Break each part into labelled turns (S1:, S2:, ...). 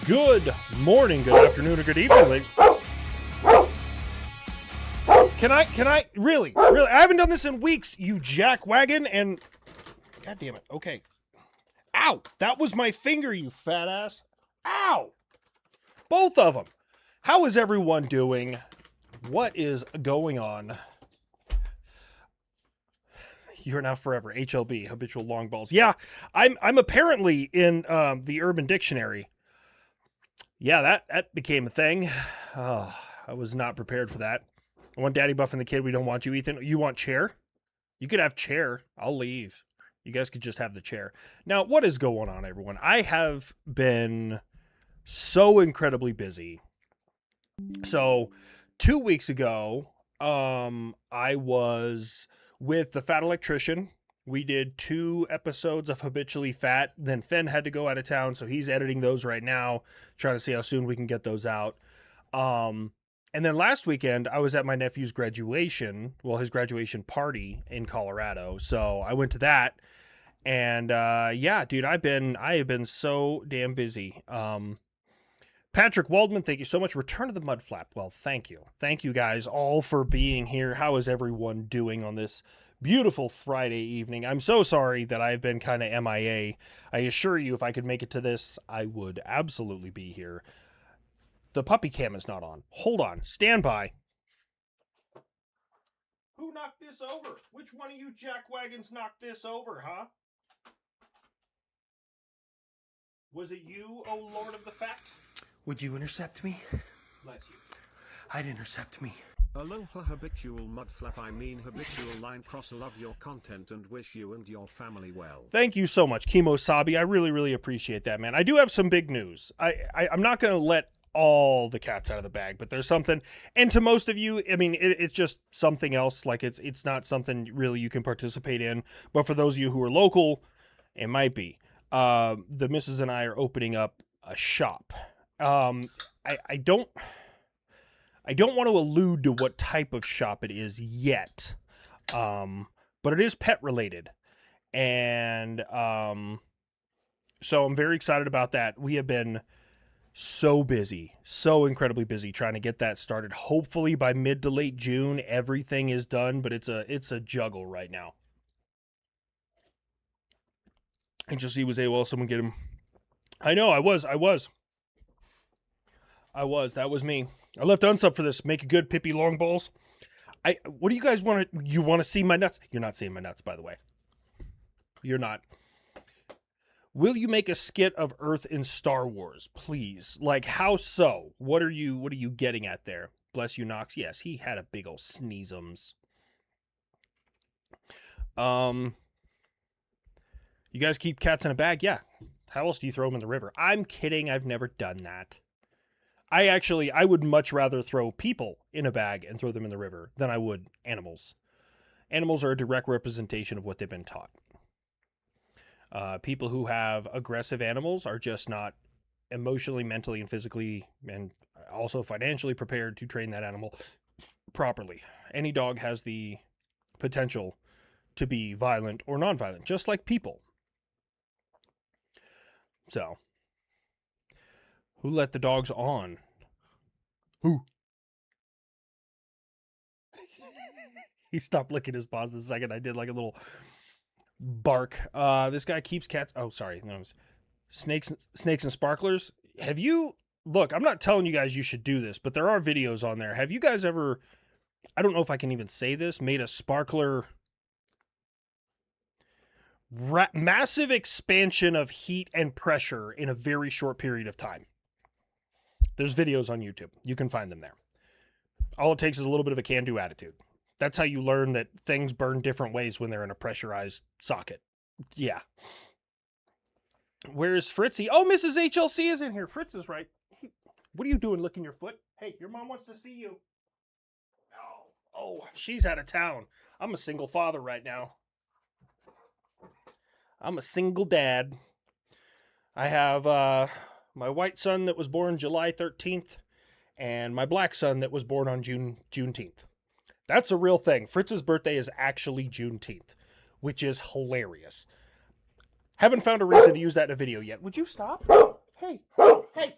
S1: Good morning, good afternoon, or good evening, ladies. Can I, really, I haven't done this in weeks, you jackwagon, and, god damn it, okay. Ow, that was my finger, you fat ass. Ow, both of them. How is everyone doing? What is going on? You're now forever, HLB, habitual long balls. Yeah, I'm apparently in the Urban Dictionary. Yeah, that became a thing. Oh, I was not prepared for that. I want Daddy Buff and the Kid. We don't want you, Ethan. You want chair? You could have chair. I'll leave. You guys could just have the chair. Now, what is going on, everyone? I have been so incredibly busy. So, 2 weeks ago, I was with the Fat Electrician. We did 2 episodes of Habitually Fat. Then Fenn had to go out of town, so he's editing those right now, trying to see how soon we can get those out. And then last weekend, I was at my nephew's graduation, his graduation party in Colorado. So I went to that, and yeah, dude, I have been so damn busy. Patrick Waldman, thank you so much. Return to the Mud Flap. Well, thank you guys all for being here. How is everyone doing on this beautiful Friday evening? I'm so sorry that I've been kind of MIA. I assure you, if I could make it to this, I would absolutely be here. The puppy cam is not on. Hold on. Stand by. Who knocked this over? Which one of you jackwagons knocked this over, huh? Was it you, O Lord of the Fat?
S2: Would you intercept me?
S1: Bless you.
S2: I'd intercept me.
S3: Aloha habitual mudflap, I mean habitual line cross. Love your content and wish you and your family well.
S1: Thank you so much, Kimo Sabi. I really appreciate that, man. I do have some big news. I'm not going to let all the cats out of the bag, but there's something, and to most of you, I mean, it's just something else. Like it's not something really you can participate in, but for those of you who are local, it might be. The missus and I are opening up a shop. I don't want to allude to what type of shop it is yet, but it is pet related, and so I'm very excited about that. We have been so busy, so incredibly busy trying to get that started. Hopefully by mid to late June, everything is done, but it's a juggle right now. And just see was AWOL, someone get him. I know, I was. That was me. I left unsub for this. Make a good Pippi long balls. What do you guys want to? You want to see my nuts? You're not seeing my nuts, by the way. You're not. Will you make a skit of Earth in Star Wars, please? Like, how so? What are you getting at there? Bless you, Knox. Yes, he had a big ol' sneezums. You guys keep cats in a bag? Yeah. How else do you throw them in the river? I'm kidding. I've never done that. I would much rather throw people in a bag and throw them in the river than I would animals. Animals are a direct representation of what they've been taught. People who have aggressive animals are just not emotionally, mentally, and physically, and also financially prepared to train that animal properly. Any dog has the potential to be violent or non-violent, just like people. So, who let the dogs on? Who? He stopped licking his paws the second I did like a little bark. This guy keeps cats. Oh, sorry. No, snakes and sparklers. Have you, look, I'm not telling you guys you should do this, but there are videos on there. Have you guys ever, I don't know if I can even say this, made a sparkler massive expansion of heat and pressure in a very short period of time? There's videos on YouTube. You can find them there. All it takes is a little bit of a can-do attitude. That's how you learn that things burn different ways when they're in a pressurized socket. Yeah. Where is Fritzy? Oh, Mrs. HLC is in here. Fritz is right. What are you doing licking your foot? Hey, your mom wants to see you. Oh, she's out of town. I'm a single father right now. I'm a single dad. I have my white son that was born July 13th and my black son that was born on Juneteenth. That's a real thing. Fritz's birthday is actually Juneteenth, which is hilarious. Haven't found a reason to use that in a video yet. Would you stop? Hey. Oh, Hey.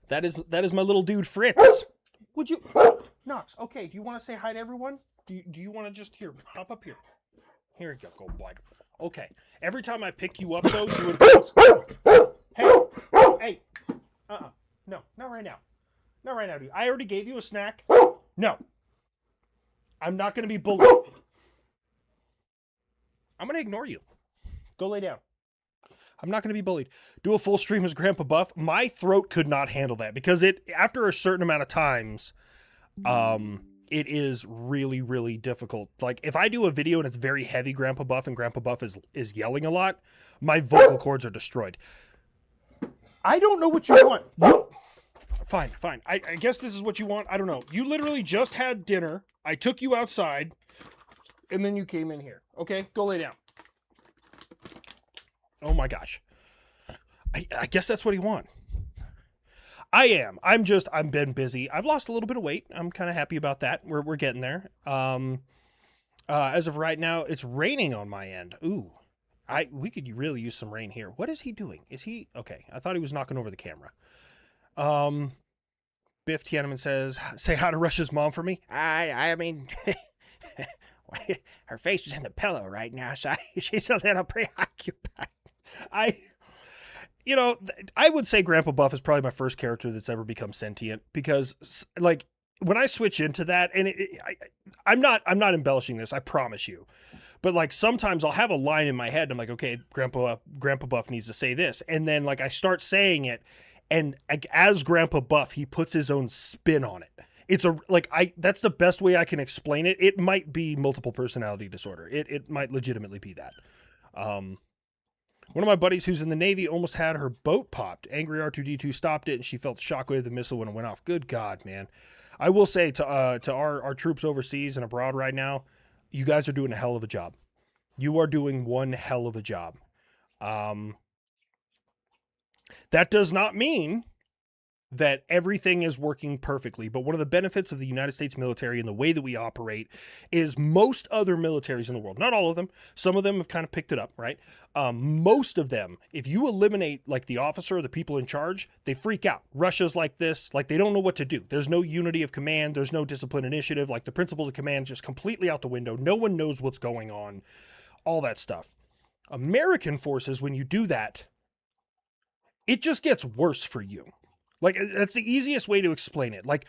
S1: That is my little dude Fritz. Would you, Knox? Okay. Do you want to say hi to everyone? Do you want to just here hop up here? Here you go, boy. Okay. Every time I pick you up, though, you advance. Hey. No, not right now. Not right now, dude. I already gave you a snack. No. I'm not going to be bullied. I'm going to ignore you. Go lay down. I'm not going to be bullied. Do a full stream as Grandpa Buff. My throat could not handle that because after a certain amount of times, it is really, really difficult. Like if I do a video and it's very heavy Grandpa Buff and Grandpa Buff is yelling a lot, my vocal cords are destroyed. I don't know what you want. Fine. I guess this is what you want. I don't know. You literally just had dinner. I took you outside and then you came in here. Okay, go lay down. Oh my gosh. I guess that's what you want. I'm been busy. I've lost a little bit of weight. I'm kind of happy about that. We're getting there. As of right now, it's raining on my end. Ooh. We could really use some rain here. What is he doing? Is he okay? I thought he was knocking over the camera. Biff Tiananmen says, say hi to Russia's mom for me. I mean, her face is in the pillow right now, so she's a little preoccupied. I would say Grandpa Buff is probably my first character that's ever become sentient because, like, when I switch into that, and I'm not embellishing this, I promise you, but like sometimes I'll have a line in my head, and I'm like, okay, Grandpa Buff needs to say this, and then like I start saying it, and as Grandpa Buff, he puts his own spin on it. That's the best way I can explain it. It might be multiple personality disorder. It might legitimately be that. One of my buddies who's in the Navy almost had her boat popped. Angry R2-D2 stopped it, and she felt the shockwave of the missile when it went off. Good God, man. I will say to our troops overseas and abroad right now, you guys are doing a hell of a job. You are doing one hell of a job. That does not mean that everything is working perfectly. But one of the benefits of the United States military and the way that we operate is most other militaries in the world, not all of them, some of them have kind of picked it up, right? Most of them, if you eliminate like the officer or the people in charge, they freak out. Russia's like this, like they don't know what to do. There's no unity of command. There's no discipline initiative. Like the principles of command just completely out the window. No one knows what's going on, all that stuff. American forces, when you do that, it just gets worse for you. Like, that's the easiest way to explain it. Like,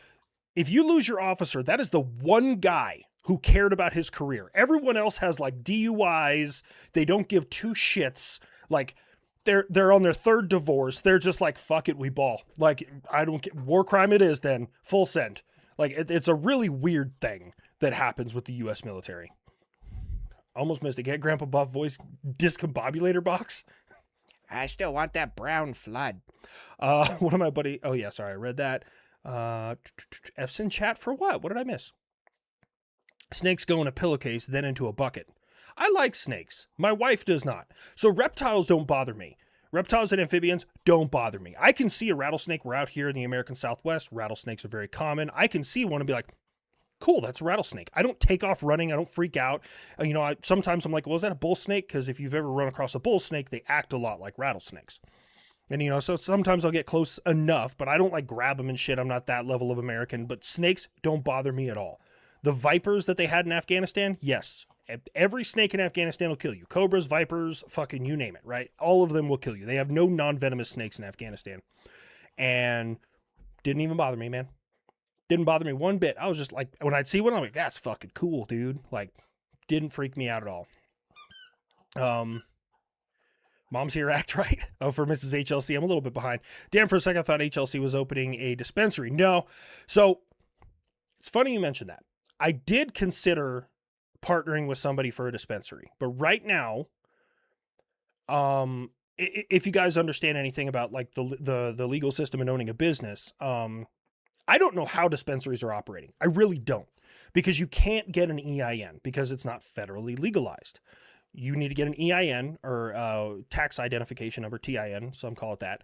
S1: if you lose your officer, that is the one guy who cared about his career. Everyone else has, like, DUIs. They don't give two shits. Like, they're on their third divorce. They're just like, fuck it, we ball. Like, I don't get, war crime it is then. Full send. Like, it's a really weird thing that happens with the U.S. military. Almost missed it. Get Grandpa Buff voice discombobulator box. I still want that brown flood. One of my buddy. Oh yeah, sorry, I read that. F's in chat for what? What did I miss? Snakes go in a pillowcase, then into a bucket. I like snakes. My wife does not. So reptiles don't bother me. Reptiles and amphibians don't bother me. I can see a rattlesnake. We're out here in the American Southwest. Rattlesnakes are very common. I can see one and be like, cool, that's a rattlesnake. I don't take off running. I don't freak out. Sometimes I'm like, well, is that a bull snake? Because if you've ever run across a bull snake, they act a lot like rattlesnakes. And, so sometimes I'll get close enough, but I don't like grab them and shit. I'm not that level of American, but snakes don't bother me at all. The vipers that they had in Afghanistan, yes. Every snake in Afghanistan will kill you. Cobras, vipers, fucking you name it, right? All of them will kill you. They have no non-venomous snakes in Afghanistan. And didn't even bother me, man. Didn't bother me one bit. I was just like, when I'd see one, I'm like, that's fucking cool, dude. Like, didn't freak me out at all. Mom's here, act right. Oh, for Mrs. HLC, I'm a little bit behind. Damn, for a second, I thought HLC was opening a dispensary. No. So, it's funny you mentioned that. I did consider partnering with somebody for a dispensary. But right now, if you guys understand anything about, like, the legal system and owning a business, I don't know how dispensaries are operating. I really don't, because you can't get an EIN because it's not federally legalized. You need to get an EIN or tax identification number, TIN, some call it that,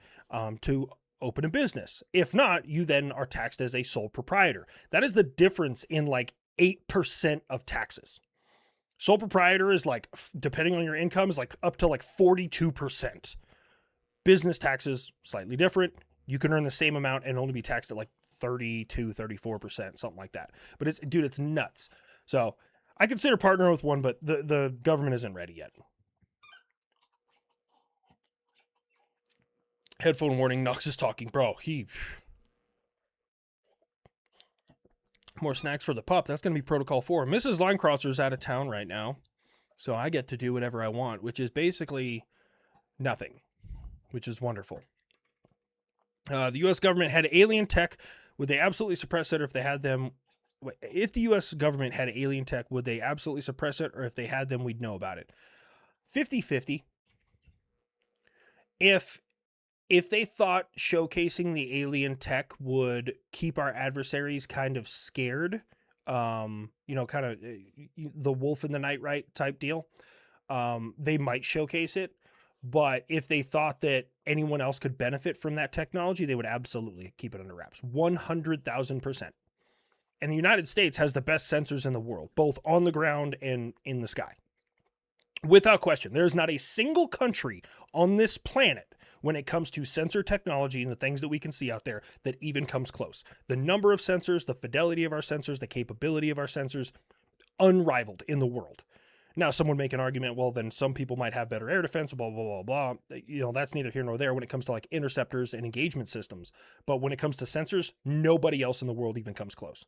S1: to open a business. If not, you then are taxed as a sole proprietor. That is the difference in like 8% of taxes. Sole proprietor is like, depending on your income, is like up to like 42%. Business taxes, slightly different. You can earn the same amount and only be taxed at like 32, 34%, something like that. But it's nuts. So I consider partnering with one, but the government isn't ready yet. Headphone warning, Knox is talking. Bro, more snacks for the pup. That's going to be protocol 4. Mrs. Linecrosser's out of town right now, so I get to do whatever I want, which is basically nothing, which is wonderful. The U.S. government had alien tech. Would they absolutely suppress it, or if they had them? If the U.S. government had alien tech, would they absolutely suppress it, or if they had them, we'd know about it? 50-50. If they thought showcasing the alien tech would keep our adversaries kind of scared, kind of the wolf in the night, right, type deal, they might showcase it. But if they thought that anyone else could benefit from that technology, they would absolutely keep it under wraps. 100,000%. And the United States has the best sensors in the world, both on the ground and in the sky. Without question, there is not a single country on this planet when it comes to sensor technology and the things that we can see out there that even comes close. The number of sensors, the fidelity of our sensors, the capability of our sensors, unrivaled in the world. Now, someone make an argument, well, then some people might have better air defense, blah, blah, blah, blah. That's neither here nor there when it comes to like interceptors and engagement systems. But when it comes to sensors, nobody else in the world even comes close.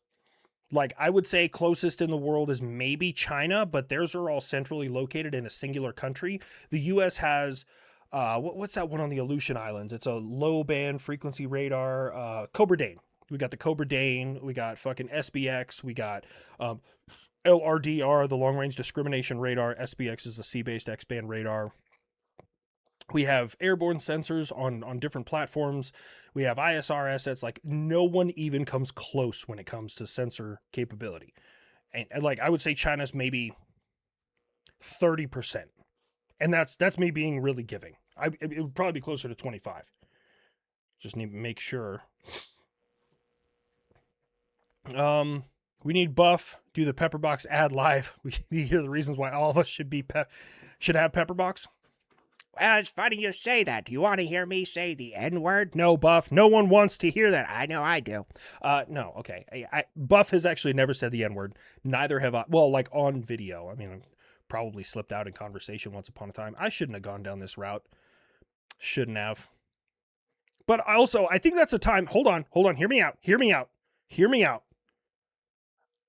S1: Like, I would say closest in the world is maybe China, but theirs are all centrally located in a singular country. The U.S. has... what's that one on the Aleutian Islands? It's a low band frequency radar, Cobra Dane. We got the Cobra Dane. We got fucking SBX. We got LRDR, the long range discrimination radar. SBX is a sea-based X-band radar. We have airborne sensors on different platforms. We have ISR assets. Like, no one even comes close when it comes to sensor capability. And like, I would say China's maybe 30%. And that's me being really giving. It would probably be closer to 25. Just need to make sure. We need Buff. Do the Pepperbox ad live. We need to hear the reasons why all of us should have Pepperbox.
S4: Well, it's funny you say that. Do you want to hear me say the N-word?
S1: No, Buff. No one wants to hear that.
S4: I know I do.
S1: No, okay. Buff has actually never said the N-word. Neither have I. Well, like on video. I mean, probably slipped out in conversation once upon a time. I shouldn't have gone down this route. Shouldn't have. But also, I think that's a time. Hold on. Hear me out.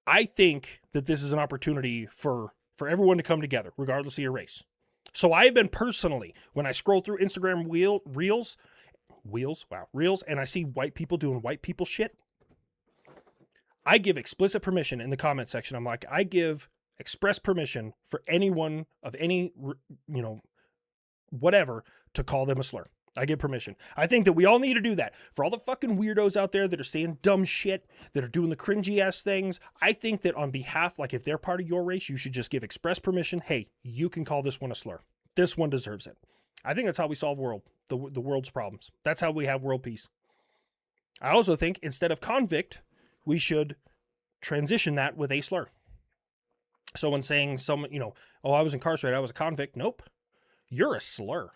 S1: I think that this is an opportunity for everyone to come together, regardless of your race. So I have been personally, when I scroll through Instagram reels, and I see white people doing white people shit, I give explicit permission in the comment section. I'm like, I give express permission for anyone of any, whatever, to call them a slur. I give permission. I think that we all need to do that. For all the fucking weirdos out there that are saying dumb shit, that are doing the cringy ass things, I think that on behalf, like if they're part of your race, you should just give express permission. Hey, you can call this one a slur. This one deserves it. I think that's how we solve the world's problems. That's how we have world peace. I also think instead of convict, we should transition that with a slur. So when saying someone, oh, I was incarcerated, I was a convict. Nope. You're a slur.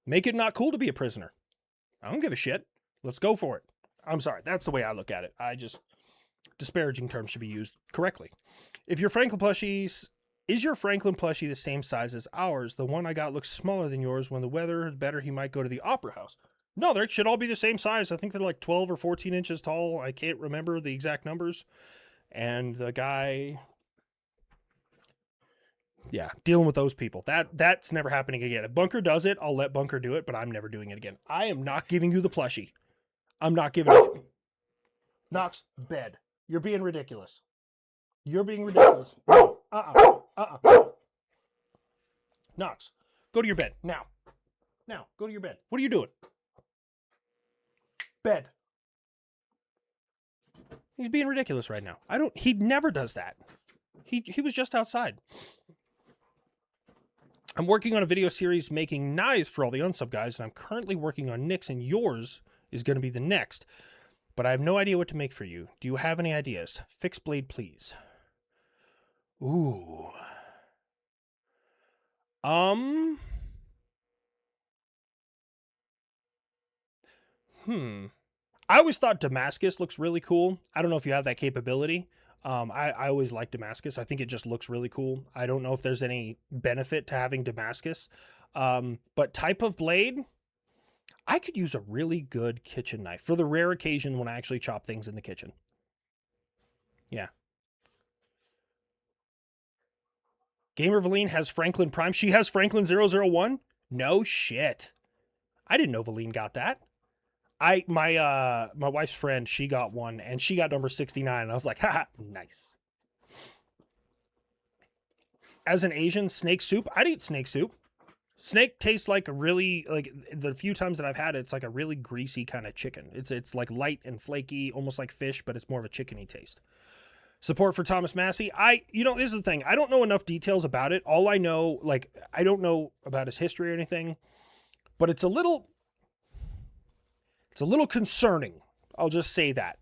S1: Make it not cool to be a prisoner. I don't give a shit. Let's go for it. I'm sorry. That's the way I look at it. Disparaging terms should be used correctly. If your Franklin plushies, is your Franklin plushie the same size as ours? The one I got looks smaller than yours. When the weather is better, he might go to the opera house. No, they should all be the same size. I think they're like 12 or 14 inches tall. I can't remember the exact numbers. And the guy... yeah, dealing with those people. That's never happening again. If Bunker does it, I'll let Bunker do it, but I'm never doing it again. I am not giving you the plushie. I'm not giving it to you. Knox, bed. You're being ridiculous. You're being ridiculous. No. Knox, go to your bed. Now. Now, go to your bed. What are you doing? Bed. He's being ridiculous right now. He never does that. He was just outside. I'm working on a video series making knives for all the unsub guys, and I'm currently working on Nick's, and yours is going to be the next. But I have no idea what to make for you. Do you have any ideas? Fixed blade, please. Ooh. Um. I always thought Damascus looks really cool. I don't know if you have that capability. I always like Damascus. I think it just looks really cool. I don't know if there's any benefit to having Damascus. But type of blade, I could use a really good kitchen knife for the rare occasion when I actually chop things in the kitchen. Yeah. Gamer Valine has Franklin Prime. She has Franklin 001? No shit. I didn't know Valine got that. My wife's friend, she got one and she got number 69 and I was like, haha, nice. As an Asian, snake soup, I'd eat snake soup. Snake tastes like a really, like the few times that I've had it, it's like a really greasy kind of chicken. It's like light and flaky, almost like fish, but it's more of a chickeny taste. Support for Thomas Massey. This is the thing. I don't know enough details about it. All I know, like, I don't know about his history or anything, but it's a little concerning. I'll just say that.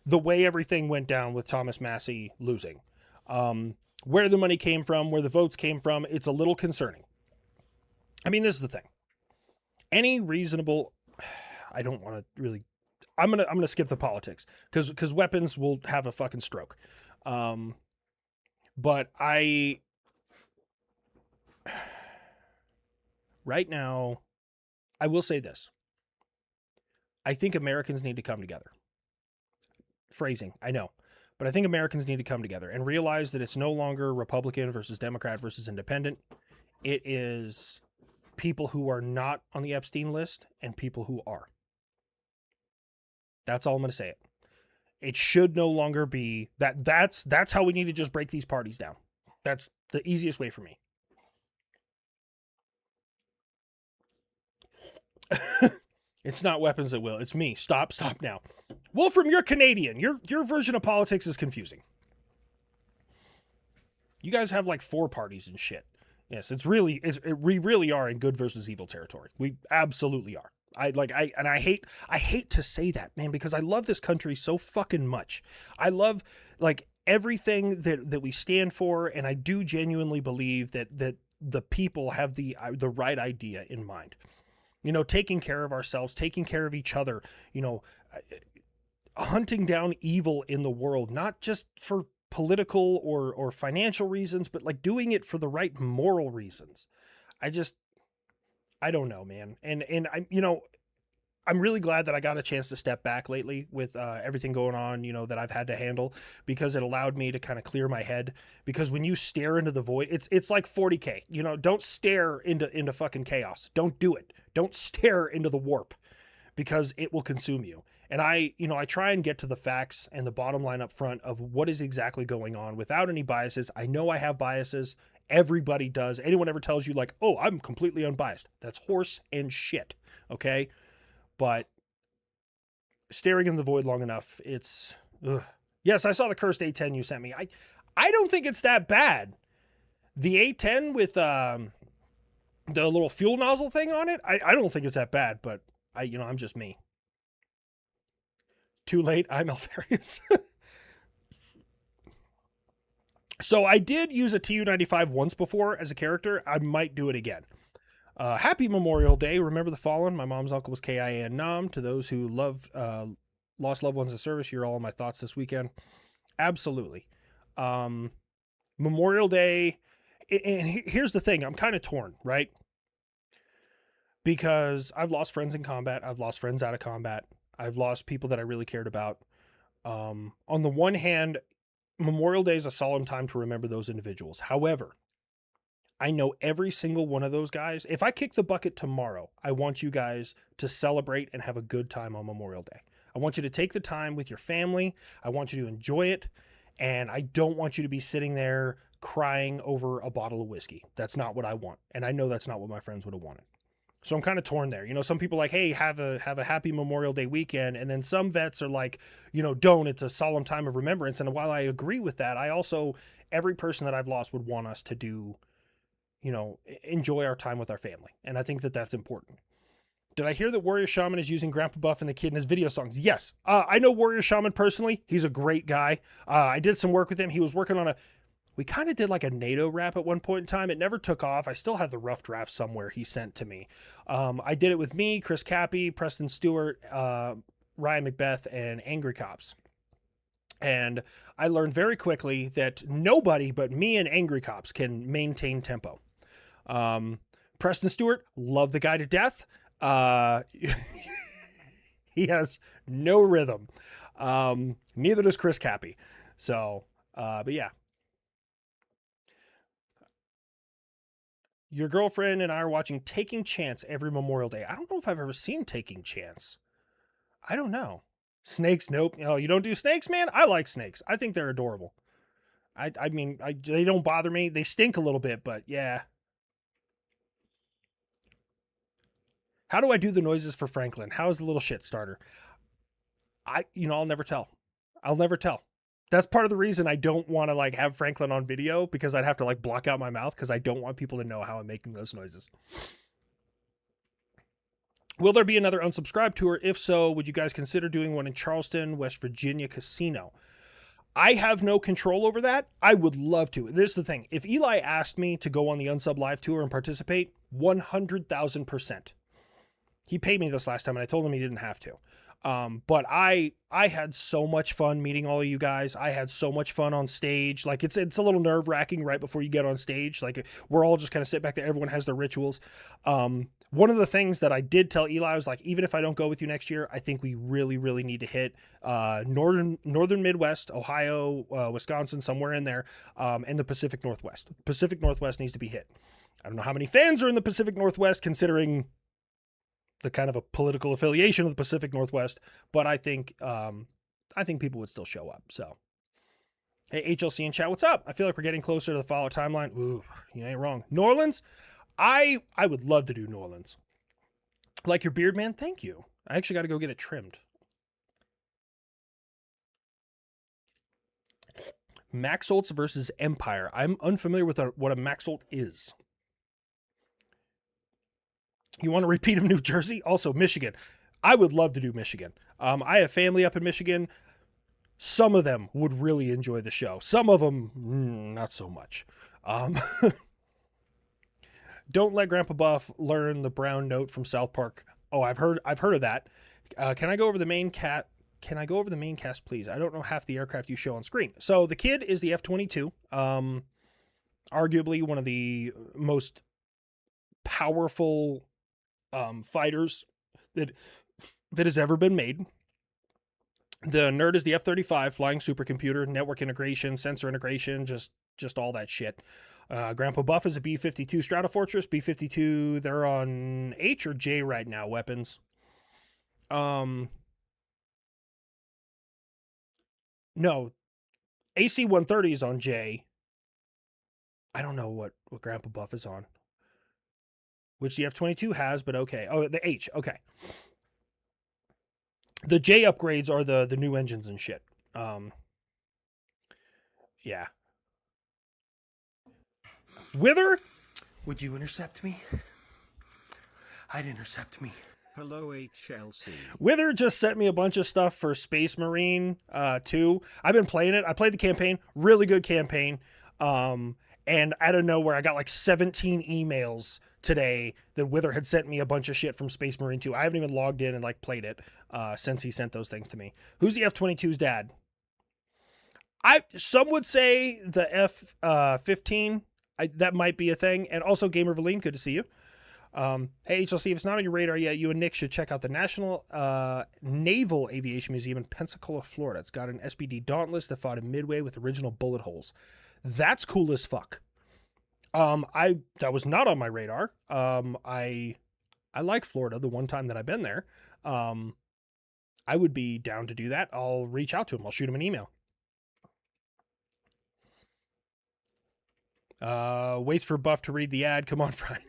S1: The way everything went down with Thomas Massey losing. Where the money came from, where the votes came from, it's a little concerning. I mean, this is the thing. Any reasonable, I don't want to really, I'm gonna skip the politics because weapons will have a fucking stroke. But right now, I will say this. I think Americans need to come together. Phrasing, I know. But I think Americans need to come together and realize that it's no longer Republican versus Democrat versus independent. It is people who are not on the Epstein list and people who are. That's all I'm going to say it. It should no longer be that. That's how we need to just break these parties down. That's the easiest way for me. It's not weapons that will. It's me. Stop now. Wolfram, you're Canadian. Your version of politics is confusing. You guys have like 4 parties and shit. Yes, we really are in good versus evil territory. We absolutely are. I hate to say that, man, because I love this country so fucking much. I love like everything that we stand for, and I do genuinely believe that the people have the right idea in mind. You know, taking care of ourselves, taking care of each other, you know, hunting down evil in the world, not just for political or financial reasons, but like doing it for the right moral reasons. I don't know, man. And I'm really glad that I got a chance to step back lately with everything going on, you know, that I've had to handle, because it allowed me to kind of clear my head. Because when you stare into the void, it's like 40K, you know, don't stare into fucking chaos. Don't do it. Don't stare into the warp, because it will consume you. And I try and get to the facts and the bottom line up front of what is exactly going on without any biases. I know I have biases. Everybody does. Anyone ever tells you like, oh, I'm completely unbiased, that's horse and shit. Okay. But staring in the void long enough, it's, ugh. Yes, I saw the cursed A10 you sent me. I don't think it's that bad. The A10 with the little fuel nozzle thing on it, I don't think it's that bad, but I'm just me. Too late, I'm Alfarius. So I did use a Tu-95 once before as a character. I might do it again. Happy Memorial Day. Remember the fallen. My mom's uncle was K.I.A.N. Nam. To those who lost loved ones in service, you're all in my thoughts this weekend. Absolutely. Memorial Day. And here's the thing. I'm kind of torn, right? Because I've lost friends in combat. I've lost friends out of combat. I've lost people that I really cared about. On the one hand, Memorial Day is a solemn time to remember those individuals. However, I know every single one of those guys. If I kick the bucket tomorrow, I want you guys to celebrate and have a good time on Memorial Day. I want you to take the time with your family. I want you to enjoy it. And I don't want you to be sitting there crying over a bottle of whiskey. That's not what I want. And I know that's not what my friends would have wanted. So I'm kind of torn there. You know, some people are like, hey, have a happy Memorial Day weekend. And then some vets are like, don't. It's a solemn time of remembrance. And while I agree with that, every person that I've lost would want us to do, enjoy our time with our family. And I think that that's important. Did I hear that Warrior Shaman is using Grandpa Buff and the kid in his video songs? Yes. I know Warrior Shaman personally. He's a great guy. I did some work with him. He was working on We kind of did like a NATO rap at one point in time. It never took off. I still have the rough draft somewhere he sent to me. I did it with me, Chris Cappy, Preston Stewart, Ryan Macbeth, and Angry Cops. And I learned very quickly that nobody but me and Angry Cops can maintain tempo. Preston Stewart, love the guy to death. He has no rhythm. Neither does Chris Cappy. So, but yeah. Your girlfriend and I are watching Taking Chance every Memorial Day. I don't know if I've ever seen Taking Chance. I don't know. Snakes, nope. Oh, you don't do snakes, man? I like snakes. I think they're adorable. I mean, they don't bother me. They stink a little bit, but yeah. How do I do the noises for Franklin? How is the little shit starter? I'll never tell. I'll never tell. That's part of the reason I don't want to like have Franklin on video, because I'd have to like block out my mouth because I don't want people to know how I'm making those noises. Will there be another unsubscribe tour? If so, would you guys consider doing one in Charleston, West Virginia casino? I have no control over that. I would love to. This is the thing. If Eli asked me to go on the Unsub Live tour and participate, 100,000%. He paid me this last time and I told him he didn't have to. But I had so much fun meeting all of you guys. I had so much fun on stage. Like it's a little nerve wracking right before you get on stage. Like we're all just kind of sit back there. Everyone has their rituals. One of the things that I did tell Eli was like, even if I don't go with you next year, I think we really, really need to hit, northern Midwest, Ohio, Wisconsin, somewhere in there. And the Pacific Northwest. Pacific Northwest needs to be hit. I don't know how many fans are in the Pacific Northwest considering the kind of a political affiliation of the Pacific Northwest, but I think people would still show up. So, hey, HLC in chat, what's up? I feel like we're getting closer to the follow timeline. Ooh, you ain't wrong. New Orleans, I would love to do New Orleans. Like your beard, man. Thank you. I actually got to go get it trimmed. Maxoltz versus Empire. I'm unfamiliar with what a Maxolt is. You want a repeat of New Jersey? Also, Michigan. I would love to do Michigan. I have family up in Michigan. Some of them would really enjoy the show. Some of them, not so much. Don't let Grandpa Buff learn the brown note from South Park. Oh, I've heard of that. Can I go over the main cast, please? I don't know half the aircraft you show on screen. So the kid is the F-22. Arguably one of the most powerful fighters that has ever been made. The nerd is the F-35 flying supercomputer, network integration, sensor integration, just all that shit. Grandpa Buff is a B-52 Stratofortress. B-52, they're on H or J right now, weapons. No. AC-130 is on J. I don't know what Grandpa Buff is on. Which the F-22 has, but okay. Oh, the H, okay. The J upgrades are the new engines and shit. Yeah. Wither?
S2: Would you intercept me? I'd intercept me.
S3: Hello HLC.
S1: Wither just sent me a bunch of stuff for Space Marine 2. I've been playing it. I played the campaign. Really good campaign. And out of nowhere, I got like 17 emails today that Wither had sent me a bunch of shit from Space Marine 2. I haven't even logged in and like played it since he sent those things to me. Who's the F-22's dad? Some would say the F-15. That might be a thing. And also Gamer Valine, good to see you. Hey HLC, if it's not on your radar yet, you and Nick should check out the National Naval Aviation Museum in Pensacola, Florida. It's got an SBD Dauntless that fought in Midway with original bullet holes. That's cool as fuck. That was not on my radar. I like Florida the one time that I've been there. I would be down to do that. I'll reach out to him. I'll shoot him an email. Waits for Buff to read the ad. Come on, Friday.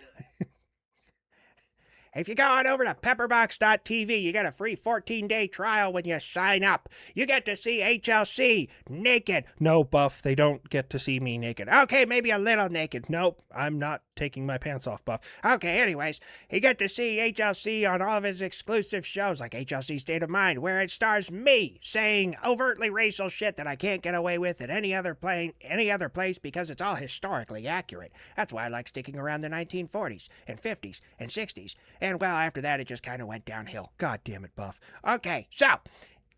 S4: If you go on over to pepperbox.tv, you get a free 14-day trial when you sign up. You get to see HLC naked.
S1: No, Buff, they don't get to see me naked.
S4: Okay, maybe a little naked.
S1: Nope, I'm not taking my pants off, Buff.
S4: Okay, anyways, you get to see HLC on all of his exclusive shows like HLC State of Mind, where it stars me saying overtly racial shit that I can't get away with at any other place because it's all historically accurate. That's why I like sticking around the 1940s and 50s and 60s. And well, after that, it just kind of went downhill.
S1: God damn it, Buff.
S4: Okay, so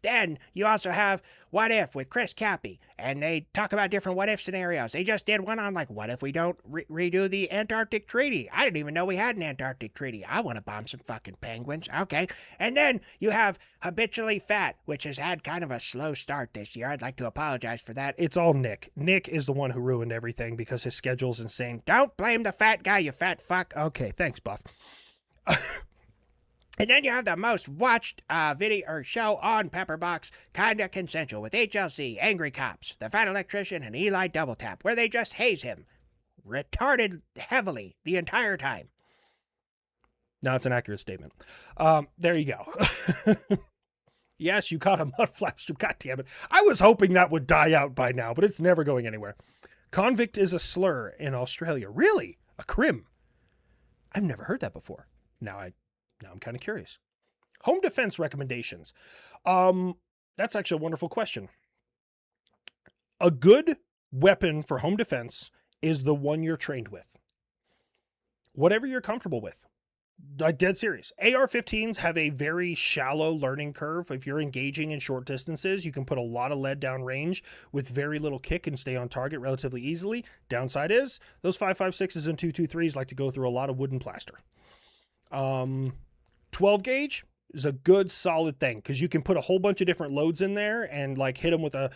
S4: then you also have What If with Chris Cappy, and they talk about different what if scenarios. They just did one on, like, what if we don't redo the Antarctic Treaty? I didn't even know we had an Antarctic Treaty. I want to bomb some fucking penguins. Okay. And then you have Habitually Fat, which has had kind of a slow start this year. I'd like to apologize for that.
S1: It's all Nick. Nick is the one who ruined everything because his schedule's insane.
S4: Don't blame the fat guy, you fat fuck.
S1: Okay, thanks, Buff.
S4: And then you have the most watched video or show on Pepperbox, Kinda Consensual, with HLC, Angry Cops, The Fat Electrician, and Eli Double Tap, where they just haze him retarded heavily the entire time.
S1: No, it's an accurate statement. There you go. Yes, you caught a mud flap strip. God damn it. I was hoping that would die out by now, but it's never going anywhere. Convict is a slur in Australia. Really? A crim? I've never heard that before. Now I'm kind of curious. Home defense recommendations. That's actually a wonderful question. A good weapon for home defense is the one you're trained with. Whatever you're comfortable with. Like, dead serious. AR-15s have a very shallow learning curve. If you're engaging in short distances, you can put a lot of lead down range with very little kick and stay on target relatively easily. Downside is those 5.56s and 2.23s like to go through a lot of wood and plaster. 12 gauge is a good solid thing because you can put a whole bunch of different loads in there and like hit them with a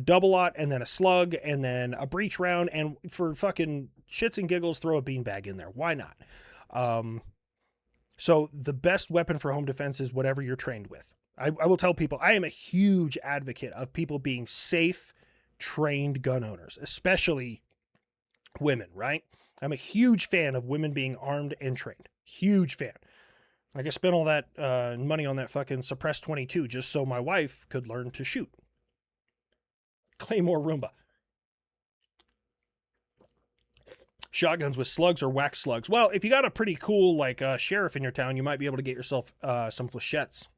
S1: double-aught and then a slug and then a breech round, and for fucking shits and giggles throw a beanbag in there. Why not? So the best weapon for home defense is whatever you're trained with. I will tell people I am a huge advocate of people being safe, trained gun owners, especially women, right? I'm a huge fan of women being armed and trained. Huge fan. Like, I spent all that money on that fucking Suppress 22 just so my wife could learn to shoot. Claymore Roomba. Shotguns with slugs or wax slugs. Well, if you got a pretty cool, like, sheriff in your town, you might be able to get yourself some flechettes.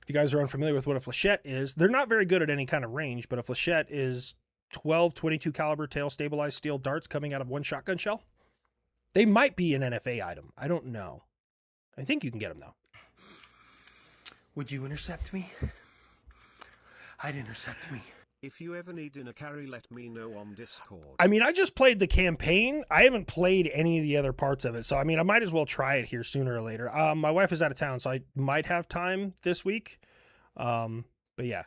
S1: If you guys are unfamiliar with what a flechette is, they're not very good at any kind of range, but a flechette is 12 22 caliber tail stabilized steel darts coming out of one shotgun shell. They might be an NFA item. I don't know. I think you can get them, though.
S2: Would you intercept me? I'd intercept me.
S3: If you ever need in a carry, let me know on Discord.
S1: I mean, I just played the campaign. I haven't played any of the other parts of it. So, I mean, I might as well try it here sooner or later. My wife is out of town, so I might have time this week. But yeah.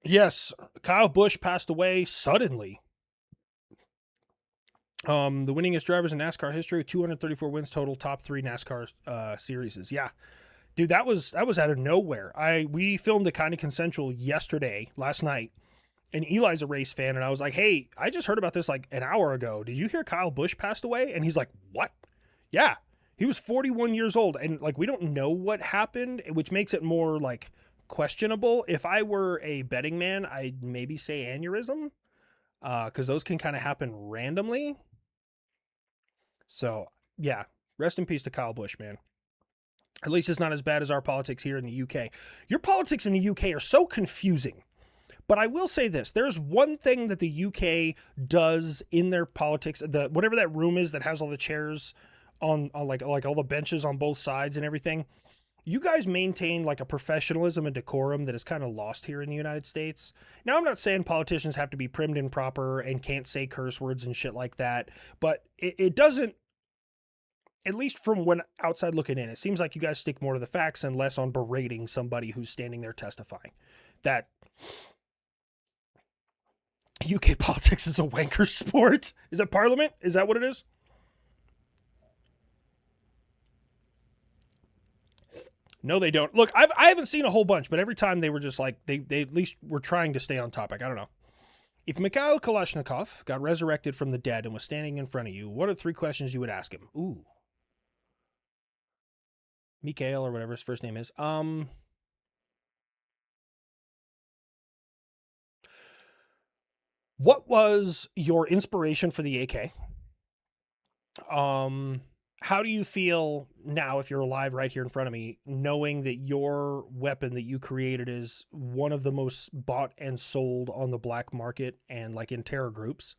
S1: Yes, Kyle Busch passed away suddenly. The winningest drivers in NASCAR history, 234 wins total, top 3 NASCAR series. Yeah. Dude, that was out of nowhere. We filmed the Kinda Consensual last night, and Eli's a race fan, and I was like, hey, I just heard about this like an hour ago. Did you hear Kyle Busch passed away? And he's like, what? Yeah. He was 41 years old, and like, we don't know what happened, which makes it more like questionable. If I were a betting man, I'd maybe say aneurysm, because those can kind of happen randomly. So yeah, rest in peace to Kyle Busch, man. At least it's not as bad as our politics here in the UK. Your politics in the UK are so confusing. But I will say this. There's one thing that the UK does in their politics, whatever that room is that has all the chairs on like all the benches on both sides and everything. You guys maintain like a professionalism and decorum that is kind of lost here in the United States. Now, I'm not saying politicians have to be prim and proper and can't say curse words and shit like that, but it doesn't, at least from when outside looking in, it seems like you guys stick more to the facts and less on berating somebody who's standing there testifying. That UK politics is a wanker sport. Is it Parliament? Is that what it is? No, they don't. Look, I haven't seen a whole bunch, but every time they were just like, they at least were trying to stay on topic. I don't know. If Mikhail Kalashnikov got resurrected from the dead and was standing in front of you, what are 3 questions you would ask him? Ooh. Mikhail, or whatever his first name is. What was your inspiration for the AK? How do you feel now, if you're alive right here in front of me, knowing that your weapon that you created is one of the most bought and sold on the black market and like in terror groups?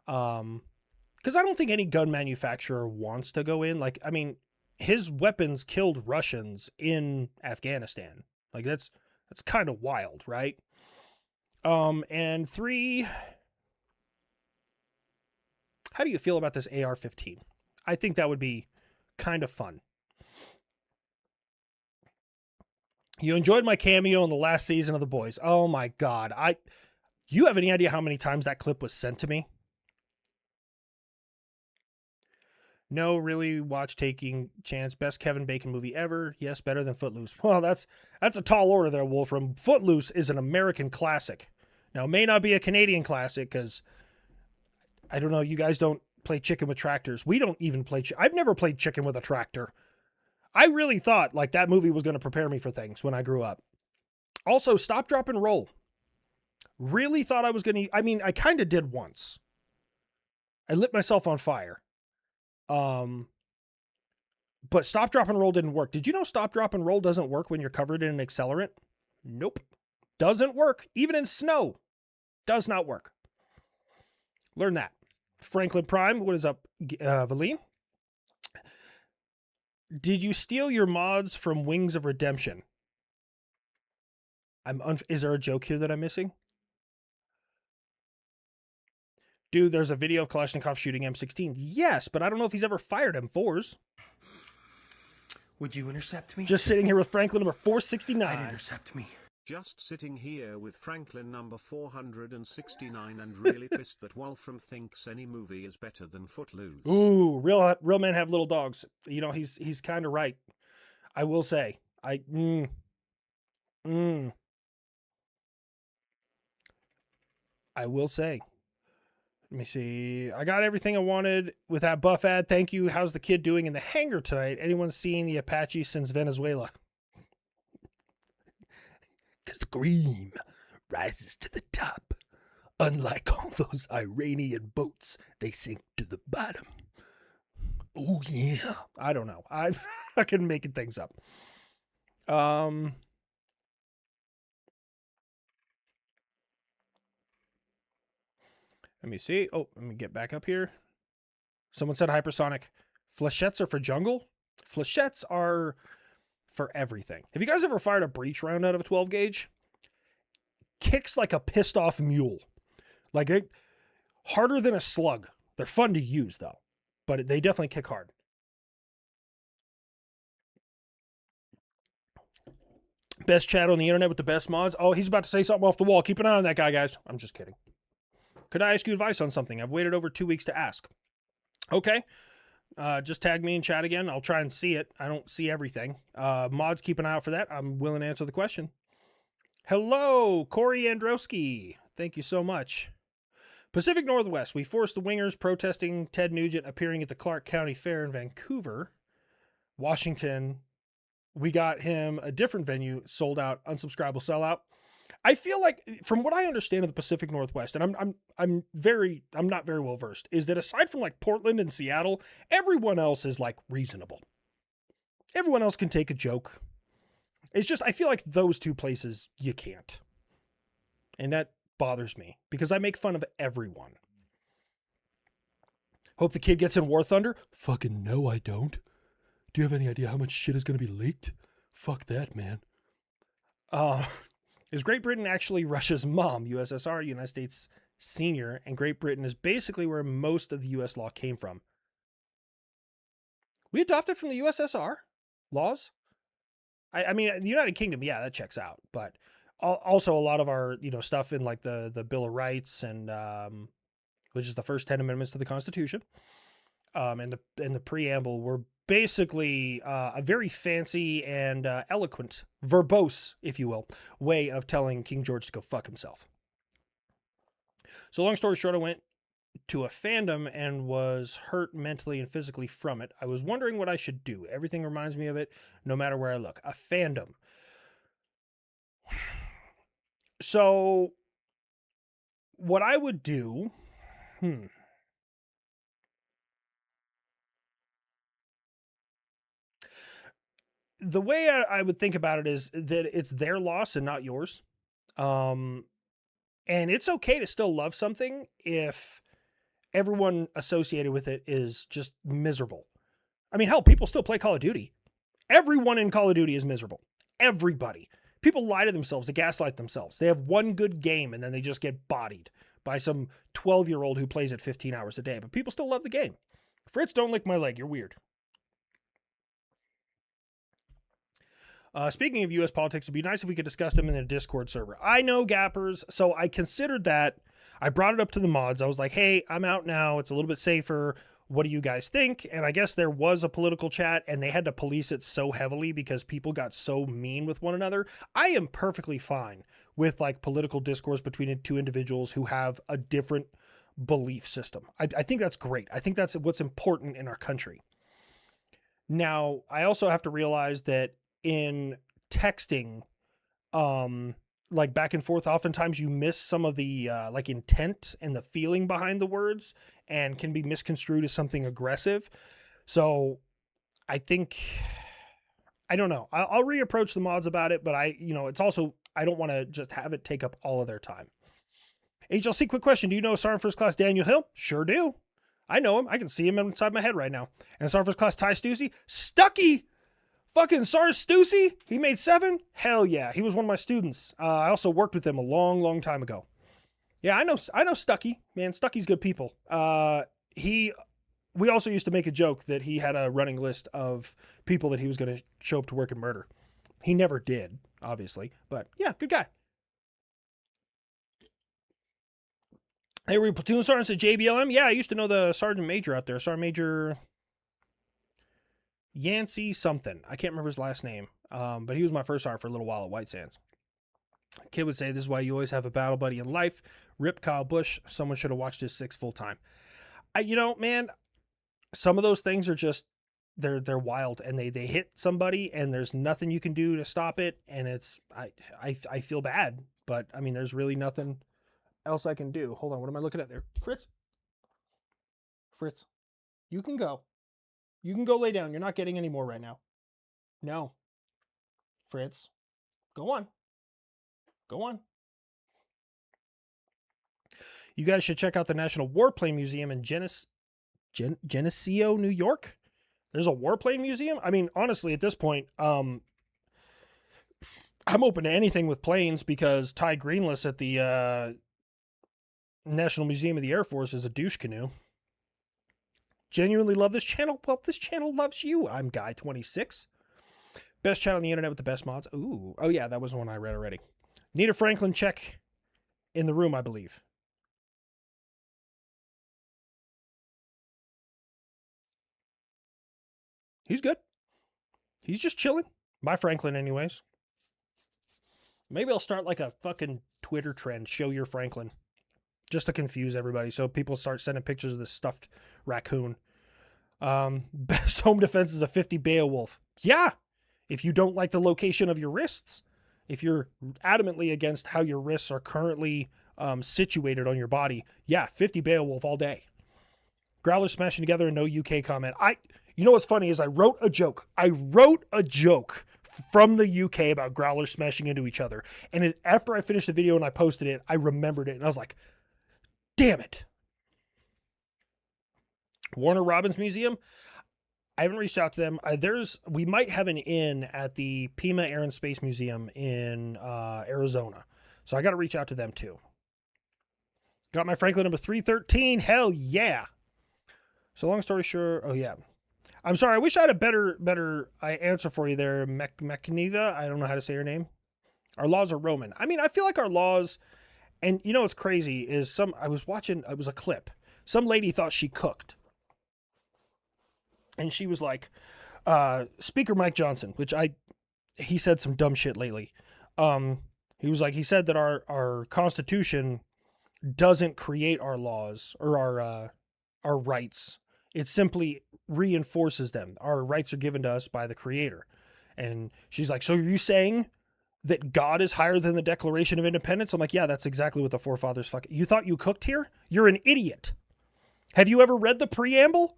S1: Because I don't think any gun manufacturer wants to go in. Like, I mean, his weapons killed Russians in Afghanistan. Like, that's kind of wild, right? And 3, how do you feel about this AR-15? I think that would be kind of fun. You enjoyed my cameo in the last season of The Boys. Oh my God. You have any idea how many times that clip was sent to me? No, really watch Taking Chance. Best Kevin Bacon movie ever. Yes, better than Footloose. Well, that's a tall order there, Wolfram. Footloose is an American classic. Now, it may not be a Canadian classic because, I don't know, you guys don't play chicken with tractors. We don't even play I've never played chicken with a tractor. I really thought like that movie was going to prepare me for things when I grew up. Also, Stop, Drop, and Roll. Really thought I was going to, I mean, I kind of did once. I lit myself on fire. But Stop, Drop, and Roll didn't work. Did you know Stop, Drop, and Roll doesn't work when you're covered in an accelerant? Nope. Doesn't work. Even in snow. Does not work. Learn that. Franklin Prime, what is up, Valine? Did you steal your mods from Wings of Redemption? Is there a joke here that I'm missing? Dude, there's a video of Kalashnikov shooting M16. Yes, but I don't know if he's ever fired M4s.
S2: Would you intercept me?
S1: Just sitting here with Franklin number 469.
S2: I'd intercept me.
S3: Just sitting here with Franklin number 469 and really pissed that Wolfram thinks any movie is better than Footloose.
S1: Ooh, real men have little dogs. You know, he's kind of right. I will say. I will say. Let me see. I got everything I wanted with that buff ad. Thank you. How's the kid doing in the hangar tonight? Anyone seen the Apache since Venezuela? Because the cream rises to the top. Unlike all those Iranian boats, they sink to the bottom. Oh, yeah. I don't know. I'm fucking making things up. Let me see. Oh, let me get back up here. Someone said hypersonic. Flechettes are for jungle? Flechettes are for everything. Have you guys ever fired a breech round out of a 12 gauge? Kicks like a pissed off mule. Like harder than a slug. They're fun to use though, but they definitely kick hard. Best chat on the internet with the best mods. Oh, he's about to say something off the wall. Keep an eye on that guy, guys. I'm just kidding. Could I ask you advice on something? I've waited over 2 weeks to ask. Okay. Just tag me in chat again. I'll try and see it. I don't see everything. Mods, keep an eye out for that. I'm willing to answer the question. Hello, Corey Androwski. Thank you so much. Pacific Northwest. We forced the wingers protesting Ted Nugent appearing at the Clark County Fair in Vancouver. Washington. We got him a different venue, sold out, unsubscribable sellout. I feel like, from what I understand of the Pacific Northwest, and I'm not very well versed, is that aside from like Portland and Seattle, everyone else is like reasonable. Everyone else can take a joke. It's just, I feel like those two places you can't. And that bothers me because I make fun of everyone. Hope the kid gets in War Thunder. Fucking no, I don't. Do you have any idea how much shit is going to be leaked? Fuck that, man. Is Great Britain actually Russia's mom? USSR, United States Senior, and Great Britain is basically where most of the US law came from. We adopted from the USSR laws? I mean, the United Kingdom, yeah, that checks out. But also a lot of our, stuff in like the Bill of Rights and which is the first 10 amendments to the Constitution, and the preamble were basically a very fancy and eloquent, verbose, if you will, way of telling King George to go fuck himself. So long story short, I went to a fandom and was hurt mentally and physically from it. I was wondering what I should do. Everything reminds me of it, no matter where I look. A fandom. So what I would do, the way I would think about it is that it's their loss and not yours. And it's okay to still love something if everyone associated with it is just miserable. I mean, hell, people still play Call of Duty. Everyone in Call of Duty is miserable. Everybody. People lie to themselves. They gaslight themselves. They have one good game and then they just get bodied by some 12-year-old who plays it 15 hours a day. But people still love the game. Fritz, don't lick my leg. You're weird. Speaking of U.S. politics, it'd be nice if we could discuss them in a Discord server. I know, Gappers. So I considered that. I brought it up to the mods. I was like, hey, I'm out now. It's a little bit safer. What do you guys think? And I guess there was a political chat and they had to police it so heavily because people got so mean with one another. I am perfectly fine with like political discourse between two individuals who have a different belief system. I think that's great. I think that's what's important in our country. Now, I also have to realize that in texting, like back and forth, oftentimes you miss some of the like intent and the feeling behind the words and can be misconstrued as something aggressive. So I think, I don't know. I'll reapproach the mods about it, but it's also, I don't want to just have it take up all of their time. HLC, quick question. Do you know Sergeant First Class Daniel Hill? Sure do. I know him. I can see him inside my head right now. And Sergeant First Class Ty Stussy? Stucky! Fucking Sergeant Stussy? He made 7? Hell yeah. He was one of my students. I also worked with him a long, long time ago. Yeah, I know Stucky. Man, Stucky's good people. We also used to make a joke that he had a running list of people that he was going to show up to work and murder. He never did, obviously. But yeah, good guy. Hey, were you platoon sergeants at JBLM? Yeah, I used to know the sergeant major out there. Sergeant Major Yancey something. I can't remember his last name. But he was my first sergeant for a little while at White Sands. Kid would say, this is why you always have a battle buddy in life. Rip Kyle Busch. Someone should have watched his 6 full time. Man, some of those things are just, they're wild and they hit somebody and there's nothing you can do to stop it. And I feel bad, but I mean, there's really nothing else I can do. Hold on. What am I looking at there? Fritz, you can go. You can go lay down. You're not getting any more right now. No. Fritz, go on. Go on. You guys should check out the National Warplane Museum in Geneseo, New York. There's a warplane museum. I mean, honestly, at this point, I'm open to anything with planes because Ty Greenless at the National Museum of the Air Force is a douche canoe. Genuinely love this channel. Well, this channel loves you. I'm Guy26. Best channel on the internet with the best mods. Ooh. Oh, yeah, that was one I read already. Nita Franklin check in the room, I believe. He's good. He's just chilling. My Franklin, anyways. Maybe I'll start like a fucking Twitter trend. Show your Franklin. Just to confuse everybody. So people start sending pictures of this stuffed raccoon. Best home defense is a 50 Beowulf. Yeah. If you don't like the location of your wrists. If you're adamantly against how your wrists are currently situated on your body. Yeah. 50 Beowulf all day. Growlers smashing together and no UK comment. You know what's funny is I wrote a joke from the UK about growlers smashing into each other. And after I finished the video and I posted it, I remembered it. And I was like, damn it. Warner Robins Museum. I haven't reached out to them. We might have an in at the Pima Air and Space Museum in Arizona. So I got to reach out to them too. Got my Franklin number 313. Hell yeah. So long story short. Oh yeah. I'm sorry. I wish I had a better answer for you there, Mekniva. I don't know how to say your name. Our laws are Roman. I mean, I feel like our laws, and you know what's crazy is I was watching, it was a clip. Some lady thought she cooked. And she was like, Speaker Mike Johnson, he said some dumb shit lately. He said that our Constitution doesn't create our laws or our rights. It simply reinforces them. Our rights are given to us by the Creator. And she's like, so are you saying that God is higher than the Declaration of Independence? I'm like, yeah, that's exactly what the forefathers fucking... You thought you cooked here? You're an idiot. Have you ever read the preamble?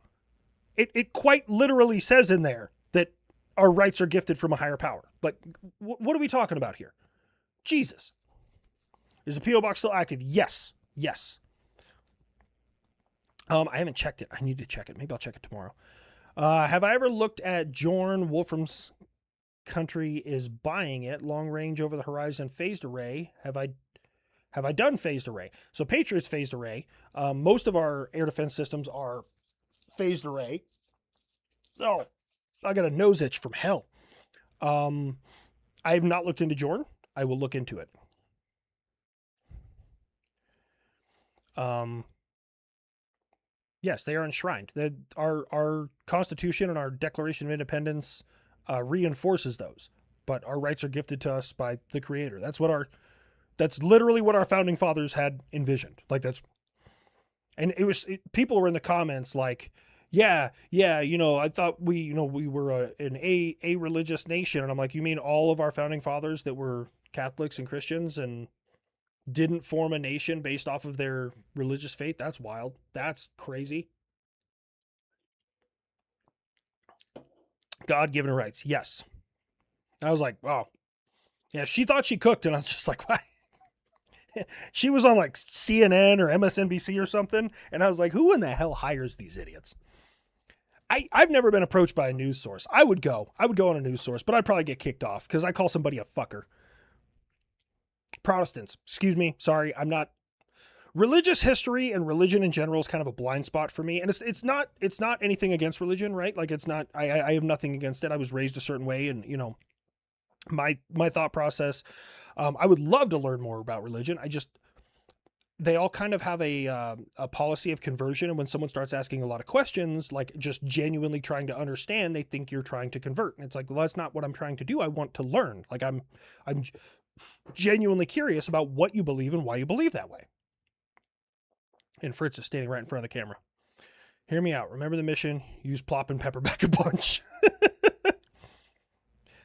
S1: It quite literally says in there that our rights are gifted from a higher power. Like, what are we talking about here? Jesus. Is the P.O. Box still active? Yes. Yes. I haven't checked it. I need to check it. Maybe I'll check it tomorrow. Have I ever looked at Jorn Wolfram's Country is buying it? Long range over the horizon phased array. Have I done phased array? So Patriot's phased array. Most of our air defense systems are phased array. Oh, I got a nose itch from hell. I have not looked into Jorn. I will look into it. Yes, they are enshrined. Our Constitution and our Declaration of Independence reinforces those, but our rights are gifted to us by the Creator. That's literally what our founding fathers had envisioned. Like people were in the comments like, yeah, I thought we were an a religious nation, and I'm like, you mean all of our founding fathers that were Catholics and Christians and didn't form a nation based off of their religious faith? That's wild. That's crazy. God-given rights. Yes. I was like, oh. Yeah, she thought she cooked, and I was just like, what? She was on like CNN or MSNBC or something, and I was like, who in the hell hires these idiots? I've never been approached by a news source. I would go on a news source, but I'd probably get kicked off because I call somebody a fucker. Protestants, excuse me, sorry, I'm not. Religious history and religion in general is kind of a blind spot for me, and it's not anything against religion, right? Like it's not. I have nothing against it. I was raised a certain way, and my thought process. I would love to learn more about religion. They all kind of have a policy of conversion, and when someone starts asking a lot of questions, like just genuinely trying to understand, they think you're trying to convert, and it's like, well, that's not what I'm trying to do. I want to learn. Like I'm genuinely curious about what you believe and why you believe that way. And Fritz is standing right in front of the camera. Hear me out. Remember the mission. Use plop and pepperback a bunch.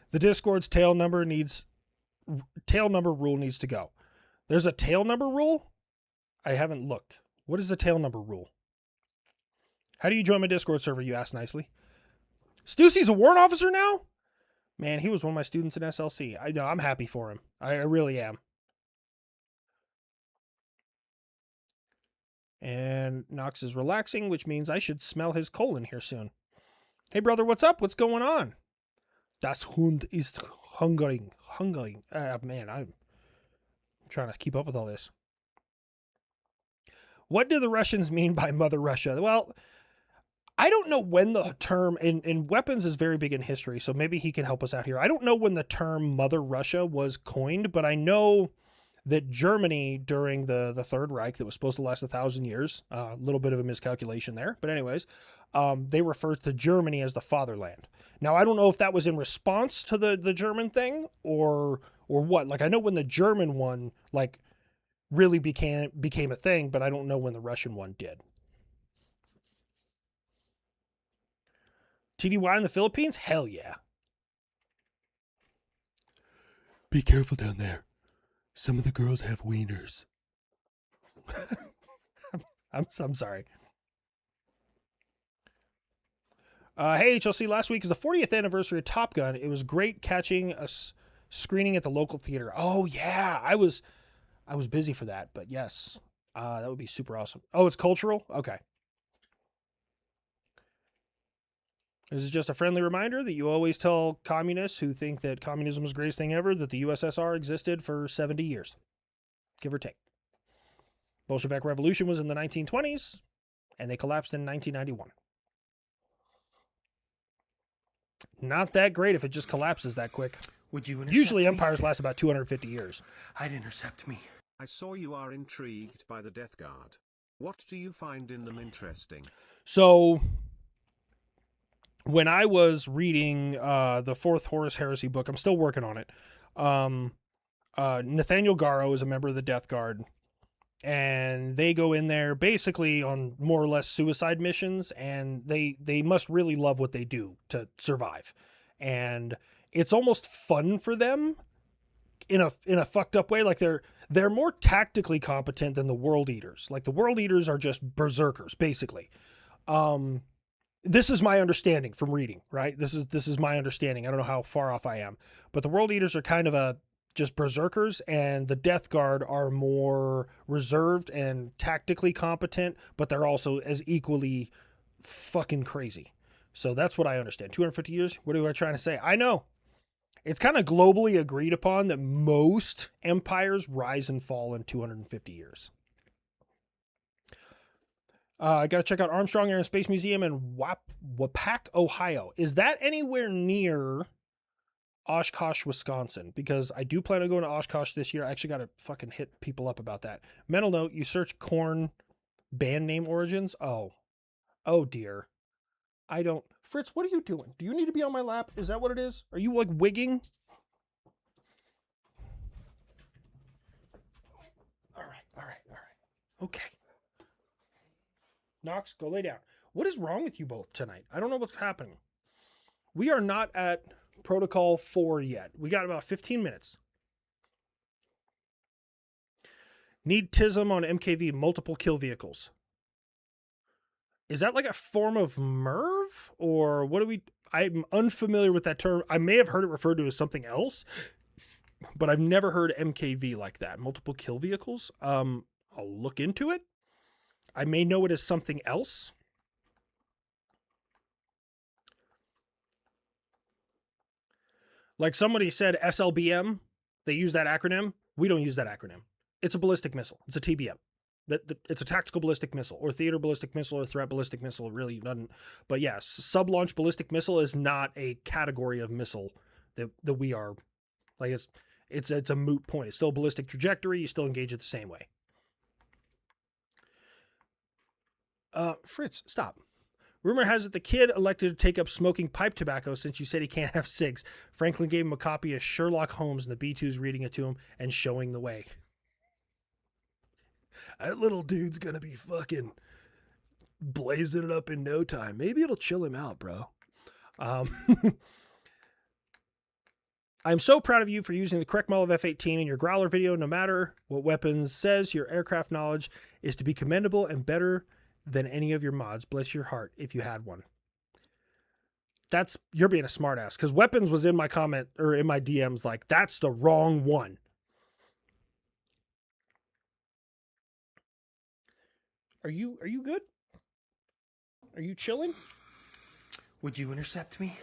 S1: The Discord's tail number rule needs to go. There's a tail number rule? I haven't looked. What is the tail number rule? How do you join my Discord server, you ask nicely? Stussy's a warrant officer now? Man, he was one of my students in SLC. I know, I'm happy for him. I really am. And Knox is relaxing, which means I should smell his colon here soon. Hey, brother, what's up? What's going on? Das Hund ist hungering. Man, I'm trying to keep up with all this. What do the Russians mean by Mother Russia? Well, I don't know when the term, in weapons is very big in history, so maybe he can help us out here. I don't know when the term Mother Russia was coined, but I know that Germany during the Third Reich that was supposed to last 1,000 years, a little bit of a miscalculation there, but anyways, they referred to Germany as the fatherland. Now, I don't know if that was in response to the German thing or what. Like, I know when the German one, like, really became a thing, but I don't know when the Russian one did. TDY in the Philippines? Hell yeah.
S2: Be careful down there. Some of the girls have wieners.
S1: I'm sorry. Hey, HLC, last week is the 40th anniversary of Top Gun. It was great catching a screening at the local theater. Oh, yeah. I was busy for that, but yes. That would be super awesome. Oh, it's cultural? Okay. This is just a friendly reminder that you always tell communists who think that communism is the greatest thing ever that the USSR existed for 70 years, give or take. Bolshevik Revolution was in the 1920s, and they collapsed in 1991. Not that great if it just collapses that quick.
S2: Would you intercept
S1: Usually
S2: me?
S1: empires last about 250 years.
S2: I'd intercept me.
S3: I saw you are intrigued by the Death Guard. What do you find in them interesting?
S1: So, when I was reading the fourth Horus Heresy book, I'm still working on it. Nathaniel Garro is a member of the Death Guard. and they go in there basically on more or less suicide missions, and they must really love what they do to survive. And it's almost fun for them in a fucked up way. Like they're more tactically competent than the World Eaters. Like the World Eaters are just berserkers basically. This is my understanding from reading, right? This is my understanding. I don't know how far off I am, but the World Eaters are kind of just berserkers, and the Death Guard are more reserved and tactically competent, but they're also as equally fucking crazy. So that's what I understand. 250 years? What am I trying to say? I know. It's kind of globally agreed upon that most empires rise and fall in 250 years. I got to check out Armstrong Air and Space Museum in Wapak, Ohio. Is that anywhere near Oshkosh, Wisconsin? Because I do plan on going to Oshkosh this year. I actually got to fucking hit people up about that. Mental note, you search Korn band name origins. Oh dear. I don't. Fritz, what are you doing? Do you need to be on my lap? Is that what it is? Are you like wigging? All right. Okay. Knox, go lay down. What is wrong with you both tonight? I don't know what's happening. We are not at Protocol 4 yet. We got about 15 minutes. Need TISM on MKV, multiple kill vehicles. Is that like a form of MIRV? Or what do we... I'm unfamiliar with that term. I may have heard it referred to as something else, but I've never heard MKV like that. Multiple kill vehicles. I'll look into it. I may know it as something else. Like somebody said SLBM, they use that acronym. We don't use that acronym. It's a ballistic missile. It's a TBM. It's a tactical ballistic missile or theater ballistic missile or threat ballistic missile. It really doesn't. But yes, sub-launch ballistic missile is not a category of missile that we are. Like it's a moot point. It's still a ballistic trajectory. You still engage it the same way. Fritz, stop. Rumor has it the kid elected to take up smoking pipe tobacco since you said he can't have cigs. Franklin gave him a copy of Sherlock Holmes and the B2's reading it to him and showing the way. That little dude's gonna be fucking blazing it up in no time. Maybe it'll chill him out, bro. I'm so proud of you for using the correct model of F-18 in your Growler video. No matter what weapons says, your aircraft knowledge is to be commendable and better than any of your mods. Bless your heart if you had one. You're being a smartass, because weapons was in my comment or in my DMs like, that's the wrong one. Are you good? Are you chilling?
S2: Would you intercept me?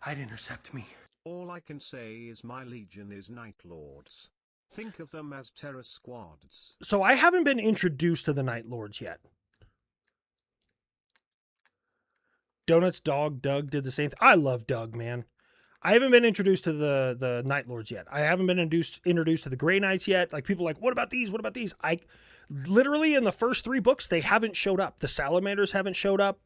S2: I'd intercept me.
S3: All I can say is my legion is Night Lords. Think of them as terror squads.
S1: So I haven't been introduced to the Night Lords yet. Donuts Dog Doug did the same thing. I love Doug, man. I haven't been introduced to the Night Lords yet. I haven't been introduced to the Grey Knights yet. Like people are like, what about these? What about these? I literally in the first 3 books, they haven't showed up. The Salamanders haven't showed up.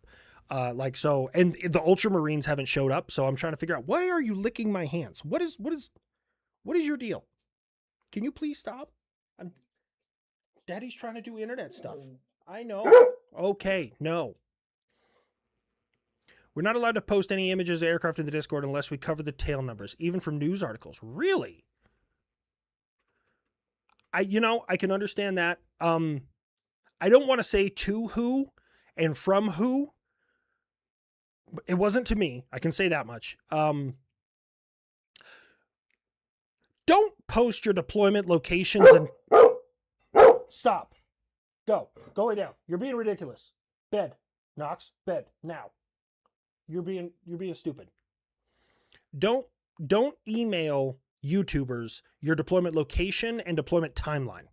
S1: And the Ultramarines haven't showed up. So I'm trying to figure out, why are you licking my hands? What is your deal? Can you please stop? Daddy's trying to do internet stuff. I know. Okay, no. We're not allowed to post any images of aircraft in the Discord unless we cover the tail numbers, even from news articles. Really? I can understand that. I don't want to say to who and from who. It wasn't to me. I can say that much. Don't post your deployment locations and stop. Go lay down. You're being ridiculous. Bed. Knox, bed now. You're being stupid. Don't email YouTubers your deployment location and deployment timeline.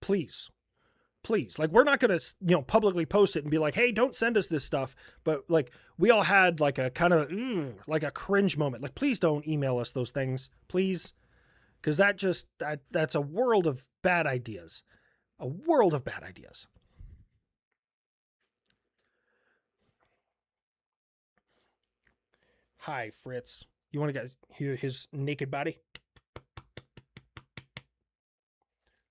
S1: Please. Like, we're not going to, publicly post it and be like, hey, don't send us this stuff. But like, we all had like a kind of like a cringe moment. Like, please don't email us those things, please. Because that's a world of bad ideas. A world of bad ideas. Hi, Fritz. You want to hear his naked body?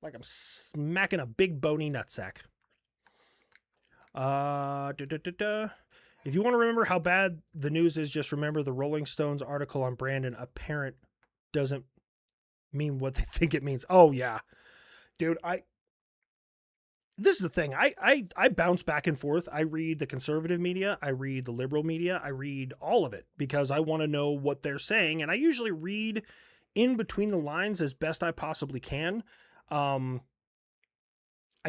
S1: like I'm smacking a big bony nutsack. If you want to remember how bad the news is, just remember the Rolling Stones article on Brandon. A parent doesn't mean what they think it means. Oh yeah, dude. This is the thing. I bounce back and forth. I read the conservative media. I read the liberal media. I read all of it because I want to know what they're saying. And I usually read in between the lines as best I possibly can. I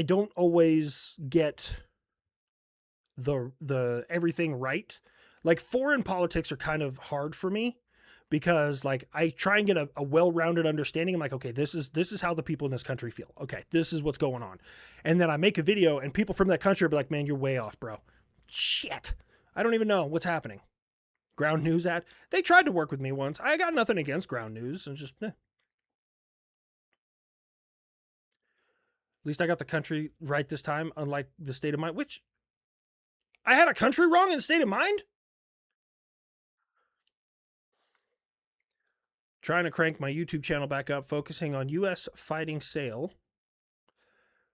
S1: don't always get the everything right. Like foreign politics are kind of hard for me because like I try and get a well-rounded understanding. I'm like, okay, this is how the people in this country feel. Okay, this is what's going on. And then I make a video and people from that country will be like, man, you're way off, bro. Shit. I don't even know what's happening. Ground News they tried to work with me once. I got nothing against Ground News and just At least I got the country right this time, unlike the state of mind, which I had a country wrong in state of mind? Trying to crank my YouTube channel back up, focusing on U.S. fighting sail.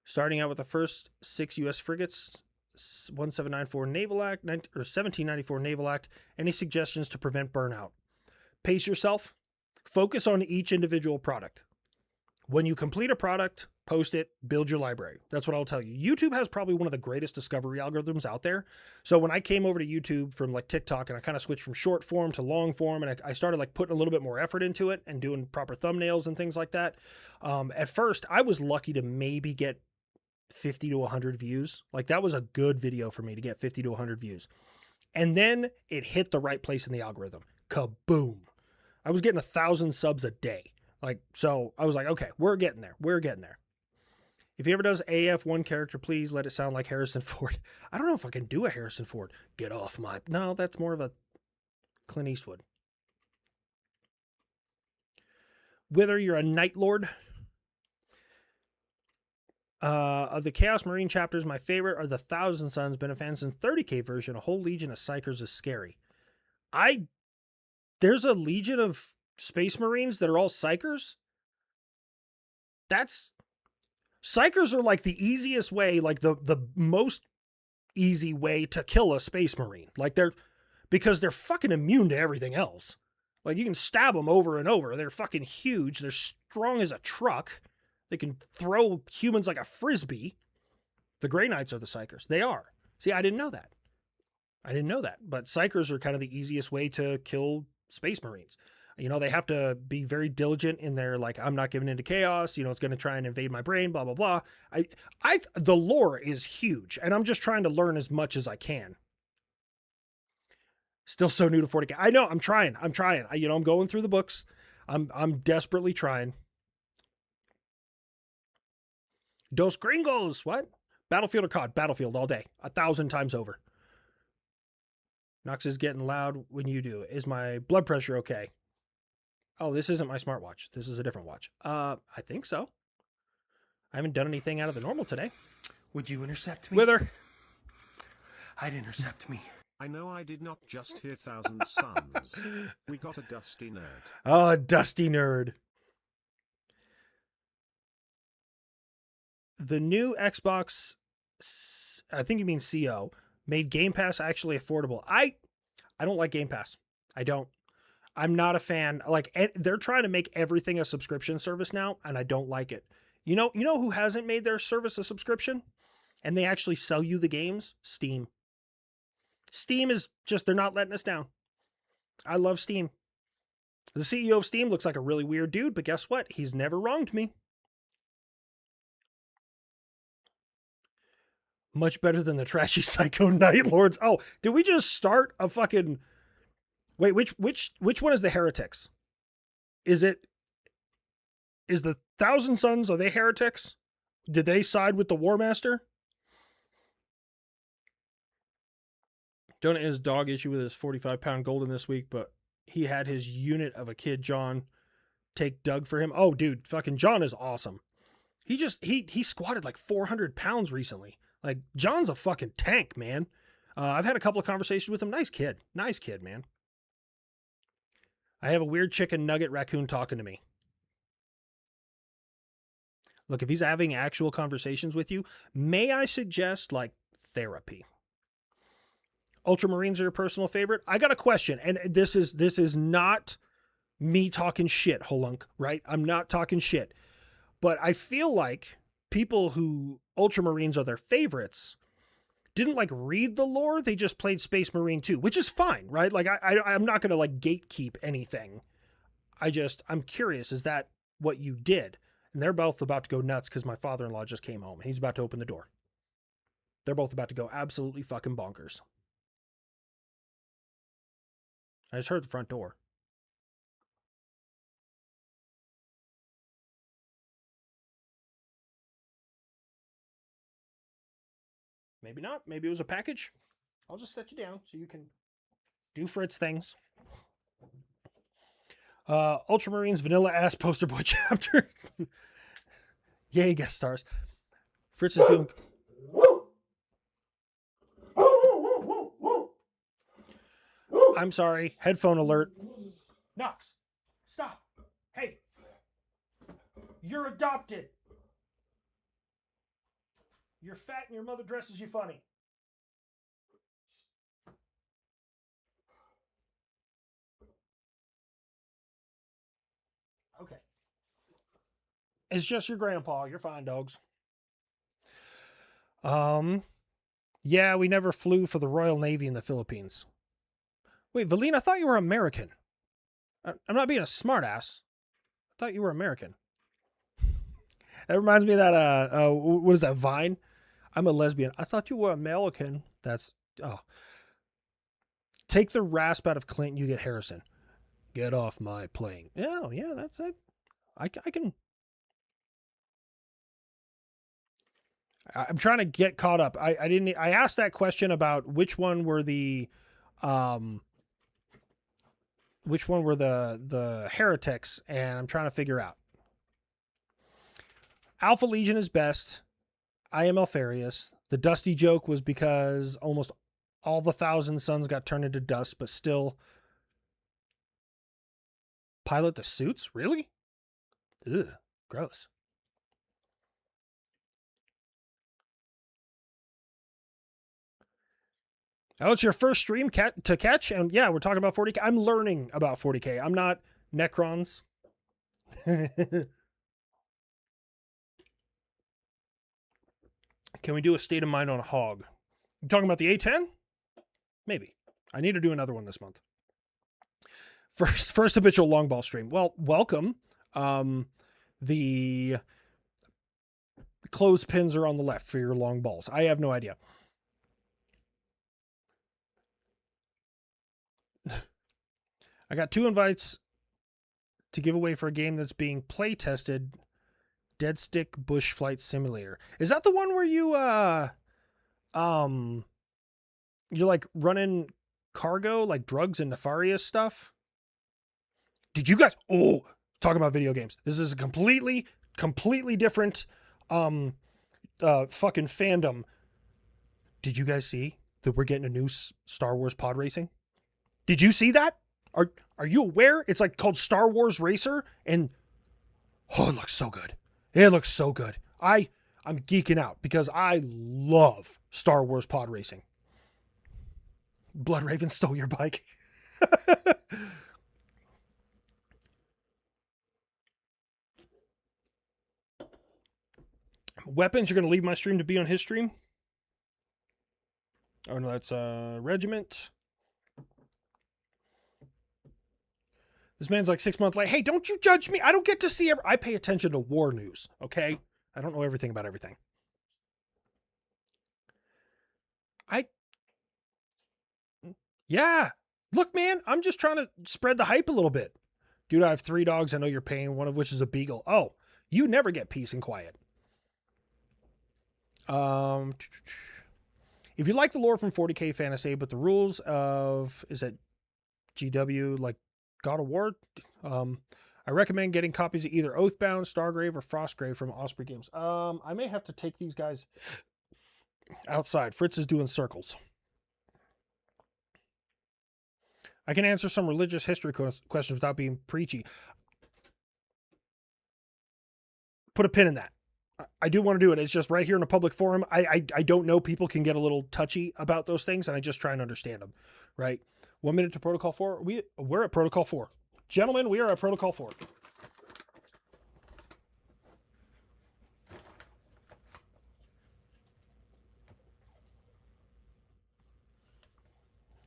S1: Starting out with the first 6 U.S. frigates, 1794 Naval Act, or 1794 Naval Act. Any suggestions to prevent burnout? Pace yourself. Focus on each individual product. When you complete a product, post it, build your library. That's what I'll tell you. YouTube has probably one of the greatest discovery algorithms out there. So when I came over to YouTube from like TikTok and I kind of switched from short form to long form and I started like putting a little bit more effort into it and doing proper thumbnails and things like that. At first I was lucky to maybe get 50 to 100 views. Like that was a good video for me to get 50 to 100 views. And then it hit the right place in the algorithm. Kaboom. I was getting 1,000 subs a day. Like, so I was like, okay, we're getting there. We're getting there. If he ever does AF one character, please let it sound like Harrison Ford. I don't know if I can do a Harrison Ford. Get off my... No, that's more of a Clint Eastwood. Whether you're a Night Lord... of the Chaos Marine chapters, my favorite are the Thousand Suns. Been a fan since 30k version. A whole legion of Psychers is scary. There's a legion of Space Marines that are all Psychers. Psychers are like the easiest way, like the most easy way to kill a Space Marine. Like because they're fucking immune to everything else. Like you can stab them over and over. They're fucking huge. They're strong as a truck. They can throw humans like a frisbee. The Grey Knights are the Psychers. They are. See, I didn't know that. But Psychers are kind of the easiest way to kill Space Marines. You know, they have to be very diligent in their, like, I'm not giving into chaos. You know, it's going to try and invade my brain, blah, blah, blah. The lore is huge, and I'm just trying to learn as much as I can. Still so new to 40K. I know, I'm trying. I'm going through the books. I'm desperately trying. Dos Gringos. What? Battlefield or COD? Battlefield all day. 1,000 times over. Knox is getting loud when you do. Is my blood pressure okay? Oh, this isn't my smartwatch. This is a different watch. I think so. I haven't done anything out of the normal today.
S2: Would you intercept me?
S1: Wither.
S2: I'd intercept me.
S3: I know I did not just hear Thousand Suns. We got a dusty nerd.
S1: Oh, a dusty nerd. The new Xbox, I think you mean CO, made Game Pass actually affordable. I don't like Game Pass. I don't. I'm not a fan. Like, they're trying to make everything a subscription service now, and I don't like it. You know who hasn't made their service a subscription? And they actually sell you the games? Steam. Steam is just, they're not letting us down. I love Steam. The CEO of Steam looks like a really weird dude, but guess what? He's never wronged me. Much better than the trashy Psycho Night Lords. Oh, did we just start a fucking... Wait, which one is the heretics? Is the Thousand Suns, are they heretics? Did they side with the War Master? Donut has dog issue with his 45-pound golden this week, but he had his unit of a kid, John, take Doug for him. Oh, dude, fucking John is awesome. He squatted like 400 pounds recently. Like, John's a fucking tank, man. I've had a couple of conversations with him. Nice kid, man. I have a weird chicken nugget raccoon talking to me. Look, if he's having actual conversations with you, may I suggest like therapy? Ultramarines are your personal favorite? I got a question, and this is not me talking shit, Holunk, right? I'm not talking shit. But I feel like people who Ultramarines are their favorites didn't like read the lore. They just played Space Marine 2, which is fine, right? Like I'm not going to like gatekeep anything. I'm curious, is that what you did? And they're both about to go nuts because my father-in-law just came home. He's about to open the door. They're both about to go absolutely fucking bonkers. I just heard the front door. Maybe not. Maybe it was a package. I'll just set you down so you can do Fritz things. Ultramarines Vanilla Ass Poster Boy chapter. Yay, guest stars. Fritz is doing... I'm sorry. Headphone alert. Knox, stop. Hey. You're adopted. You're fat and your mother dresses you funny. Okay. It's just your grandpa. You're fine, dogs. Yeah, we never flew for the Royal Navy in the Philippines. Wait, Valine, I thought you were American. I'm not being a smartass. I thought you were American. That reminds me of that, what is that, Vine? I'm a lesbian. I thought you were American. That's, oh. Take the rasp out of Clint, you get Harrison. Get off my plane. Yeah, yeah, that's it. I can. I'm trying to get caught up. I asked that question about which one were the heretics, and I'm trying to figure out. Alpha Legion is best. I am Alfarius. The Dusty joke was because almost all the Thousand Suns got turned into dust, but still pilot the suits? Really? Ugh, gross. Oh, it's your first stream to catch? And yeah, we're talking about 40K. I'm learning about 40K. I'm not Necrons. Can we do a state of mind on a hog? You talking about the A10? Maybe. I need to do another one this month. First habitual long ball stream. Well, welcome. The clothespins are on the left for your long balls. I have no idea. I got 2 invites to give away for a game that's being play tested. Dead Stick Bush Flight Simulator. Is that the one where you're like running cargo, like drugs and nefarious stuff? Did you guys talk about video games? This is a completely different fucking fandom. Did you guys see that we're getting a new Star Wars pod racing? Did you see that? Are you aware? It's like called Star Wars Racer, and oh, it looks so good. It looks so good. I'm geeking out because I love Star Wars pod racing. Blood Raven stole your bike. Weapons, you're going to leave my stream to be on his stream? Oh, no, that's Regiment. This man's like 6 months late. Hey, don't you judge me. I don't get to see I pay attention to war news, okay? I don't know everything about everything. Yeah. Look, man, I'm just trying to spread the hype a little bit. Dude, I have 3 dogs I know you're paying, one of which is a beagle. Oh, you never get peace and quiet. If you like the lore from 40K Fantasy, but the rules of, is it GW, like God of War? I recommend getting copies of either Oathbound, Stargrave, or Frostgrave from Osprey Games. I may have to take these guys outside. Fritz is doing circles. I can answer some religious history questions without being preachy. Put a pin in that. I do want to do it. It's just right here in a public forum. I don't know. People can get a little touchy about those things, and I just try and understand them. Right. 1 minute to Protocol 4. We're at Protocol 4. Gentlemen, we are at Protocol 4.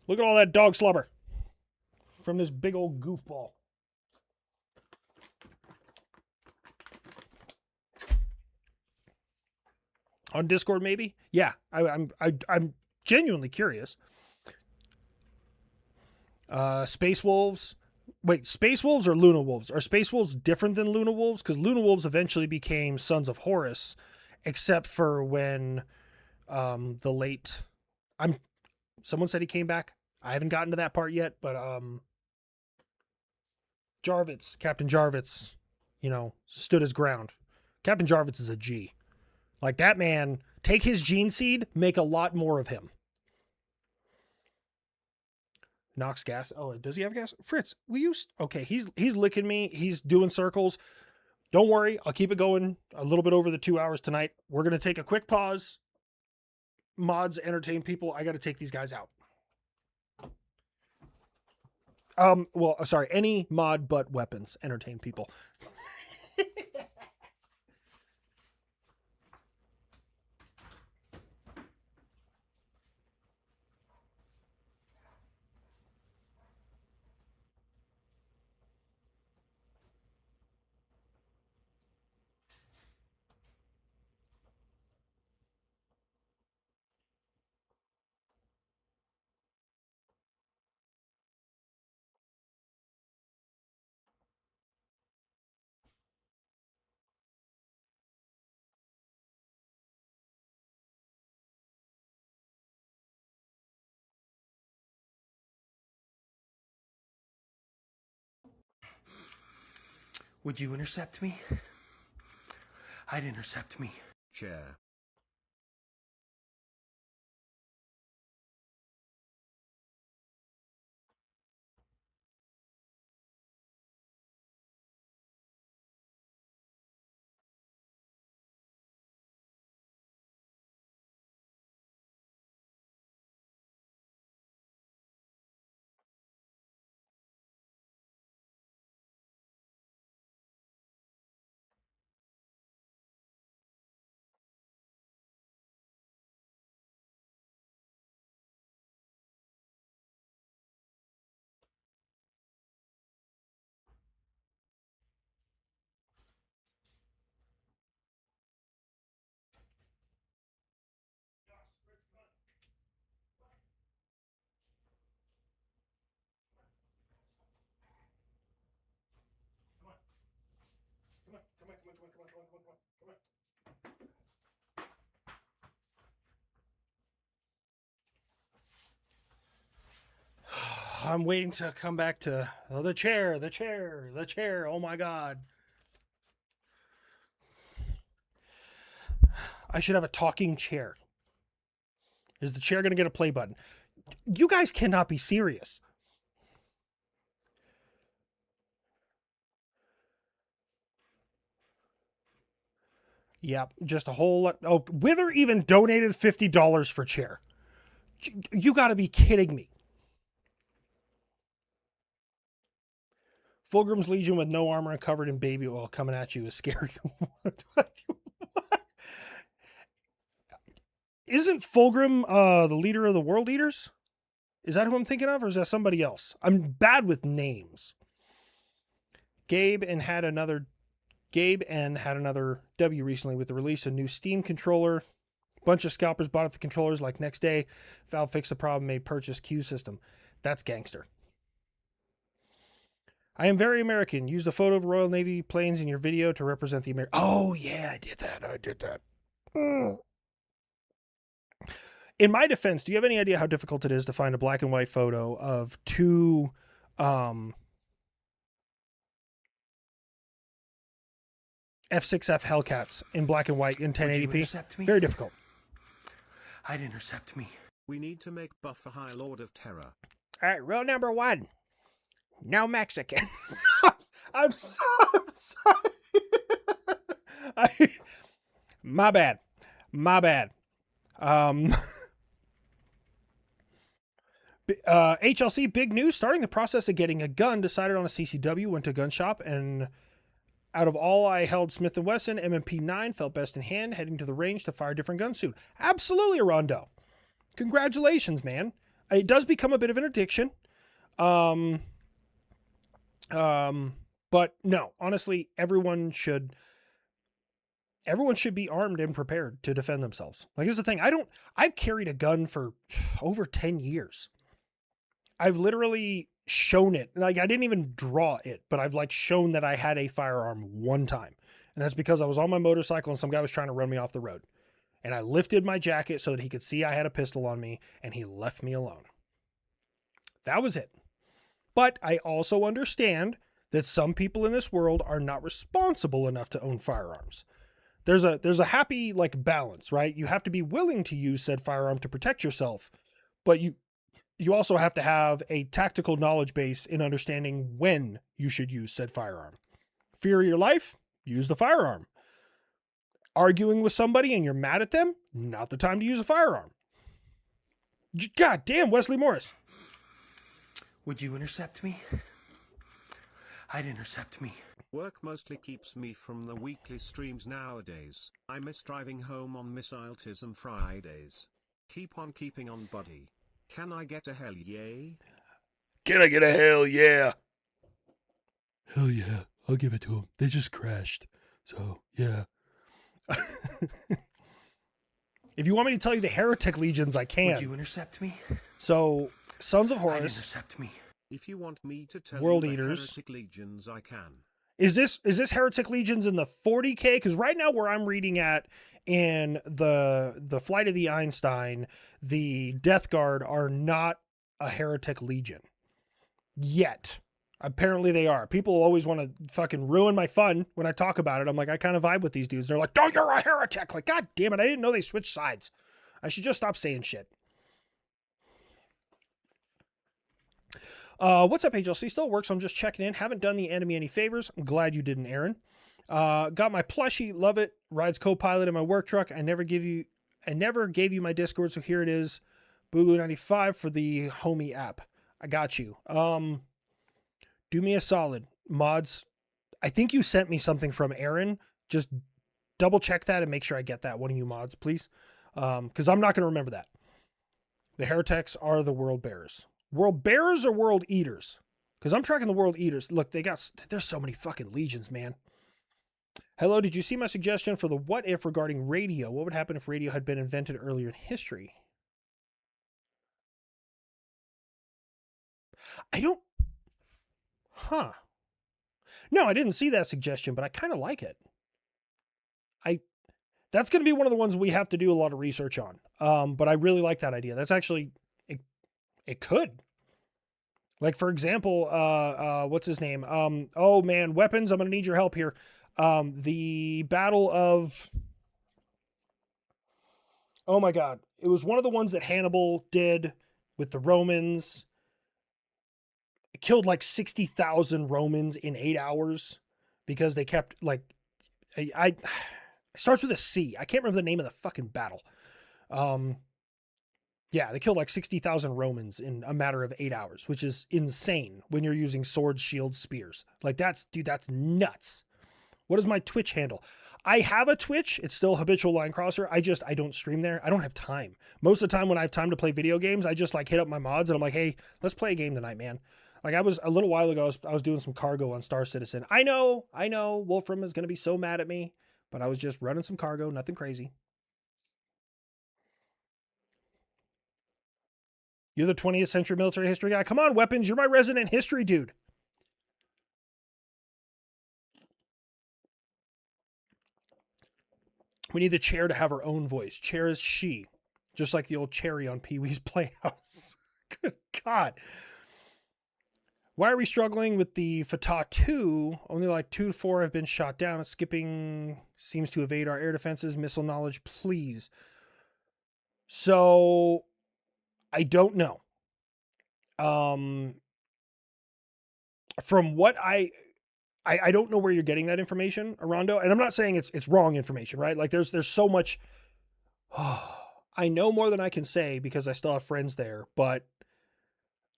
S1: Look at all that dog slobber from this big old goofball. On Discord, maybe? Yeah, I'm genuinely curious. Space Wolves. Wait, Space Wolves or Luna Wolves? Are Space Wolves different than Luna Wolves? Because Luna Wolves eventually became Sons of Horus, except for when the late... Someone said he came back. I haven't gotten to that part yet, but Captain Jarvitz, stood his ground. Captain Jarvitz is a G. Like, that man, take his gene seed, make a lot more of him. Knocks gas. Oh, does he have gas? Fritz, okay, he's licking me. He's doing circles. Don't worry. I'll keep it going a little bit over the 2 hours tonight. We're going to take a quick pause. Mods, entertain people. I got to take these guys out. Well, sorry, any mod but weapons, entertain people.
S2: Would you intercept me? I'd intercept me.
S3: Chair.
S1: I'm waiting to come back to the chair. Oh my God. I should have a talking chair. Is the chair going to get a play button? You guys cannot be serious. Yep, just a whole lot. Oh, Wither even donated $50 for chair. You got to be kidding me. Fulgrim's Legion with no armor and covered in baby oil coming at you is scary. Isn't Fulgrim the leader of the World Eaters? Is that who I'm thinking of, or is that somebody else? I'm bad with names. Gabe N had another W recently with the release of new Steam controller. A bunch of scalpers bought up the controllers like next day. Valve fixed the problem, made purchase queue system. That's gangster. I am very American. Used a photo of Royal Navy planes in your video to represent the American. Oh, yeah, I did that. In my defense, do you have any idea how difficult it is to find a black and white photo of two F6F Hellcats in black and white in 1080p? Very difficult.
S2: I'd intercept me.
S3: We need to make Buff a High Lord of Terror.
S4: All right, rule number 1. No Mexican.
S1: I'm sorry. My bad. My bad. HLC, big news. Starting the process of getting a gun. Decided on a CCW. Went to a gun shop, and out of all I held Smith & Wesson M&P 9. Felt best in hand. Heading to the range to fire a different gun soon. Absolutely, Rondo. Congratulations, man. It does become a bit of an addiction. But no, honestly, everyone should be armed and prepared to defend themselves. Like, here's the thing. I've carried a gun for over 10 years. I've literally shown it. Like, I didn't even draw it, but I've like shown that I had a firearm one time. And that's because I was on my motorcycle and some guy was trying to run me off the road. And I lifted my jacket so that he could see I had a pistol on me, and he left me alone. That was it. But I also understand that some people in this world are not responsible enough to own firearms. There's a happy like balance, right? You have to be willing to use said firearm to protect yourself, but you also have to have a tactical knowledge base in understanding when you should use said firearm. Fear your life, use the firearm. Arguing with somebody and you're mad at them, not the time to use a firearm. God damn, Wesley Morris.
S2: Would you intercept me? I'd intercept me.
S3: Work mostly keeps me from the weekly streams nowadays. I miss driving home on Missiletism Fridays. Keep on keeping on, buddy. Can I get a hell yay?
S1: Can I get a hell yeah?
S5: Hell yeah, I'll give it to them. They just crashed. So, yeah.
S1: If you want me to tell you the heretic legions, I can.
S2: Would you intercept me?
S1: So, Sons of
S2: I'd
S1: Horus,
S2: intercept me.
S3: If you want me to tell
S1: World
S3: you the
S1: Eaters.
S3: heretic legions, I can.
S1: is this heretic legions in the 40K? Because right now where I'm reading at in the Flight of the Einstein, the Death Guard are not a heretic legion yet. Apparently they are. People always want to fucking ruin my fun when I talk about it. I'm like, I kind of vibe with these dudes. They're like, oh, you're a heretic. Like, God damn it. I didn't know they switched sides. I should just stop saying shit. What's up, HLC? Still works. I'm just checking in. Haven't done the enemy any favors. I'm glad you didn't, Aaron. Got my plushie. Love it. Rides co-pilot in my work truck. I never gave you my Discord, so here it is. Bulu95 for the homie app. I got you. Do me a solid, mods. I think you sent me something from Aaron. Just double check that and make sure I get that. One of you mods, please. Because I'm not going to remember that. The heretics are the world bearers. World bearers or world eaters? Because I'm tracking the world eaters. Look, there's so many fucking legions, man. Hello, did you see my suggestion for the what if regarding radio? What would happen if radio had been invented earlier in history? No, I didn't see that suggestion, but I kind of like it. That's going to be one of the ones we have to do a lot of research on. But I really like that idea. That's actually, it could. Like, for example, what's his name? Oh man, weapons. I'm going to need your help here. The Battle of, oh my God. It was one of the ones that Hannibal did with the Romans. It killed like 60,000 Romans in 8 hours because they kept like, it starts with a C. I can't remember the name of the fucking battle. Yeah, they killed like 60,000 Romans in a matter of 8 hours, which is insane when you're using swords, shields, spears. Like that's nuts. What is my Twitch handle? I have a Twitch. It's still Habitual Line Crosser. I don't stream there. I don't have time. Most of the time when I have time to play video games, I just like hit up my mods and I'm like, hey, let's play a game tonight, man. Like I was a little while ago, I was doing some cargo on Star Citizen. I know, Wolfram is going to be so mad at me, but I was just running some cargo, nothing crazy. You're the 20th century military history guy. Come on, weapons. You're my resident history dude. We need the chair to have her own voice. Chair is she. Just like the old Cherry on Pee-wee's Playhouse. Good God. Why are we struggling with the Fatah 2? Only like 2 to 4 have been shot down. Skipping seems to evade our air defenses. Missile knowledge, please. So, I don't know. From what I I don't know where you're getting that information, Arando, and I'm not saying it's wrong information, right? Like there's so much. I know more than I can say because I still have friends there, but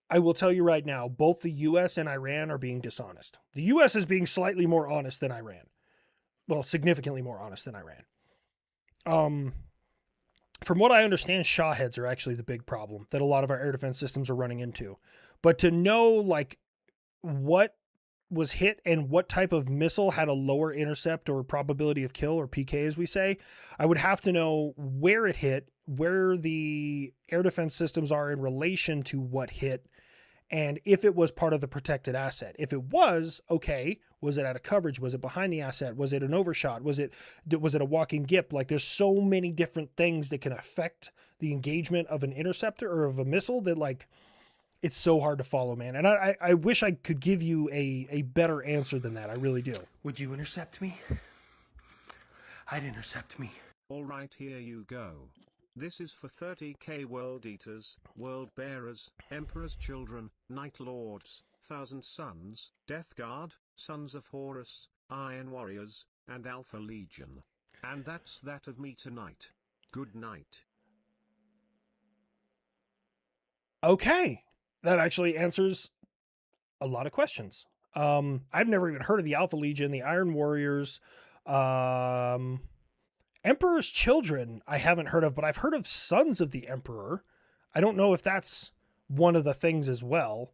S1: I will tell you right now, both the U.S. and Iran are being dishonest. The U.S. is being slightly more honest than Iran. Well, significantly more honest than Iran. From what I understand, Shaheds are actually the big problem that a lot of our air defense systems are running into. But to know like what was hit and what type of missile had a lower intercept or probability of kill, or PK as we say, I would have to know where it hit, where the air defense systems are in relation to what hit, and if it was part of the protected asset. If it was, okay, was it out of coverage? Was it behind the asset? Was it an overshot? Was it a walking gip? Like there's so many different things that can affect the engagement of an interceptor or of a missile that like, it's so hard to follow, man. And I wish I could give you a better answer than that. I really do.
S2: Would you intercept me? I'd intercept me.
S3: All right, here you go. This is for 30k World Eaters, World Bearers, Emperor's Children, Night Lords, Thousand Sons, Death Guard, Sons of Horus, Iron Warriors, and Alpha Legion. And that's that of me tonight. Good night.
S1: Okay. That actually answers a lot of questions. I've never even heard of the Alpha Legion, the Iron Warriors, Emperor's Children I haven't heard of, but I've heard of Sons of the Emperor. I don't know if that's one of the things as well.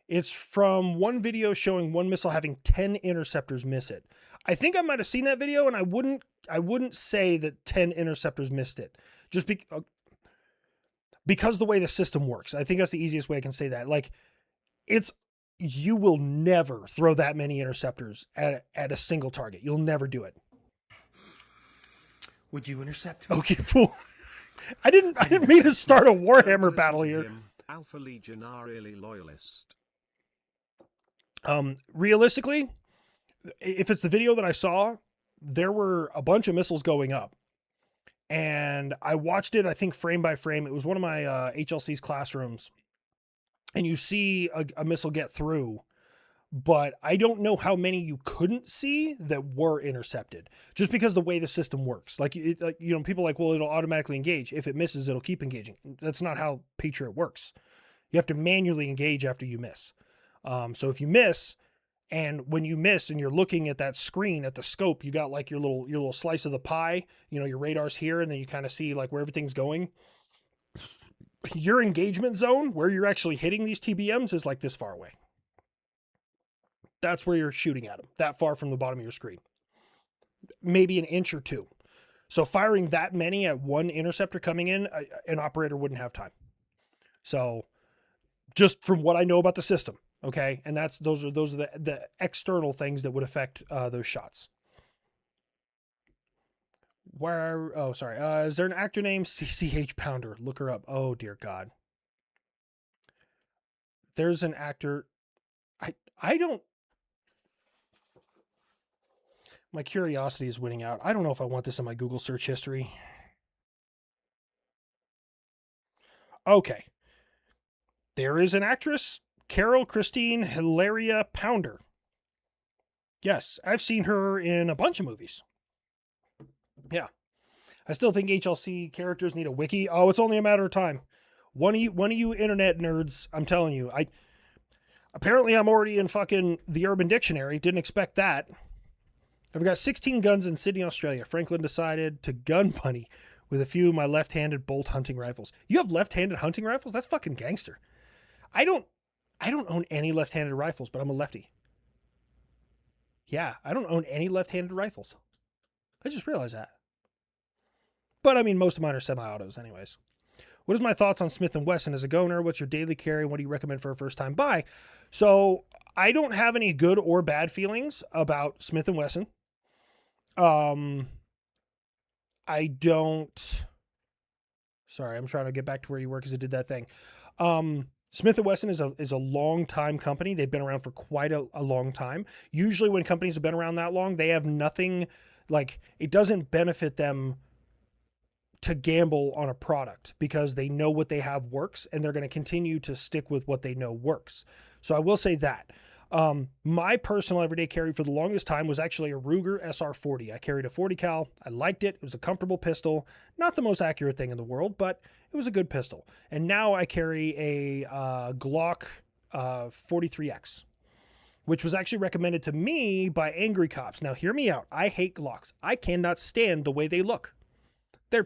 S1: It's from one video showing one missile having 10 interceptors miss it. I think I might have seen that video, and I wouldn't say that 10 interceptors missed it. Just because the way the system works. I think that's the easiest way I can say that. Like, you will never throw that many interceptors at a single target. You'll never do it.
S2: Would you intercept me?
S1: Okay, fool. I didn't mean to start a Warhammer battle here.
S3: Alpha Legion are really loyalist.
S1: Realistically, if it's the video that I saw, there were a bunch of missiles going up. And I watched it, I think, frame by frame. It was one of my HLC's classrooms. And you see a missile get through. But I don't know how many you couldn't see that were intercepted. Just because the way the system works. Like people are like, well, it'll automatically engage. If it misses, it'll keep engaging. That's not how Patriot works. You have to manually engage after you miss. So if you miss, and when you miss and you're looking at that screen, at the scope, you got like your little slice of the pie, your radar's here, and then you kind of see like where everything's going. Your engagement zone, where you're actually hitting these TBMs, is like this far away. That's where you're shooting at them, that far from the bottom of your screen. Maybe an inch or two. So firing that many at one interceptor coming in, an operator wouldn't have time. So just from what I know about the system, okay? And those are the external things that would affect those shots. Is there an actor named CCH Pounder? Look her up. Oh, dear God. There's an actor. I don't. My curiosity is winning out. I don't know if I want this in my Google search history. Okay. There is an actress, Carol Christine Hilaria Pounder. Yes, I've seen her in a bunch of movies. Yeah. I still think HLC characters need a wiki. Oh, it's only a matter of time. One of you internet nerds, I'm telling you, apparently I'm already in fucking the Urban Dictionary. Didn't expect that. I've got 16 guns in Sydney, Australia. Franklin decided to gun bunny with a few of my left-handed bolt hunting rifles. You have left-handed hunting rifles? That's fucking gangster. I don't own any left-handed rifles, but I'm a lefty. Yeah, I don't own any left-handed rifles. I just realized that. But I mean, most of mine are semi-autos anyways. What is my thoughts on Smith & Wesson as a goner? What's your daily carry? What do you recommend for a first-time buy? So I don't have any good or bad feelings about Smith & Wesson. I don't... Sorry, I'm trying to get back to where you were because it did that thing. Smith & Wesson is a long-time company. They've been around for quite a long time. Usually when companies have been around that long, they have nothing... Like, it doesn't benefit them to gamble on a product because they know what they have works and they're going to continue to stick with what they know works. So I will say that. My personal everyday carry for the longest time was actually a Ruger SR40. I carried a 40 cal. I liked it. It was a comfortable pistol. Not the most accurate thing in the world, but it was a good pistol. And now I carry a Glock 43X, which was actually recommended to me by angry cops. Now hear me out. I hate Glocks. I cannot stand the way they look. They're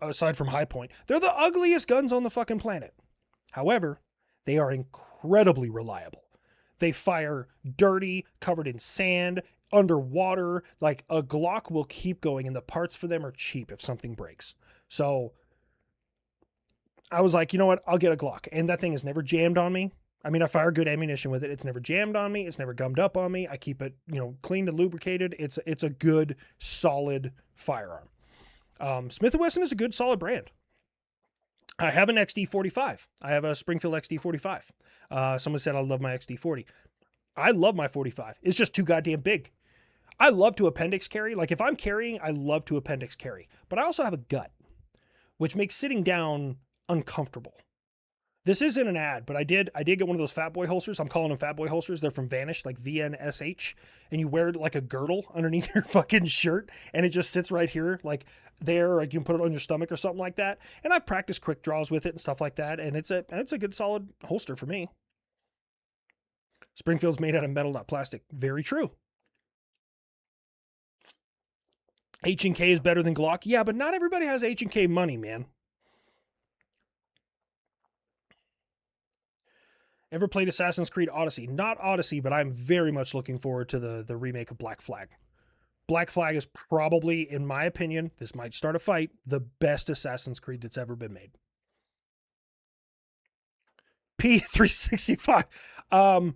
S1: aside from High Point, they're the ugliest guns on the fucking planet. However, they are incredibly reliable. They fire dirty, covered in sand, underwater. Like a Glock will keep going, and the parts for them are cheap if something breaks. So I was like, you know what? I'll get a Glock. And that thing has never jammed on me. I mean, I fire good ammunition with it. It's never jammed on me. It's never gummed up on me. I keep it, cleaned and lubricated. It's a good, solid firearm. Smith & Wesson is a good, solid brand. I have an XD45. I have a Springfield XD45. Someone said I love my XD40. I love my 45. It's just too goddamn big. I love to appendix carry. Like if I'm carrying, I love to appendix carry. But I also have a gut, which makes sitting down uncomfortable. This isn't an ad, but I did get one of those Fat Boy holsters. I'm calling them Fat Boy holsters. They're from Vanish, like VNSH. And you wear like a girdle underneath your fucking shirt, and it just sits right here, like there, or you can put it on your stomach or something like that. And I've practiced quick draws with it and stuff like that, and it's a good solid holster for me. Springfield's made out of metal, not plastic. Very true. H&K is better than Glock. Yeah, but not everybody has H&K money, man. Ever played Assassin's Creed Odyssey? Not Odyssey, but I'm very much looking forward to the remake of Black Flag. Black Flag is probably, in my opinion, this might start a fight, the best Assassin's Creed that's ever been made. P365. No,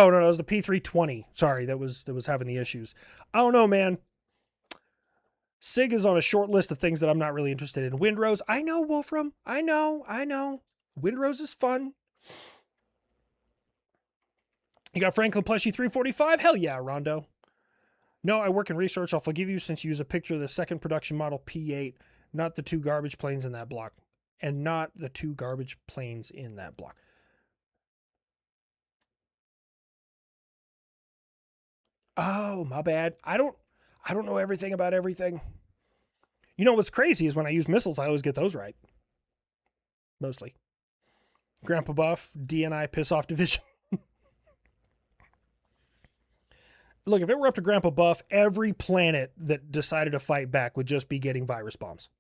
S1: it was the P320. Sorry, that was having the issues. I don't know, man. SIG is on a short list of things that I'm not really interested in. Windrose. I know, Wolfram. I know. Windrose is fun. You got Franklin Plushie 345? Hell yeah, Rondo. No, I work in research. I'll forgive you since you use a picture of the second production model P8, not the two garbage planes in that block. And not the two garbage planes in that block. Oh, my bad. I don't know everything about everything. You know what's crazy is when I use missiles, I always get those right. Mostly. Grandpa Buff, DNI Piss Off Division. Look, if it were up to Grandpa Buff, every planet that decided to fight back would just be getting virus bombs.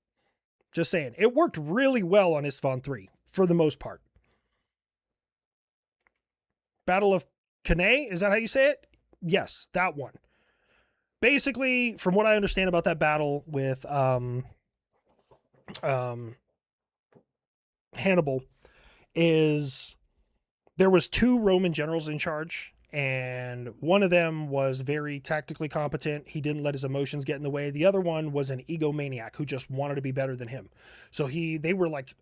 S1: Just saying. It worked really well on Isfahan 3, for the most part. Battle of Cannae, is that how you say it? Yes, that one. Basically, from what I understand about that battle with Hannibal, is there was 2 Roman generals in charge, and one of them was very tactically competent. He didn't let his emotions get in the way. The other one was an egomaniac who just wanted to be better than him. So they were like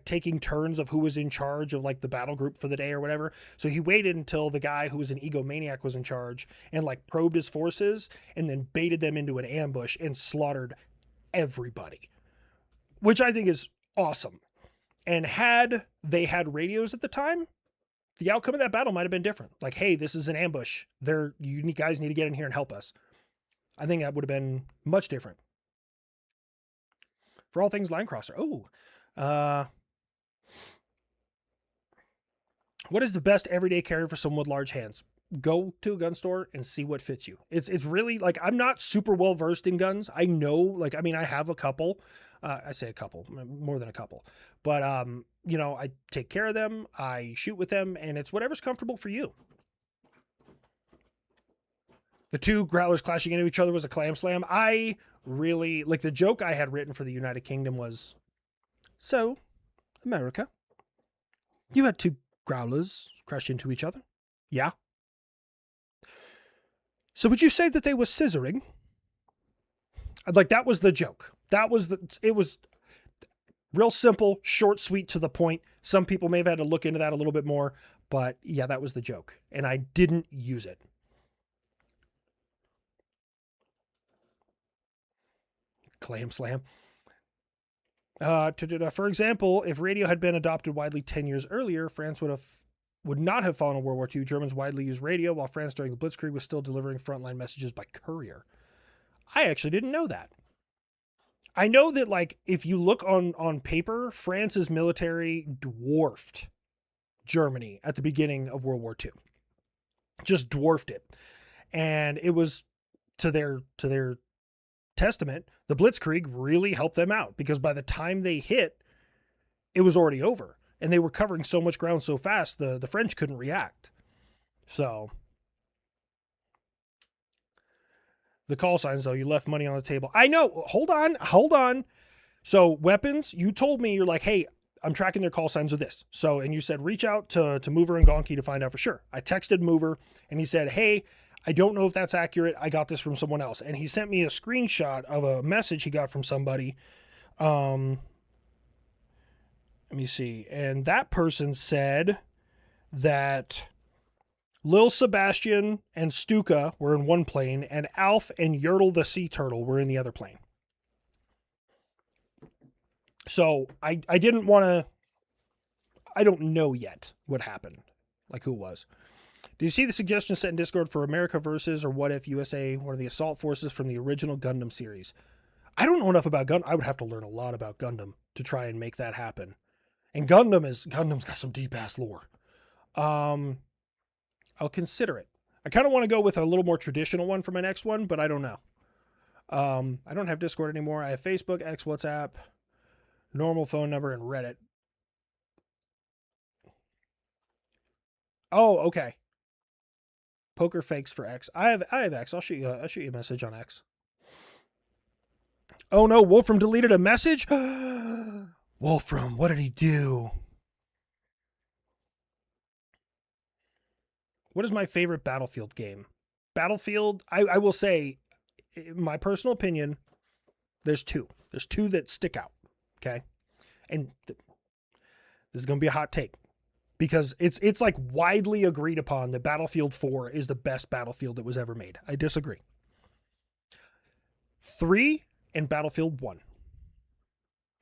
S1: taking turns of who was in charge of like the battle group for the day or whatever. So he waited until the guy who was an egomaniac was in charge and like probed his forces and then baited them into an ambush and slaughtered everybody, which I think is awesome. And had they had radios at the time, the outcome of that battle might have been different. Like, hey, this is an ambush. You guys need to get in here and help us. I think that would have been much different. For all things line crosser. What is the best everyday carry for someone with large hands? Go to a gun store and see what fits you. It's really like, I'm not super well versed in guns. I know, like, I mean, I have a couple. I say a couple, more than a couple. But, I take care of them. I shoot with them, and it's whatever's comfortable for you. The 2 growlers clashing into each other was a clam slam. I really, like, the joke I had written for the United Kingdom was, so, America, you had 2 growlers crash into each other? Yeah. So would you say that they were scissoring? Like, that was the joke. It was real simple, short, sweet, to the point. Some people may have had to look into that a little bit more, but yeah, that was the joke. And I didn't use it. Clam slam. For example, if radio had been adopted widely 10 years earlier, France would have would not have fallen in World War II. Germans widely used radio, while France during the Blitzkrieg was still delivering frontline messages by courier. I actually didn't know that. I know that, like, if you look on paper, France's military dwarfed Germany at the beginning of World War II. Just dwarfed it. And it was, to their testament, the Blitzkrieg really helped them out, because by the time they hit, it was already over. And they were covering so much ground so fast, the French couldn't react. So, the call signs, though, you left money on the table. I know. Hold on. So, weapons, you told me, you're like, hey, I'm tracking their call signs with this. So, and you said, reach out to Mover and Gonky to find out for sure. I texted Mover, and he said, hey, I don't know if that's accurate. I got this from someone else. And he sent me a screenshot of a message he got from somebody. Let me see. And that person said that Lil Sebastian and Stuka were in one plane, and Alf and Yertle the Sea Turtle were in the other plane. So I didn't want to, I don't know yet what happened, like who it was. Do you see the suggestion set in Discord for America versus, or what if USA were the assault forces from the original Gundam series? I don't know enough about Gundam. I would have to learn a lot about Gundam to try and make that happen. And Gundam's got some deep ass lore. I'll consider it. I kind of want to go with a little more traditional one for my next one, but I don't know. I don't have Discord anymore. I have Facebook, X, WhatsApp, normal phone number, and Reddit. Oh, okay. Poker fakes for X. I have X. I'll shoot you a message on X. Oh no, Wolfram deleted a message? Wolfram, what did he do? What is my favorite Battlefield game? Battlefield, I will say, in my personal opinion, there's two. There's two that stick out, okay? And this is going to be a hot take, because it's like widely agreed upon that Battlefield 4 is the best Battlefield that was ever made. I disagree. 3 and Battlefield 1.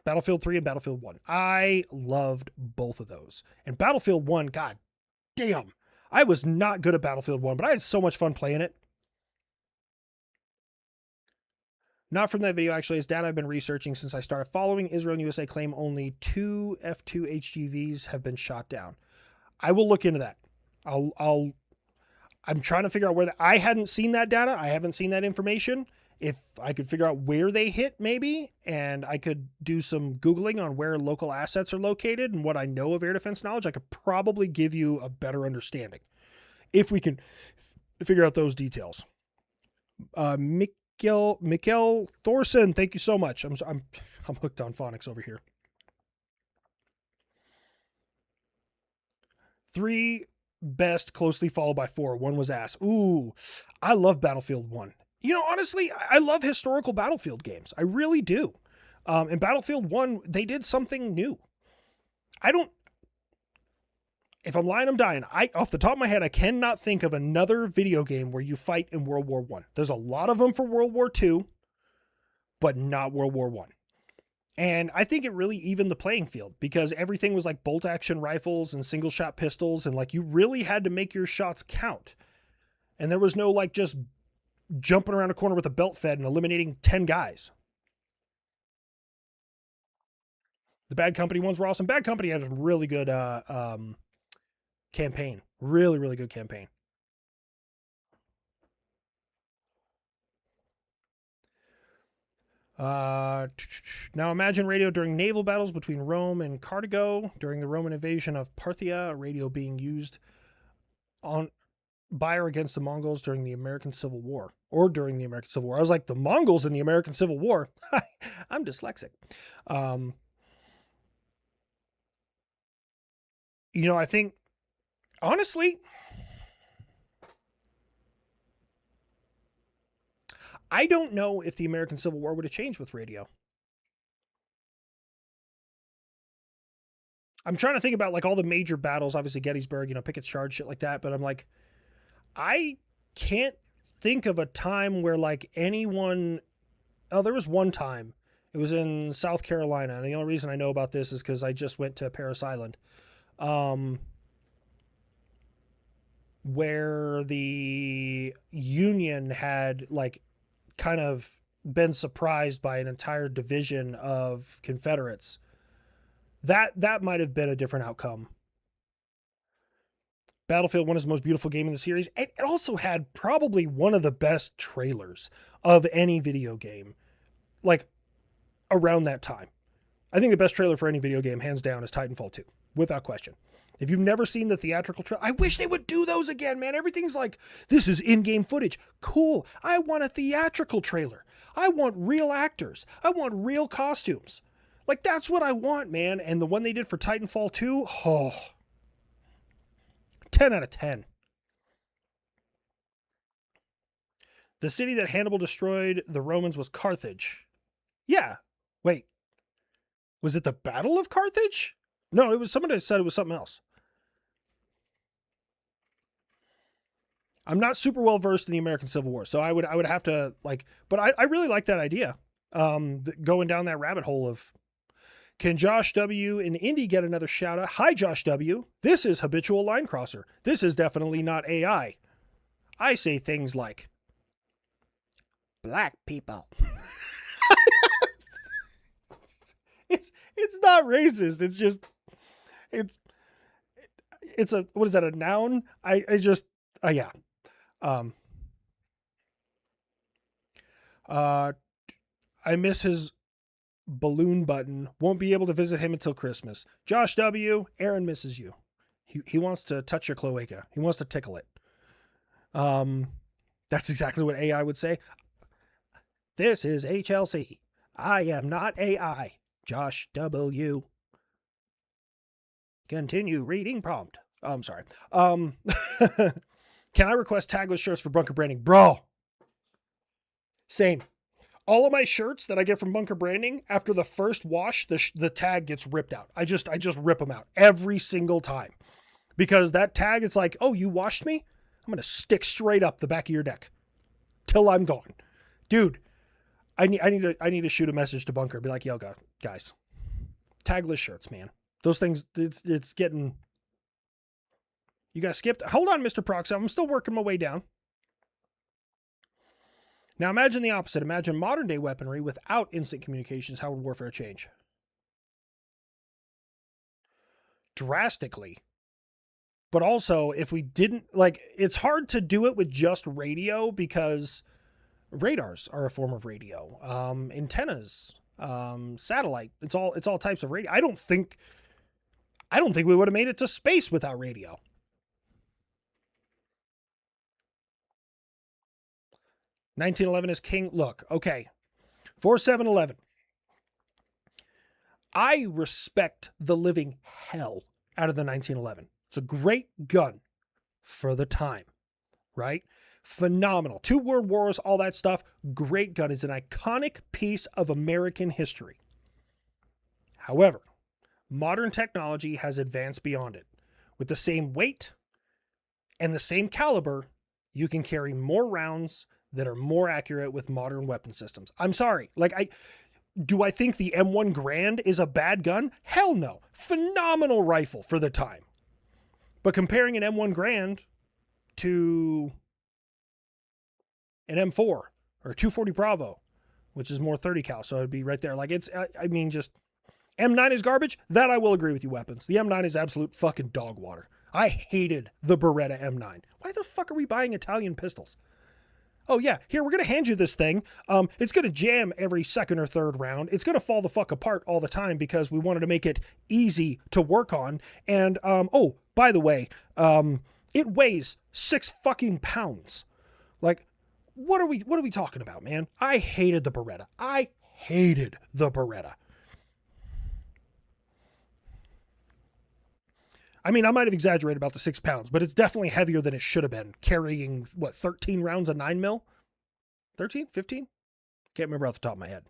S1: Battlefield 3 and Battlefield 1. I loved both of those. And Battlefield 1, god damn. I was not good at Battlefield 1, but I had so much fun playing it. Not from that video, actually. It's data I've been researching since I started following. Israel and USA claim only 2 F2 HGVs have been shot down. I will look into that. I'm trying to figure out where I hadn't seen that data. I haven't seen that information. If I could figure out where they hit, maybe, and I could do some Googling on where local assets are located and what I know of air defense knowledge, I could probably give you a better understanding if we can figure out those details. Mikkel Thorson, thank you so much. I'm hooked on phonics over here. 3 best, closely followed by 4. 1 was ass. Ooh, I love Battlefield 1. You know, honestly, I love historical Battlefield games. I really do. In Battlefield 1, they did something new. If I'm lying, I'm dying. Off the top of my head, I cannot think of another video game where you fight in World War I. There's a lot of them for World War II, but not World War I. And I think it really evened the playing field, because everything was like bolt action rifles and single shot pistols. And like, you really had to make your shots count. And there was no like just jumping around a corner with a belt fed and eliminating 10 guys. The Bad Company ones were awesome. Bad Company had a really good campaign. Really, really good campaign. Now imagine radio during naval battles between Rome and Carthago during the Roman invasion of Parthia, radio being used by or against the Mongols during the American Civil War. Or during the American Civil War. I was like, the Mongols in the American Civil War? I'm dyslexic. You know, I think, honestly, I don't know if the American Civil War would have changed with radio. I'm trying to think about like all the major battles, obviously Gettysburg, you know, Pickett's Charge, shit like that. But I'm like, I can't think of a time where like anyone, there was one time, it was in South Carolina. And the only reason I know about this is because I just went to Parris Island. where the Union had like kind of been surprised by an entire division of Confederates. That might have been a different outcome. Battlefield 1 is the most beautiful game in the series. It also had probably one of the best trailers of any video game, like around that time. I think the best trailer for any video game, hands down, is Titanfall 2, without question. If you've never seen the theatrical trailer, I wish they would do those again, man. Everything's like, this is in-game footage. Cool. I want a theatrical trailer. I want real actors. I want real costumes. Like, that's what I want, man. And the one they did for Titanfall 2, 10 out of 10. The city that Hannibal destroyed the Romans was Carthage. Yeah. Wait. Was it the Battle of Carthage? No, it was somebody said it was something else. I'm not super well versed in the American Civil War, so I would have to like, but I really like that idea. Going down that rabbit hole of, can Josh W. in Indy get another shout out? Hi, Josh W. This is Habitual Line Crosser. This is definitely not AI. I say things like,
S4: Black people.
S1: it's not racist. It's just, it's a, what is that, a noun? Yeah. I miss his balloon button. Won't be able to visit him until Christmas. Josh W., Aaron misses you. He wants to touch your cloaca. He wants to tickle it. That's exactly what AI would say. This is HLC. I am not AI. Josh W. Continue reading prompt. Oh, I'm sorry. Can I request tagless shirts for Bunker Branding? Bro. Same. All of my shirts that I get from Bunker Branding, after the first wash, the tag gets ripped out. I just rip them out every single time. Because that tag, it's like, oh, you washed me? I'm going to stick straight up the back of your neck till I'm gone. Dude, I need to shoot a message to Bunker. Be like, yo, guys, tagless shirts, man. Those things, it's getting... You guys skipped? Hold on, Mr. Proxy. I'm still working my way down. Now imagine the opposite. Imagine modern day weaponry without instant communications. How would warfare change? Drastically. But also, if we didn't, like, it's hard to do it with just radio because radars are a form of radio. Antennas, satellite. It's all types of radio. I don't think we would have made it to space without radio. 1911 is king. Look, okay. 4711. I respect the living hell out of the 1911. It's a great gun for the time, right? Phenomenal. 2 world wars, all that stuff. Great gun. It's an iconic piece of American history. However, modern technology has advanced beyond it. With the same weight and the same caliber, you can carry more rounds that are more accurate with modern weapon systems. I'm sorry. Do I think the M1 Grand is a bad gun? Hell no. Phenomenal rifle for the time. But comparing an M1 Grand to an M4 or a 240 Bravo, which is more 30 cal, so it'd be right there. Like, it's, I mean, just M9 is garbage. That I will agree with you, weapons. The M9 is absolute fucking dog water. I hated the Beretta M9. Why the fuck are we buying Italian pistols? Oh yeah, here, we're going to hand you this thing. It's going to jam every second or third round. It's going to fall the fuck apart all the time because we wanted to make it easy to work on. And, oh, by the way, it weighs 6 fucking pounds. Like, what are we talking about, man? I hated the Beretta. I hated the Beretta. I mean, I might have exaggerated about the 6 pounds, but it's definitely heavier than it should have been, carrying, 13 rounds of 9mm? 13? 15? Can't remember off the top of my head.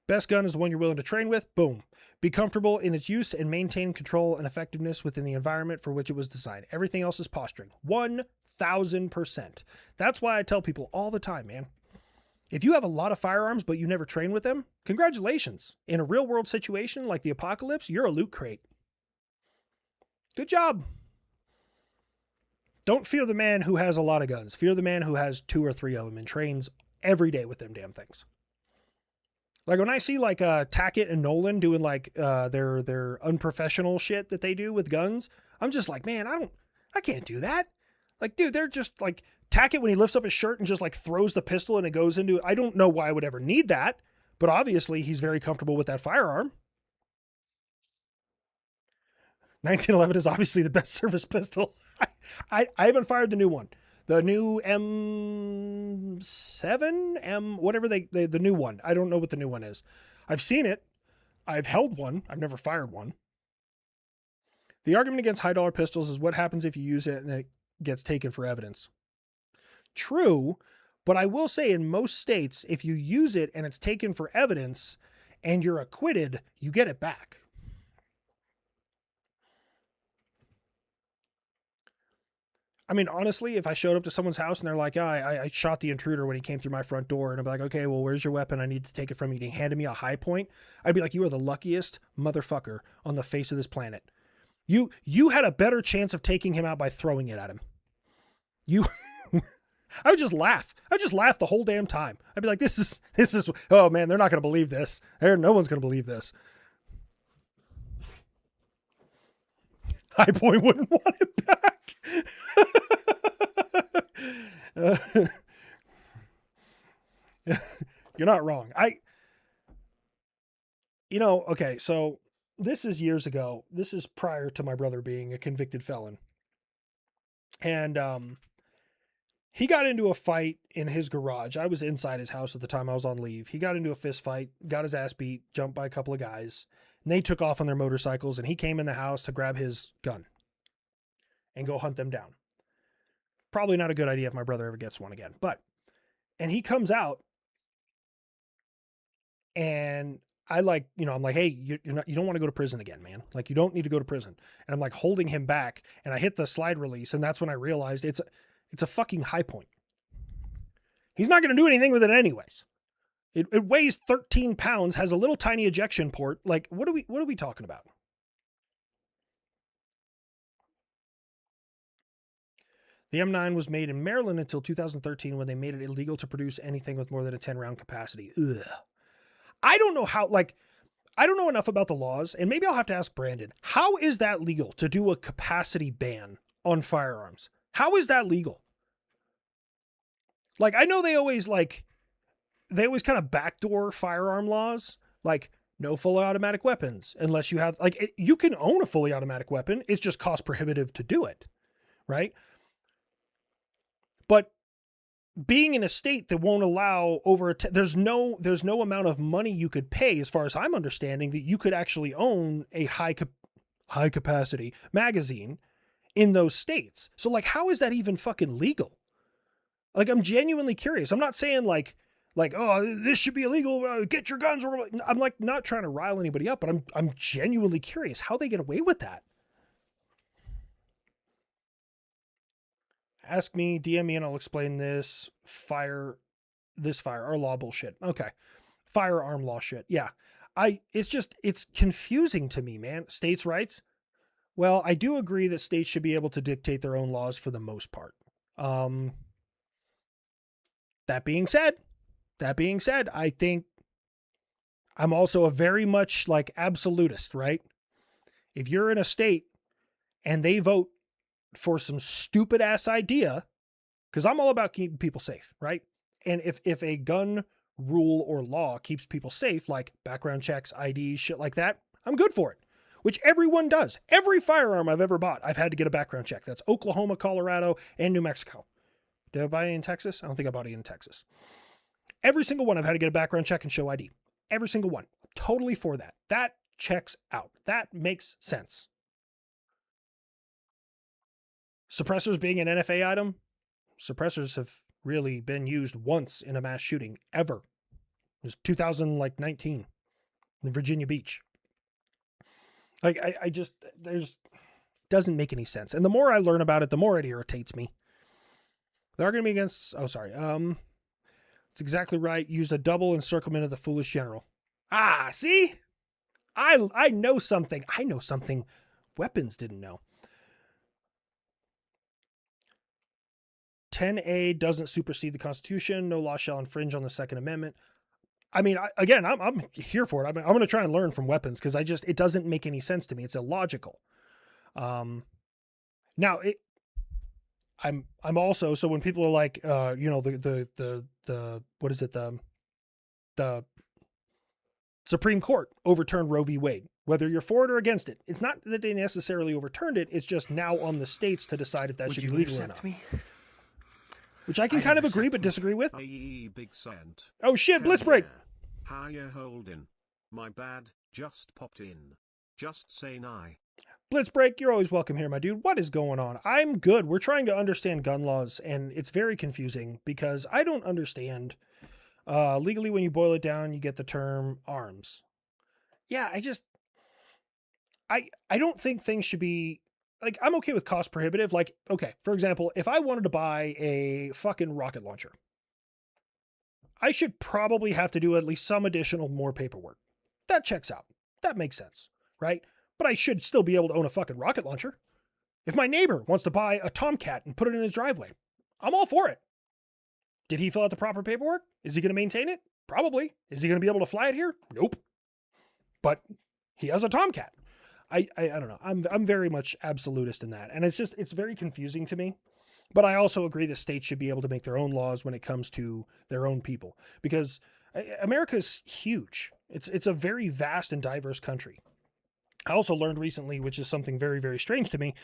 S1: Best gun is the one you're willing to train with. Boom. Be comfortable in its use and maintain control and effectiveness within the environment for which it was designed. Everything else is posturing. 1,000%. That's why I tell people all the time, man. If you have a lot of firearms, but you never train with them, congratulations. In a real world situation like the apocalypse, you're a loot crate. Good job. Don't fear the man who has a lot of guns. Fear the man who has 2 or 3 of them and trains every day with them damn things. Like when I see like Tackett and Nolan doing like their unprofessional shit that they do with guns, I'm just like, man, I can't do that. Like, dude, they're just like Tackett when he lifts up his shirt and just like throws the pistol and it goes into, I don't know why I would ever need that, but obviously he's very comfortable with that firearm. 1911 is obviously the best service pistol. I haven't fired the new one. The new M7, whatever the new one. I don't know what the new one is. I've seen it. I've held one. I've never fired one. The argument against high dollar pistols is what happens if you use it and it gets taken for evidence. True, but I will say in most states, if you use it and it's taken for evidence and you're acquitted, you get it back. I mean, honestly, if I showed up to someone's house and they're like, I shot the intruder when he came through my front door, and I'm like, okay, well, where's your weapon? I need to take it from you. And he handed me a high point. I'd be like, you are the luckiest motherfucker on the face of this planet. You had a better chance of taking him out by throwing it at him. I would just laugh. I'd just laugh the whole damn time. I'd be like, this is, oh man, they're not going to believe this. No one's going to believe this. High Point wouldn't want it back. You're not wrong. Okay, so this is years ago. This is prior to my brother being a convicted felon. And he got into a fight in his garage. I was inside his house at the time. I was on leave. He got into a fist fight, got his ass beat, jumped by a couple of guys. And they took off on their motorcycles, and he came in the house to grab his gun and go hunt them down. Probably not a good idea if my brother ever gets one again. And he comes out, and I'm like, hey, you don't want to go to prison again, man. Like, you don't need to go to prison. And I'm like holding him back, and I hit the slide release, and that's when I realized it's a fucking High Point. He's not going to do anything with it anyways. It weighs 13 pounds, has a little tiny ejection port. Like, what are we talking about? The M9 was made in Maryland until 2013 when they made it illegal to produce anything with more than a 10-round capacity. Ugh. I don't know enough about the laws, and maybe I'll have to ask Brandon. How is that legal to do a capacity ban on firearms? How is that legal? Like, I know they always kind of backdoor firearm laws, like no fully automatic weapons unless you have, you can own a fully automatic weapon. It's just cost prohibitive to do it, right? But being in a state that won't allow there's no amount of money you could pay, as far as I'm understanding, that you could actually own a high capacity magazine in those states. So like, how is that even fucking legal? Like, I'm genuinely curious. I'm not saying like, oh, this should be illegal. Get your guns. I'm like not trying to rile anybody up, but I'm genuinely curious how they get away with that. Ask me, DM me, and I'll explain this firearm law bullshit. Okay. Firearm law shit. Yeah. It's confusing to me, man. States' rights. Well, I do agree that states should be able to dictate their own laws for the most part. That being said, I think I'm also a very much like absolutist, right? If you're in a state and they vote for some stupid ass idea, because I'm all about keeping people safe, right? And if a gun rule or law keeps people safe, like background checks, IDs, shit like that, I'm good for it. Which everyone does. Every firearm I've ever bought, I've had to get a background check. That's Oklahoma, Colorado, and New Mexico. Did I buy it in Texas? I don't think I bought it in Texas. Every single one I've had to get a background check and show ID. Every single one. Totally for that. That checks out. That makes sense. Suppressors being an NFA item, suppressors have really been used once in a mass shooting ever. It was 2019 in Virginia Beach. Like, I just, doesn't make any sense. And the more I learn about it, the more it irritates me. The argument against, it's exactly right. Use a double encirclement of the foolish general. Ah, see? I know something. I know something weapons didn't know. 10A doesn't supersede the Constitution. No law shall infringe on the Second Amendment. I mean, I'm here for it. I'm going to try and learn from weapons because it doesn't make any sense to me. It's illogical. Now I'm also, so when people are like, what is it? The Supreme Court overturned Roe v. Wade, whether you're for it or against it. It's not that they necessarily overturned it. It's just now on the states to decide if that should be legal or not.
S2: Me?
S1: Which I can kind of agree but disagree with.
S3: Aye, big cent.
S1: Oh shit, blitz break.
S3: How you holding? My bad, just popped in. Just saying aye.
S1: Blitz break, you're always welcome here, my dude. What is going on? I'm good. We're trying to understand gun laws, and it's very confusing because I don't understand. Legally, when you boil it down, you get the term arms. Yeah, I don't think things should be like, I'm okay with cost prohibitive. Like, okay, for example, if I wanted to buy a fucking rocket launcher, I should probably have to do at least some additional more paperwork. That checks out. That makes sense, right? But I should still be able to own a fucking rocket launcher. If my neighbor wants to buy a Tomcat and put it in his driveway, I'm all for it. Did he fill out the proper paperwork? Is he going to maintain it? Probably. Is he going to be able to fly it here? Nope. But he has a Tomcat. I don't know. I'm very much absolutist in that. And it's very confusing to me. But I also agree that states should be able to make their own laws when it comes to their own people, because America is huge. It's a very vast and diverse country. I also learned recently, which is something very, very strange to me.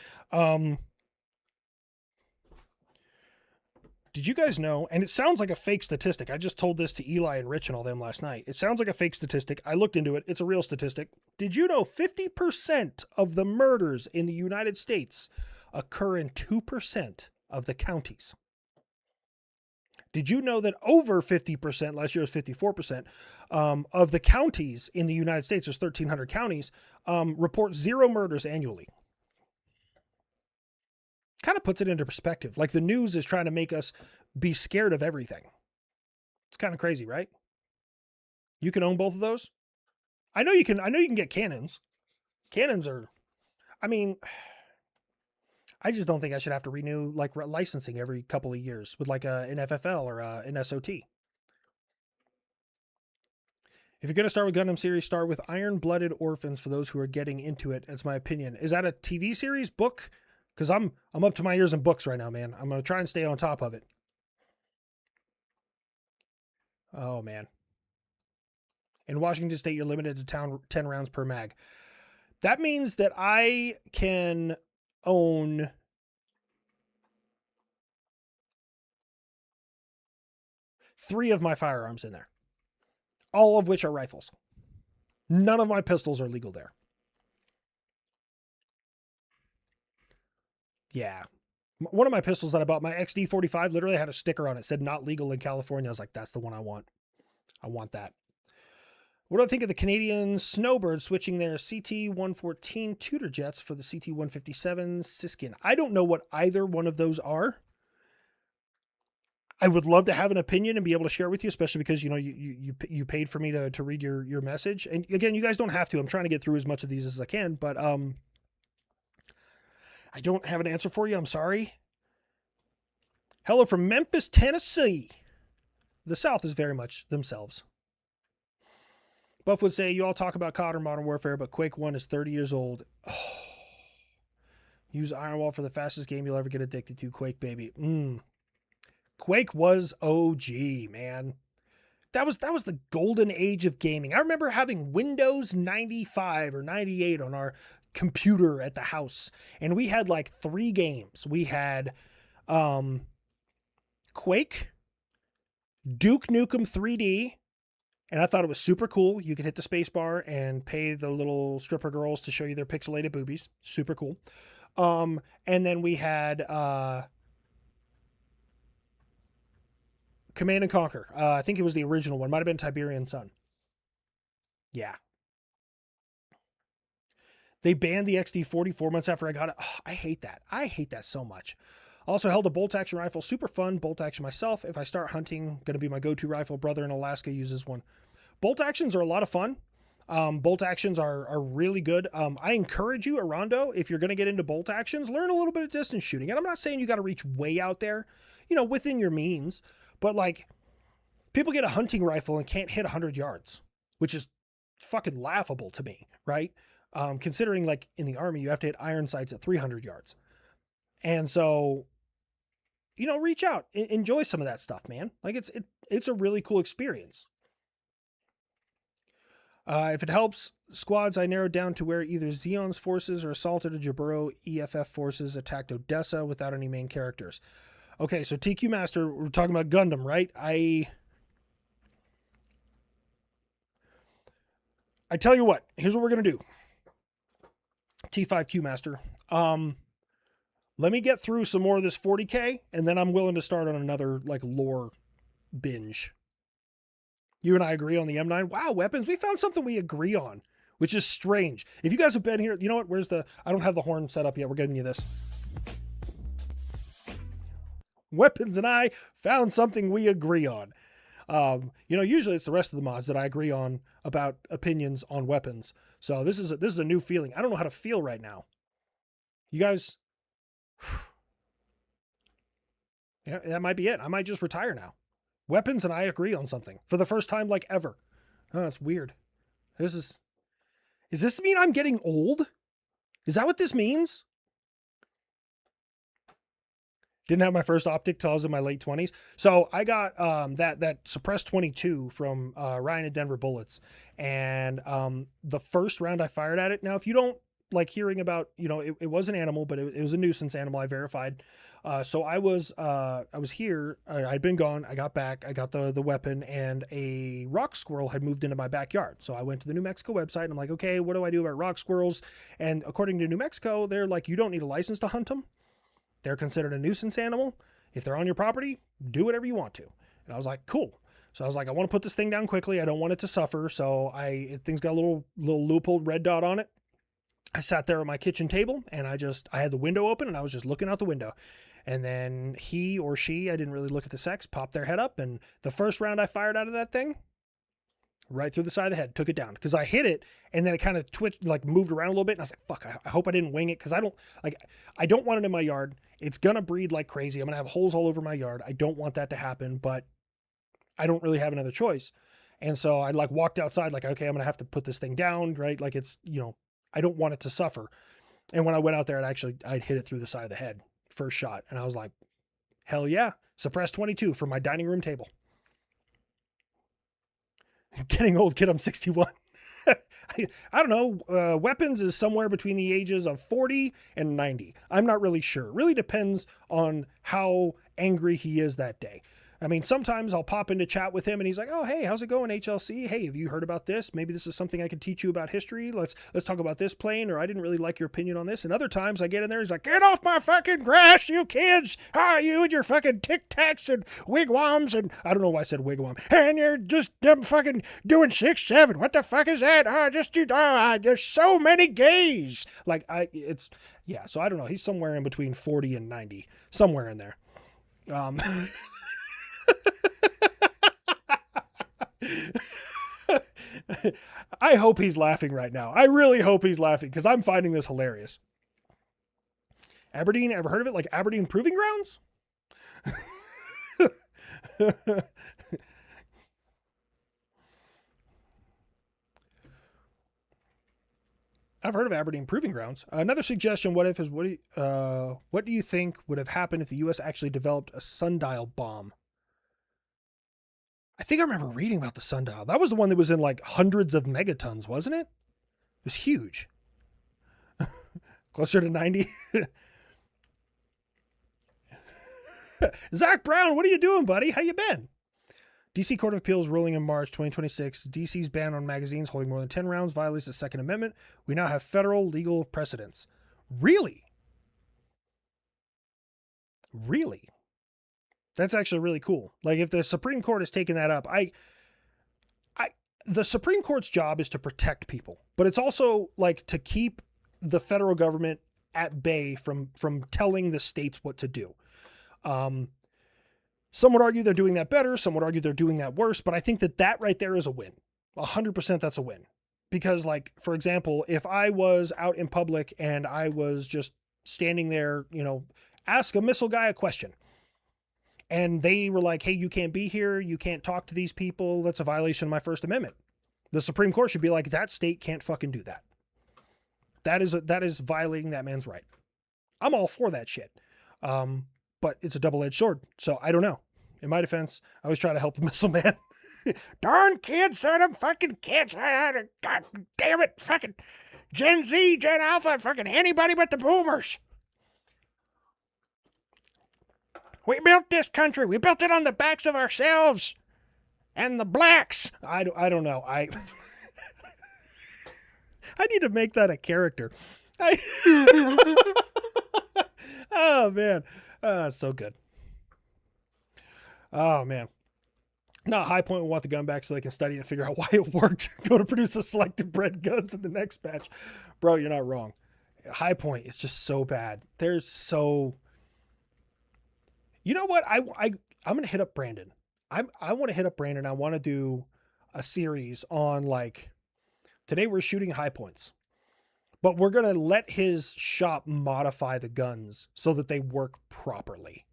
S1: Did you guys know, and it sounds like a fake statistic. I just told this to Eli and Rich and all them last night. It sounds like a fake statistic. I looked into it. It's a real statistic. Did you know 50% of the murders in the United States occur in 2% of the counties? Did you know that over 50%, last year was 54%, of the counties in the United States, there's 1,300 counties, report 0 murders annually? Kind of puts it into perspective. Like, the news is trying to make us be scared of everything. It's kind of crazy, right? You can own both of those. I know you can get cannons. Cannons are, I mean, I just don't think I should have to renew like licensing every couple of years with like an FFL or an SOT. If you're going to start with Gundam series, start with Iron-Blooded Orphans for those who are getting into it. That's my opinion. Is that a TV series, book? Because I'm up to my ears in books right now, man. I'm going to try and stay on top of it. Oh, man. In Washington State, you're limited to 10 rounds per mag. That means that I can own 3 of my firearms in there, all of which are rifles. None of my pistols are legal there. Yeah. One of my pistols that I bought, my XD45, literally had a sticker on it, said not legal in California. I was like, that's the one I want. I want that. What do I think of the Canadian Snowbird switching their CT-114 Tudor jets for the CT-157 Siskin? I don't know what either one of those are. I would love to have an opinion and be able to share with you, especially because, you know, you paid for me to read your message. And again, you guys don't have to. I'm trying to get through as much of these as I can, but I don't have an answer for you. I'm sorry. Hello from Memphis, Tennessee. The South is very much themselves. Buff would say, you all talk about COD or Modern Warfare, but Quake 1 is 30 years old. Oh. Use Ironwall for the fastest game you'll ever get addicted to. Quake, baby. Quake was OG, man. That was the golden age of gaming. I remember having Windows 95 or 98 on our computer at the house, and we had like 3 games. We had Quake, Duke Nukem 3D, and I thought it was super cool. You could hit the space bar and pay the little stripper girls to show you their pixelated boobies. Super cool. And then we had Command and Conquer. I think it was the original one. Might have been Tiberian Sun. Yeah. They banned the XD40 4 months after I got it. Oh, I hate that. I hate that so much. Also held a bolt action rifle. Super fun. Bolt action myself. If I start hunting, going to be my go-to rifle. Brother in Alaska uses one. Bolt actions are a lot of fun. Bolt actions are really good. I encourage you, Arondo, if you're going to get into bolt actions, learn a little bit of distance shooting. And I'm not saying you got to reach way out there, within your means, but like people get a hunting rifle and can't hit 100 yards, which is fucking laughable to me, right? Considering like in the Army, you have to hit iron sights at 300 yards. And so, reach out, enjoy some of that stuff, man. Like it's a really cool experience. If it helps, squads I narrowed down to where either Zeon's forces or assaulted a Jaburo EFF forces attacked Odessa without any main characters. Okay, so TQ Master, we're talking about Gundam, right? I tell you what, here's what we're going to do. T5Q Master. Let me get through some more of this 40K, and then I'm willing to start on another like lore binge. You and I agree on the M9. Wow, weapons. We found something we agree on, which is strange. If you guys have been here, you know what? I don't have the horn set up yet. We're getting you this. Weapons and I found something we agree on. Usually it's the rest of the mods that I agree on about opinions on weapons. So this is a new feeling. I don't know how to feel right now. You guys, yeah, that might be it. I might just retire now. Weapons and I agree on something for the first time like ever. Oh, that's weird. Does this mean I'm getting old? Is that what this means? Didn't have my first optic till I was in my late 20s. So I got that suppressed 22 from Ryan and Denver Bullets. And the first round I fired at it. Now, if you don't like hearing about, it was an animal, but it was a nuisance animal. I verified. So I was here. I'd been gone. I got back. I got the weapon, and a rock squirrel had moved into my backyard. So I went to the New Mexico website, and I'm like, okay, what do I do about rock squirrels? And according to New Mexico, they're like, you don't need a license to hunt them. They're considered a nuisance animal. If they're on your property, do whatever you want to. And I was like, cool. So I was like, I want to put this thing down quickly. I don't want it to suffer. So thing's got a little Leupold red dot on it. I sat there at my kitchen table, and I had the window open, and I was just looking out the window. And then he or she, I didn't really look at the sex, popped their head up. And the first round I fired out of that thing, right through the side of the head, took it down. Because I hit it, and then it kind of twitched, like moved around a little bit. And I was like, fuck, I hope I didn't wing it. Because I don't want it in my yard. It's going to breed like crazy. I'm going to have holes all over my yard. I don't want that to happen, but I don't really have another choice. And so I like walked outside like, okay, I'm going to have to put this thing down, right? Like it's, I don't want it to suffer. And when I went out there, I'd hit it through the side of the head. First shot. And I was like, hell yeah. Suppressed 22 from my dining room table. Getting old, kid. I'm 61. I don't know. Weapons is somewhere between the ages of 40 and 90. I'm not really sure. It really depends on how angry he is that day. I mean, sometimes I'll pop into chat with him and he's like, oh, hey, how's it going, HLC? Hey, have you heard about this? Maybe this is something I could teach you about history. Let's talk about this plane, or I didn't really like your opinion on this. And other times I get in there, he's like, get off my fucking grass, you kids. You and your fucking tic-tacs and wigwams. And I don't know why I said wigwam. And you're just fucking doing 6-7. What the fuck is that? There's so many gays. So I don't know. He's somewhere in between 40 and 90, somewhere in there. I hope he's laughing right now. I really hope he's laughing because I'm finding this hilarious. Aberdeen, ever heard of it? Like Aberdeen Proving Grounds? I've heard of Aberdeen Proving Grounds. Another suggestion, what do you think would have happened if the U.S. actually developed a sundial bomb? I think I remember reading about the sundial. That was the one that was in like hundreds of megatons, wasn't it? It was huge. Closer to 90. Zach Brown, what are you doing, buddy? How you been? DC Court of Appeals ruling in March 2026. DC's ban on magazines holding more than 10 rounds violates the Second Amendment. We now have federal legal precedents. Really? Really? That's actually really cool. Like if the Supreme Court has taken that up, the Supreme Court's job is to protect people, but it's also like to keep the federal government at bay from telling the states what to do. Some would argue they're doing that better. Some would argue they're doing that worse, but I think that right there is a win. 100% that's a win. because, like, for example, if I was out in public and I was just standing there, ask a missile guy a question, and they were like, hey, you can't be here, you can't talk to these people, that's a violation of my First Amendment. The Supreme Court should be like, that state can't fucking do that. That is violating that man's right. I'm all for that shit. But it's a double-edged sword, so I don't know. In my defense, I always try to help the missile man.
S4: Darn kids, son of fucking kids. God damn it. Fucking Gen Z, Gen Alpha, fucking anybody but the boomers. We built this country. We built it on the backs of ourselves and the blacks.
S1: I don't know. I need to make that a character. Oh, man. So good. Oh, man. No, High Point will want the gun back so they can study and figure out why it worked. Go to produce the selected bred guns in the next batch. Bro, you're not wrong. High Point is just so bad. There's so... You know what? I'm going to hit up Brandon. I want to hit up Brandon. I want to do a series on, like, today we're shooting high points, but we're going to let his shop modify the guns so that they work properly.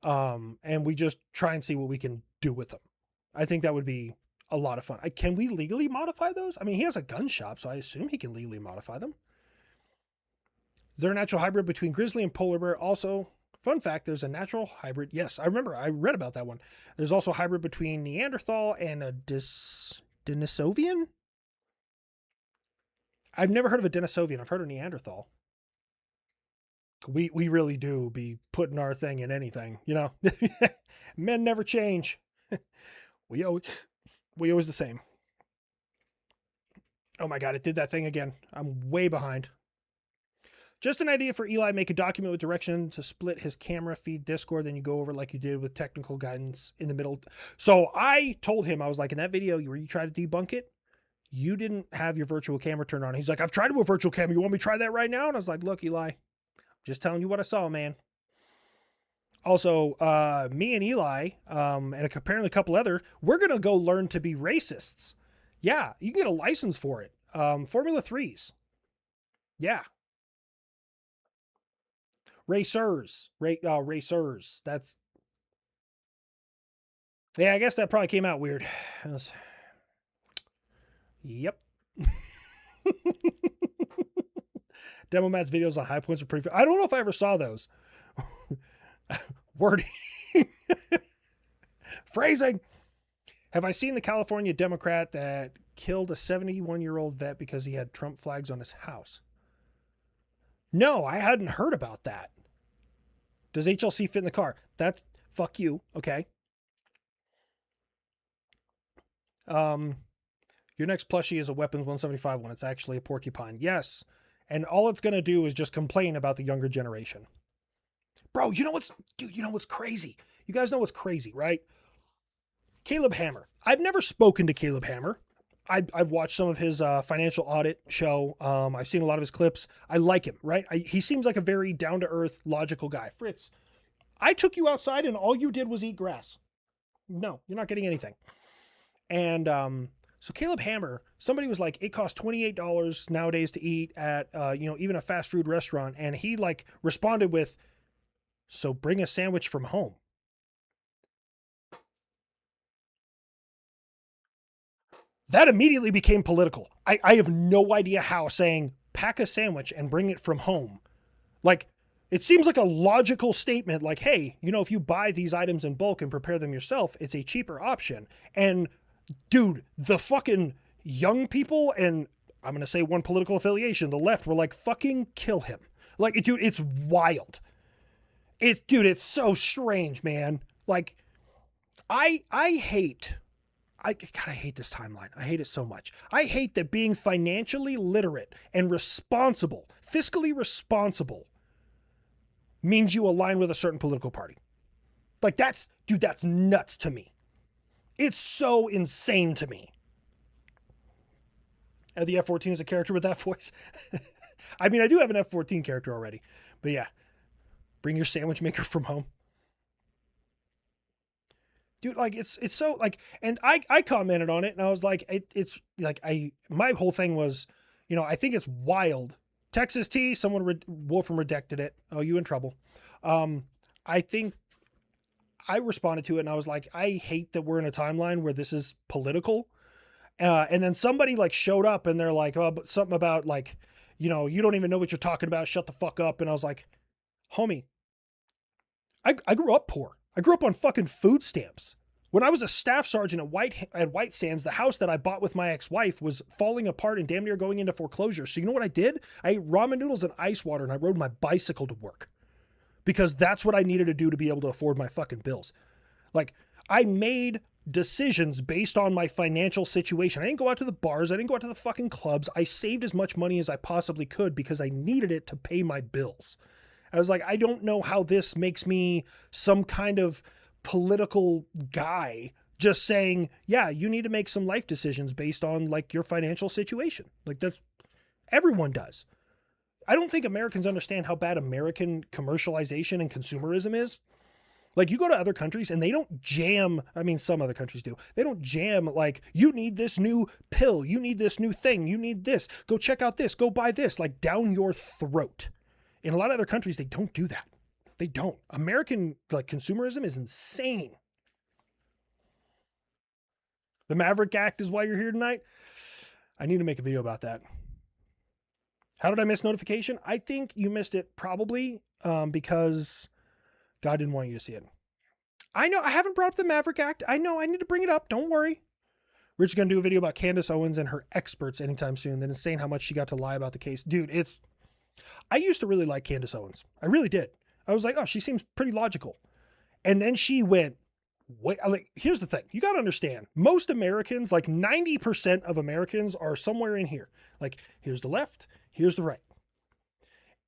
S1: And we just try and see what we can do with them. I think that would be a lot of fun. Can we legally modify those? I mean, he has a gun shop, so I assume he can legally modify them. Is there a natural hybrid between grizzly and polar bear? Also, fun fact, there's a natural hybrid. Yes, I remember. I read about that one. There's also a hybrid between Neanderthal and a Denisovian. I've never heard of a Denisovian. I've heard of Neanderthal. We really do be putting our thing in anything, Men never change. We always the same. Oh my God, it did that thing again. I'm way behind. Just an idea for Eli, make a document with direction to split his camera feed Discord, then you go over like you did with technical guidance in the middle. So I told him, I was like, in that video where you try to debunk it, you didn't have your virtual camera turned on. He's like, I've tried to do a virtual camera. You want me to try that right now? And I was like, look, Eli, just telling you what I saw, man. Also, me and Eli, and apparently a couple other, we're going to go learn to be racists. Yeah, you can get a license for it. Formula 3s. Yeah. Racers. Racers. That's... Yeah, I guess that probably came out weird. Yep. Demo Matt's videos on high points are pretty... I don't know if I ever saw those. Wording. Phrasing. Have I seen the California Democrat that killed a 71-year-old vet because he had Trump flags on his house? No, I hadn't heard about that. Does HLC fit in the car? That's... Fuck you. Okay. Your next plushie is a Weapons 175 one. It's actually a porcupine. Yes. And all it's going to do is just complain about the younger generation. Bro, you know what's crazy? You guys know what's crazy, right? Caleb Hammer. I've never spoken to Caleb Hammer. I've watched some of his financial audit show. I've seen a lot of his clips. I like him, right? He seems like a very down-to-earth, logical guy. Fritz, I took you outside and all you did was eat grass. No, you're not getting anything. And so Caleb Hammer, somebody was like, it costs $28 nowadays to eat at, even a fast food restaurant. And he like responded with, so bring a sandwich from home. That immediately became political. I have no idea how saying pack a sandwich and bring it from home. Like, it seems like a logical statement like, hey, if you buy these items in bulk and prepare them yourself, it's a cheaper option. And dude, the fucking young people, and I'm going to say one political affiliation, the left, were like, fucking kill him. Like, dude, it's wild. It's so strange, man. Like, I hate this timeline. I hate it so much. I hate that being financially literate and responsible, fiscally responsible, means you align with a certain political party. Like, that's nuts to me. It's so insane to me. And the F-14 is a character with that voice. I mean, I do have an F-14 character already, but yeah. Bring your sandwich maker from home. dude, like it's so like, and I commented on it and I was like, it's like, my whole thing was, I think it's wild. Texas T, Wolfram redacted it. Oh, you in trouble. I think I responded to it and I was like, I hate that we're in a timeline where this is political. And then somebody like showed up and they're like, oh, but something about like, you don't even know what you're talking about. Shut the fuck up. And I was like, homie, I grew up poor. I grew up on fucking food stamps. When I was a staff sergeant at White Sands, the house that I bought with my ex-wife was falling apart and damn near going into foreclosure. So you know what I did? I ate ramen noodles and ice water and I rode my bicycle to work because that's what I needed to do to be able to afford my fucking bills. Like, I made decisions based on my financial situation. I didn't go out to the bars. I didn't go out to the fucking clubs. I saved as much money as I possibly could because I needed it to pay my bills. I was like, I don't know how this makes me some kind of political guy just saying, yeah, you need to make some life decisions based on like your financial situation. Like that's, everyone does. I don't think Americans understand how bad American commercialization and consumerism is. Like you go to other countries and they don't jam. I mean, some other countries do. They don't jam like, you need this new pill. You need this new thing. You need this. Go check out this. Go buy this. Like down your throat. In a lot of other countries, they don't do that. They don't. American like consumerism is insane. The Maverick Act is why you're here tonight. I need to make a video about that. How did I miss notification? I think you missed it probably because God didn't want you to see it. I know I haven't brought up the Maverick Act. I know I need to bring it up. Don't worry. We're just going to do a video about Candace Owens and her experts anytime soon. Then it's saying how much she got to lie about the case. Dude, I used to really like Candace Owens. I really did. I was like, oh, she seems pretty logical. And then she went, wait, like, here's the thing. You got to understand, most Americans, like 90% of Americans are somewhere in here. Like, here's the left, here's the right.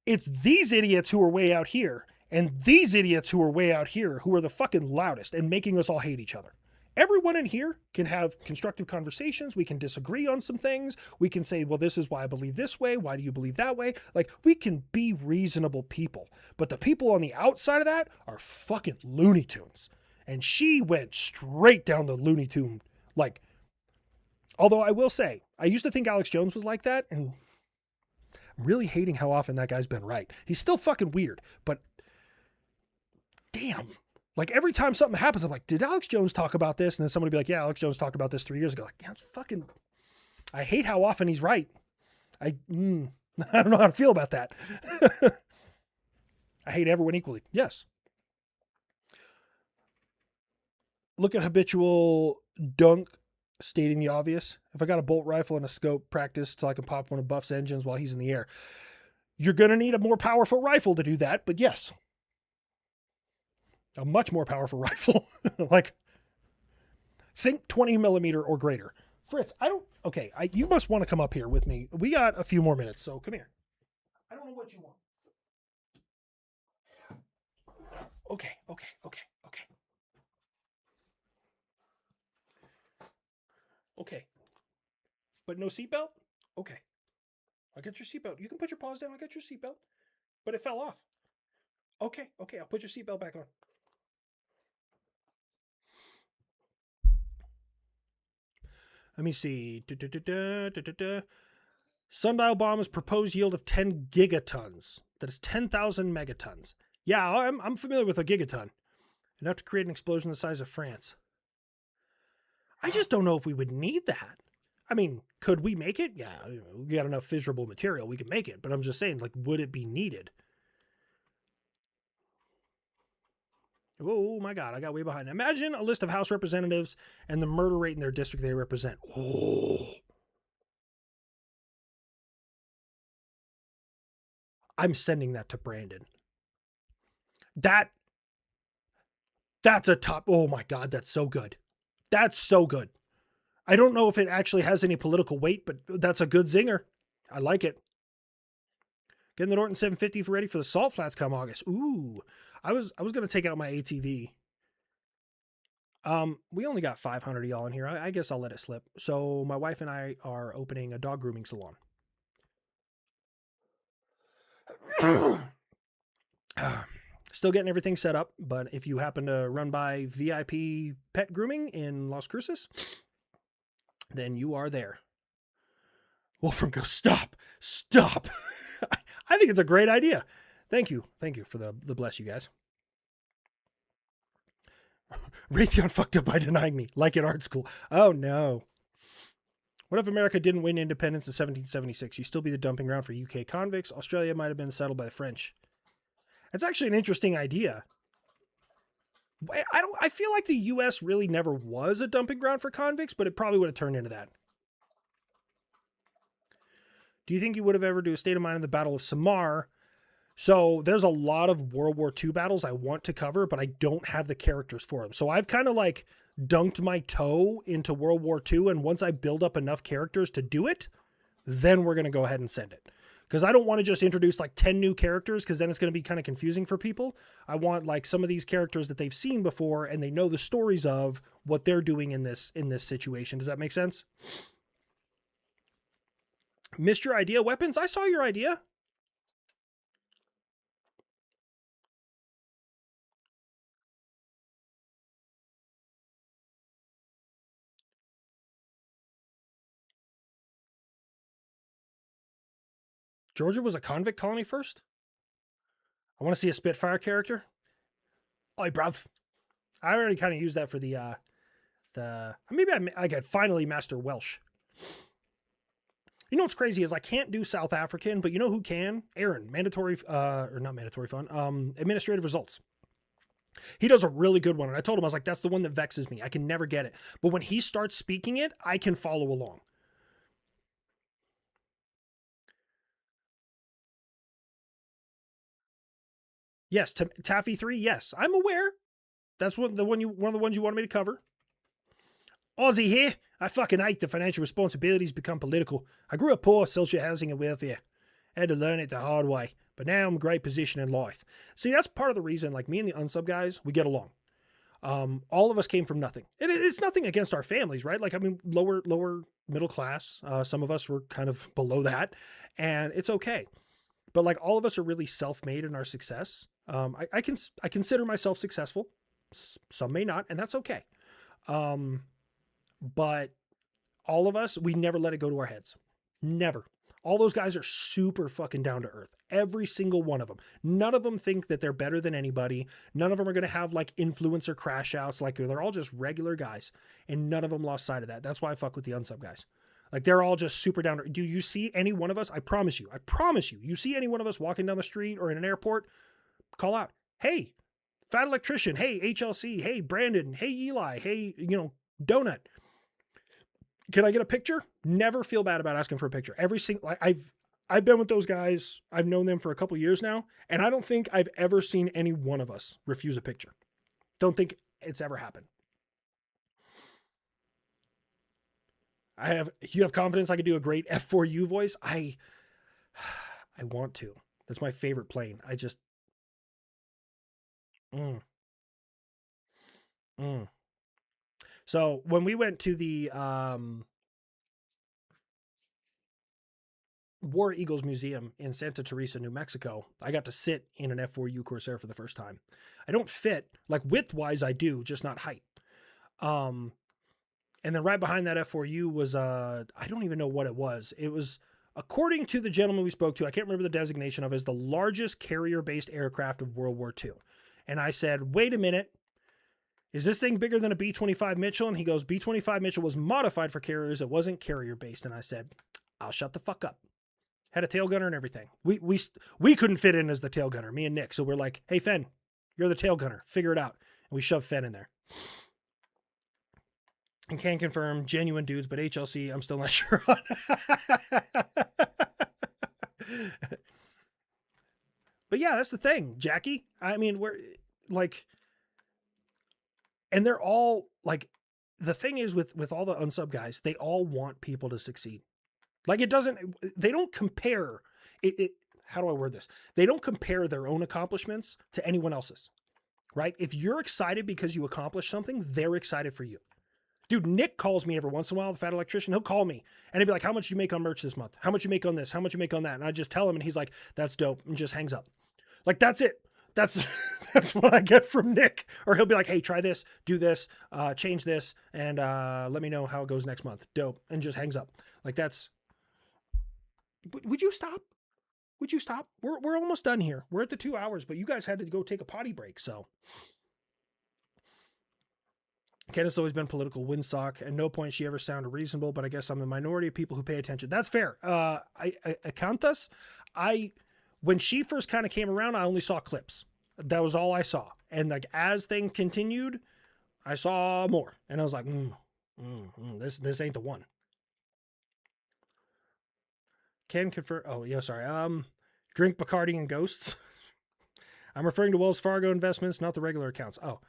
S1: It's these idiots who are way out here and these idiots who are way out here who are the fucking loudest and making us all hate each other. Everyone in here can have constructive conversations. We can disagree on some things. We can say, well, this is why I believe this way. Why do you believe that way? Like, we can be reasonable people. But the people on the outside of that are fucking Looney Tunes. And she went straight down the Looney Tune. Like, although I will say, I used to think Alex Jones was like that. And I'm really hating how often that guy's been right. He's still fucking weird. But damn. Like every time something happens, I'm like, did Alex Jones talk about this? And then somebody be like, yeah, Alex Jones talked about this 3 years ago. Like, yeah, it's fucking, I hate how often he's right. I don't know how to feel about that. I hate everyone equally. Yes. Look at habitual dunk stating the obvious. If I got a bolt rifle and a scope, practice till I can pop one of Buff's engines while he's in the air. You're going to need a more powerful rifle to do that, but yes. A much more powerful rifle. Like, think 20 millimeter or greater. Fritz, you must want to come up here with me. We got a few more minutes, so come here. I don't know what you want. Okay. Okay. But no seatbelt? Okay. I'll get your seatbelt. You can put your paws down. I got your seatbelt. But it fell off. Okay. I'll put your seatbelt back on. Let me see. Sundial bomb's proposed yield of 10 gigatons. That is 10,000 megatons. Yeah, I'm familiar with a gigaton. Enough to create an explosion the size of France. I just don't know if we would need that. I mean, could we make it? Yeah, we got enough fissurable material. We can make it. But I'm just saying, like, would it be needed? Oh my God, I got way behind. Imagine a list of House representatives and the murder rate in their district they represent. Oh. I'm sending that to Brandon. That's a top. Oh my God, that's so good. That's so good. I don't know if it actually has any political weight, but that's a good zinger. I like it. Getting the Norton 750 ready for the Salt Flats come August. Ooh. I was going to take out my ATV. We only got 500 of y'all in here. I guess I'll let it slip. So my wife and I are opening a dog grooming salon. Still getting everything set up, but if you happen to run by VIP pet grooming in Las Cruces, then you are there. Wolfram goes, stop. I think it's a great idea. Thank you for the bless you guys. Raytheon fucked up by denying me, like in art school. Oh no. What if America didn't win independence in 1776? You'd still be the dumping ground for UK convicts. Australia might have been settled by the French. That's actually an interesting idea. I feel like the US really never was a dumping ground for convicts, but it probably would have turned into that. Do you think you would have ever do a state of mind in the Battle of Samar? So there's a lot of World War II battles I want to cover, but I don't have the characters for them. So I've kind of like dunked my toe into World War II. And once I build up enough characters to do it, then we're going to go ahead and send it. Because I don't want to just introduce like 10 new characters, because then it's going to be kind of confusing for people. I want like some of these characters that they've seen before and they know the stories of what they're doing in this situation. Does that make sense? Missed your idea, Weapons? I saw your idea. Georgia was a convict colony first? I want to see a Spitfire character. Oi, bruv. I already kind of used that for the maybe I could finally master Welsh. You know what's crazy is I can't do South African, but you know who can? Aaron, mandatory, or not mandatory fun, administrative results. He does a really good one. And I told him, I was like, that's the one that vexes me. I can never get it. But when he starts speaking it, I can follow along. Yes, Taffy 3, yes. I'm aware. That's one of the ones you wanted me to cover. Aussie here. I fucking hate the financial responsibilities become political. I grew up poor, social housing and welfare. I had to learn it the hard way. But now I'm in a great position in life. See, that's part of the reason, like me and the unsub guys, we get along. All of us came from nothing. And it's nothing against our families, right? Like, I mean, lower middle class. Some of us were kind of below that. And it's okay. But like all of us are really self-made in our success. I consider myself successful. Some may not, and that's okay. But all of us, we never let it go to our heads. Never. All those guys are super fucking down to earth. Every single one of them. None of them think that they're better than anybody. None of them are going to have like influencer crash outs. Like they're all just regular guys. And none of them lost sight of that. That's why I fuck with the unsub guys. Like they're all just super down to earth. Do you see any one of us? I promise you, you see any one of us walking down the street or in an airport, call out, hey, Fat Electrician. Hey, HLC. Hey, Brandon. Hey, Eli. Hey, Donut. Can I get a picture? Never feel bad about asking for a picture. Every single, I've been with those guys. I've known them for a couple years now, and I don't think I've ever seen any one of us refuse a picture. Don't think it's ever happened. You have confidence I could do a great F4U voice? I want to. That's my favorite plane. I just, So when we went to the War Eagles Museum in Santa Teresa, New Mexico, I got to sit in an F4U Corsair for the first time. I don't fit, like width-wise I do, just not height. And then right behind that F4U was, I don't even know what it was. It was, according to the gentleman we spoke to, I can't remember the designation of, as the largest carrier-based aircraft of World War II. And I said, wait a minute. Is this thing bigger than a B-25 Mitchell? And he goes, B-25 Mitchell was modified for carriers. It wasn't carrier-based. And I said, I'll shut the fuck up. Had a tail gunner and everything. We couldn't fit in as the tail gunner, me and Nick. So we're like, hey, Fen, you're the tail gunner. Figure it out. And we shoved Fen in there. And can confirm, genuine dudes, but HLC, I'm still not sure on. But yeah, that's the thing, Jackie. I mean, we're like... And they're all like, the thing is with all the unsub guys, they all want people to succeed. Like they don't compare it. How do I word this? They don't compare their own accomplishments to anyone else's, right? If you're excited because you accomplished something, they're excited for you. Dude, Nick calls me every once in a while, the Fat Electrician. He'll call me and he'll be like, how much you make on merch this month? How much you make on this? How much you make on that? And I just tell him and he's like, that's dope. And just hangs up. Like, that's it. That's that's what I get from Nick. Or he'll be like, hey, try this, do this, change this, and let me know how it goes next month. Dope. And just hangs up. Like that's would you stop? Would you stop? We're almost done here. We're at the 2 hours, but you guys had to go take a potty break, so Candace has always been political windsock. At no point she ever sounded reasonable, but I guess I'm the minority of people who pay attention. That's fair. I Acanthus, when she first kind of came around, I only saw clips. That was all I saw. And like as things continued, I saw more. And I was like, this ain't the one. Can confirm. Oh, yeah, sorry. Drink Bacardi and Ghosts. I'm referring to Wells Fargo investments, not the regular accounts. Oh.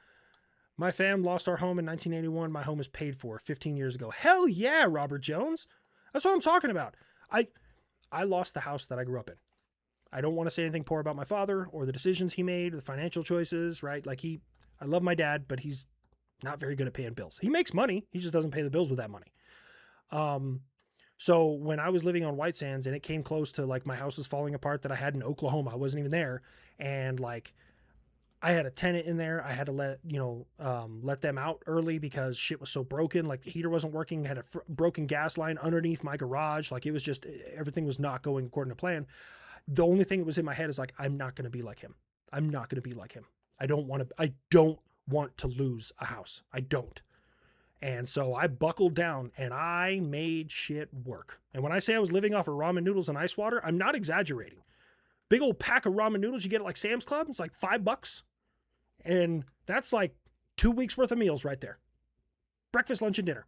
S1: My fam lost our home in 1981. My home is paid for 15 years ago. Hell yeah, Robert Jones. That's what I'm talking about. I lost the house that I grew up in. I don't want to say anything poor about my father or the decisions he made, the financial choices, right? Like I love my dad, but he's not very good at paying bills. He makes money. He just doesn't pay the bills with that money. So when I was living on White Sands and it came close to like my house was falling apart that I had in Oklahoma, I wasn't even there. And like, I had a tenant in there. I had to let them out early because shit was so broken. Like the heater wasn't working. I had a broken gas line underneath my garage. Like it was just, everything was not going according to plan. The only thing that was in my head is like, I'm not going to be like him. I'm not going to be like him. I don't want to lose a house. I don't. And so I buckled down and I made shit work. And when I say I was living off of ramen noodles and ice water, I'm not exaggerating. Big old pack of ramen noodles you get at like Sam's Club. It's like $5. And that's like 2 weeks worth of meals right there. Breakfast, lunch, and dinner.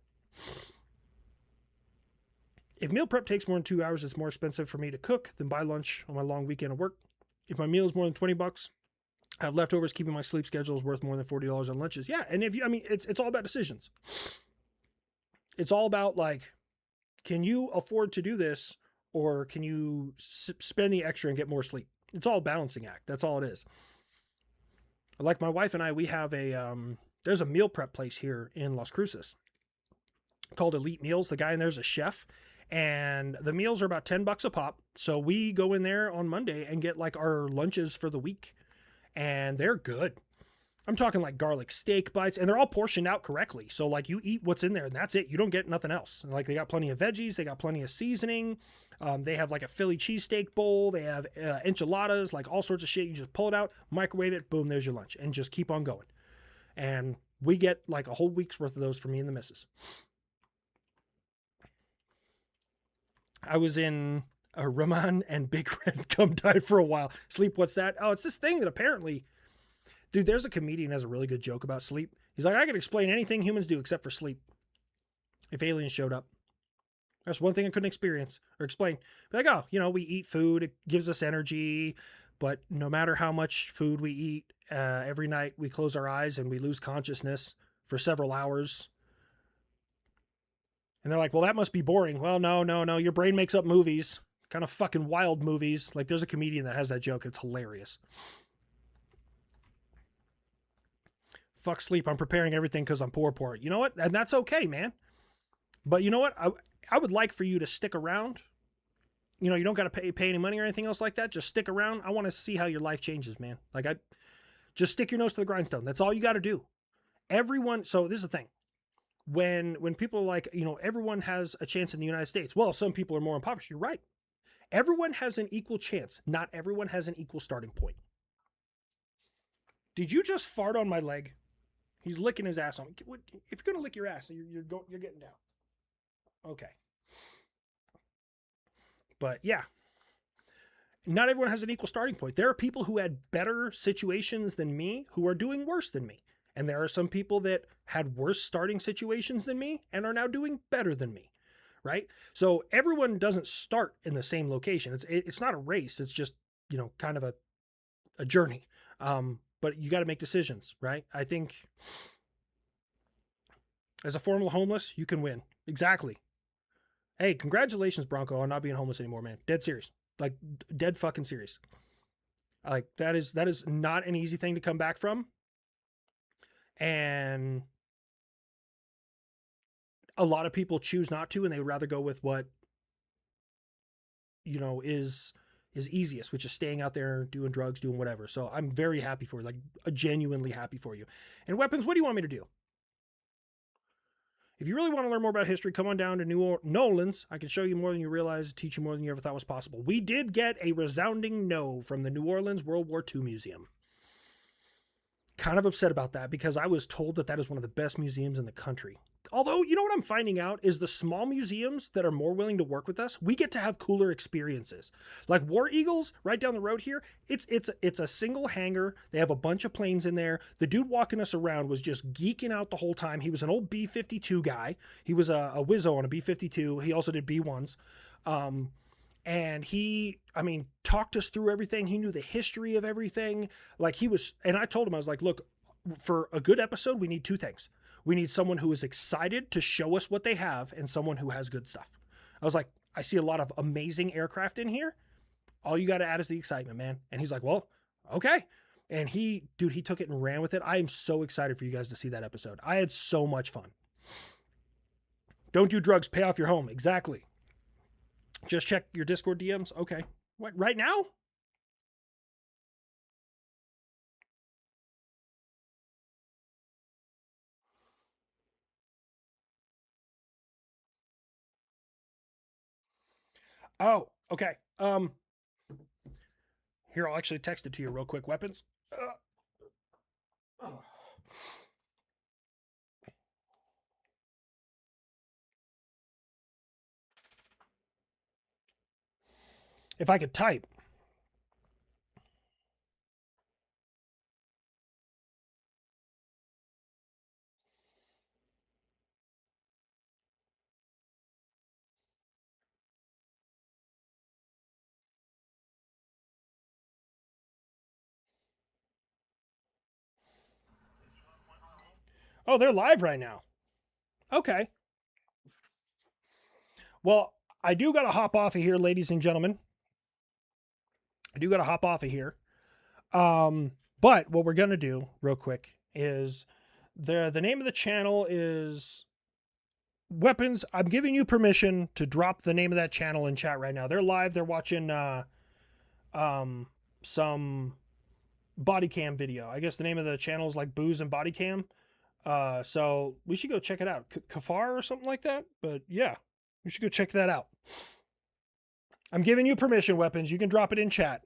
S1: If meal prep takes more than 2 hours, it's more expensive for me to cook than buy lunch on my long weekend of work. If my meal is more than $20, I have leftovers. Keeping my sleep schedule is worth more than $40 on lunches. Yeah, and it's all about decisions. It's all about like, can you afford to do this, or can you spend the extra and get more sleep? It's all a balancing act. That's all it is. Like my wife and I, we have there's a meal prep place here in Las Cruces called Elite Meals. The guy in there's a chef, and the meals are about $10 a pop. So we go in there on Monday and get like our lunches for the week, and they're good. I'm talking like garlic steak bites, and they're all portioned out correctly. So like you eat what's in there and that's it. You don't get nothing else. Like they got plenty of veggies. They got plenty of seasoning. They have like a Philly cheesesteak bowl. They have enchiladas, like all sorts of shit. You just pull it out, microwave it, boom, there's your lunch, and just keep on going. And we get like a whole week's worth of those for me and the missus. I was in a Raman and Big Red Gum died for a while. Sleep, what's that? Oh, it's this thing that apparently, dude, there's a comedian who has a really good joke about sleep. He's like, I could explain anything humans do except for sleep. If aliens showed up. That's one thing I couldn't experience or explain. Like, oh, we eat food. It gives us energy. But no matter how much food we eat, every night we close our eyes and we lose consciousness for several hours. And they're like, well, that must be boring. Well, no. Your brain makes up movies, kind of fucking wild movies. Like there's a comedian that has that joke. It's hilarious. Fuck sleep. I'm preparing everything because I'm poor. You know what? And that's okay, man. But you know what? I would like for you to stick around. You don't got to pay any money or anything else like that. Just stick around. I want to see how your life changes, man. Like just stick your nose to the grindstone. That's all you got to do. Everyone. So this is the thing. When people are like, everyone has a chance in the United States. Well, some people are more impoverished. You're right. Everyone has an equal chance. Not everyone has an equal starting point. Did you just fart on my leg? He's licking his ass on me. If you're going to lick your ass, you're getting down. Okay. But yeah, not everyone has an equal starting point. There are people who had better situations than me who are doing worse than me. And there are some people that had worse starting situations than me and are now doing better than me. Right? So everyone doesn't start in the same location. It's not a race. It's just, kind of a journey. But you got to make decisions, right? I think as a former homeless, you can win. Exactly. Hey, congratulations, Bronco, on not being homeless anymore, man. Dead serious. Like, dead fucking serious. Like, that is not an easy thing to come back from. And a lot of people choose not to, and they would rather go with what, is is easiest, which is staying out there, doing drugs, doing whatever. So I'm very happy for you, like genuinely happy for you. And weapons, what do you want me to do? If you really want to learn more about history, come on down to New Orleans. I can show you more than you realize, teach you more than you ever thought was possible. We did get a resounding no from the New Orleans World War II Museum. Kind of upset about that because I was told that that is one of the best museums in the country. Although, you know what I'm finding out is the small museums that are more willing to work with us, we get to have cooler experiences. Like War Eagles, right down the road here, it's a single hangar. They have a bunch of planes in there. The dude walking us around was just geeking out the whole time. He was an old B-52 guy. He was a Wizzo on a B-52. He also did B-1s. And he, talked us through everything. He knew the history of everything. And I told him, I was like, look, for a good episode, we need two things. We need someone who is excited to show us what they have and someone who has good stuff. I was like, I see a lot of amazing aircraft in here. All you got to add is the excitement, man. And he's like, well, okay. And he took it and ran with it. I am so excited for you guys to see that episode. I had so much fun. Don't do drugs, pay off your home. Exactly. Just check your Discord DMs. Okay. What, right now? Oh, okay. Here, I'll actually text it to you real quick. Weapons. If I could type. Oh, they're live right now. Okay. Well, I do got to hop off of here, ladies and gentlemen. I do got to hop off of here. But what we're going to do real quick is the name of the channel is Weapons. I'm giving you permission to drop the name of that channel in chat right now. They're live. They're watching some body cam video. I guess the name of the channel is like Booze and Body Cam. So we should go check it out. Kafar or something like that. But yeah, we should go check that out. I'm giving you permission, Weapons. You can drop it in chat.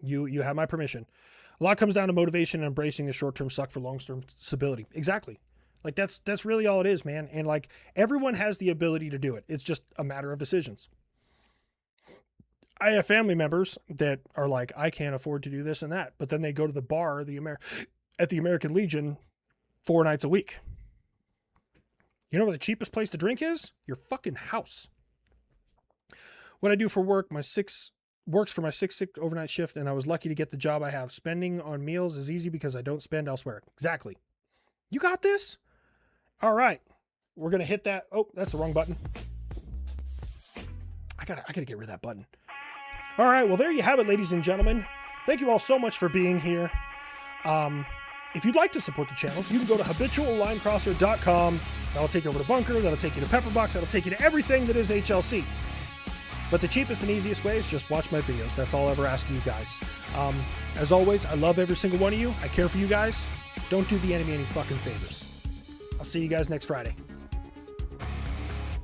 S1: You have my permission. A lot comes down to motivation and embracing the short-term suck for long-term stability. Exactly. Like that's really all it is, man. And like everyone has the ability to do it. It's just a matter of decisions. I have family members that are like, I can't afford to do this and that, but then they go to the bar, at the American Legion 4 nights a week. You know where the cheapest place to drink is? Your fucking house. What I do for work, works for my 6 overnight shift, and I was lucky to get the job I have. Spending on meals is easy because I don't spend elsewhere. Exactly. You got this? All right. We're going to hit that. Oh, that's the wrong button. I gotta get rid of that button. All right. Well, there you have it, ladies and gentlemen. Thank you all so much for being here. If you'd like to support the channel, you can go to habituallinecrosser.com. That'll take you over to Bunker. That'll take you to Pepperbox. That'll take you to everything that is HLC. But the cheapest and easiest way is just watch my videos. That's all I ever ask you guys. As always, I love every single one of you. I care for you guys. Don't do the enemy any fucking favors. I'll see you guys next Friday.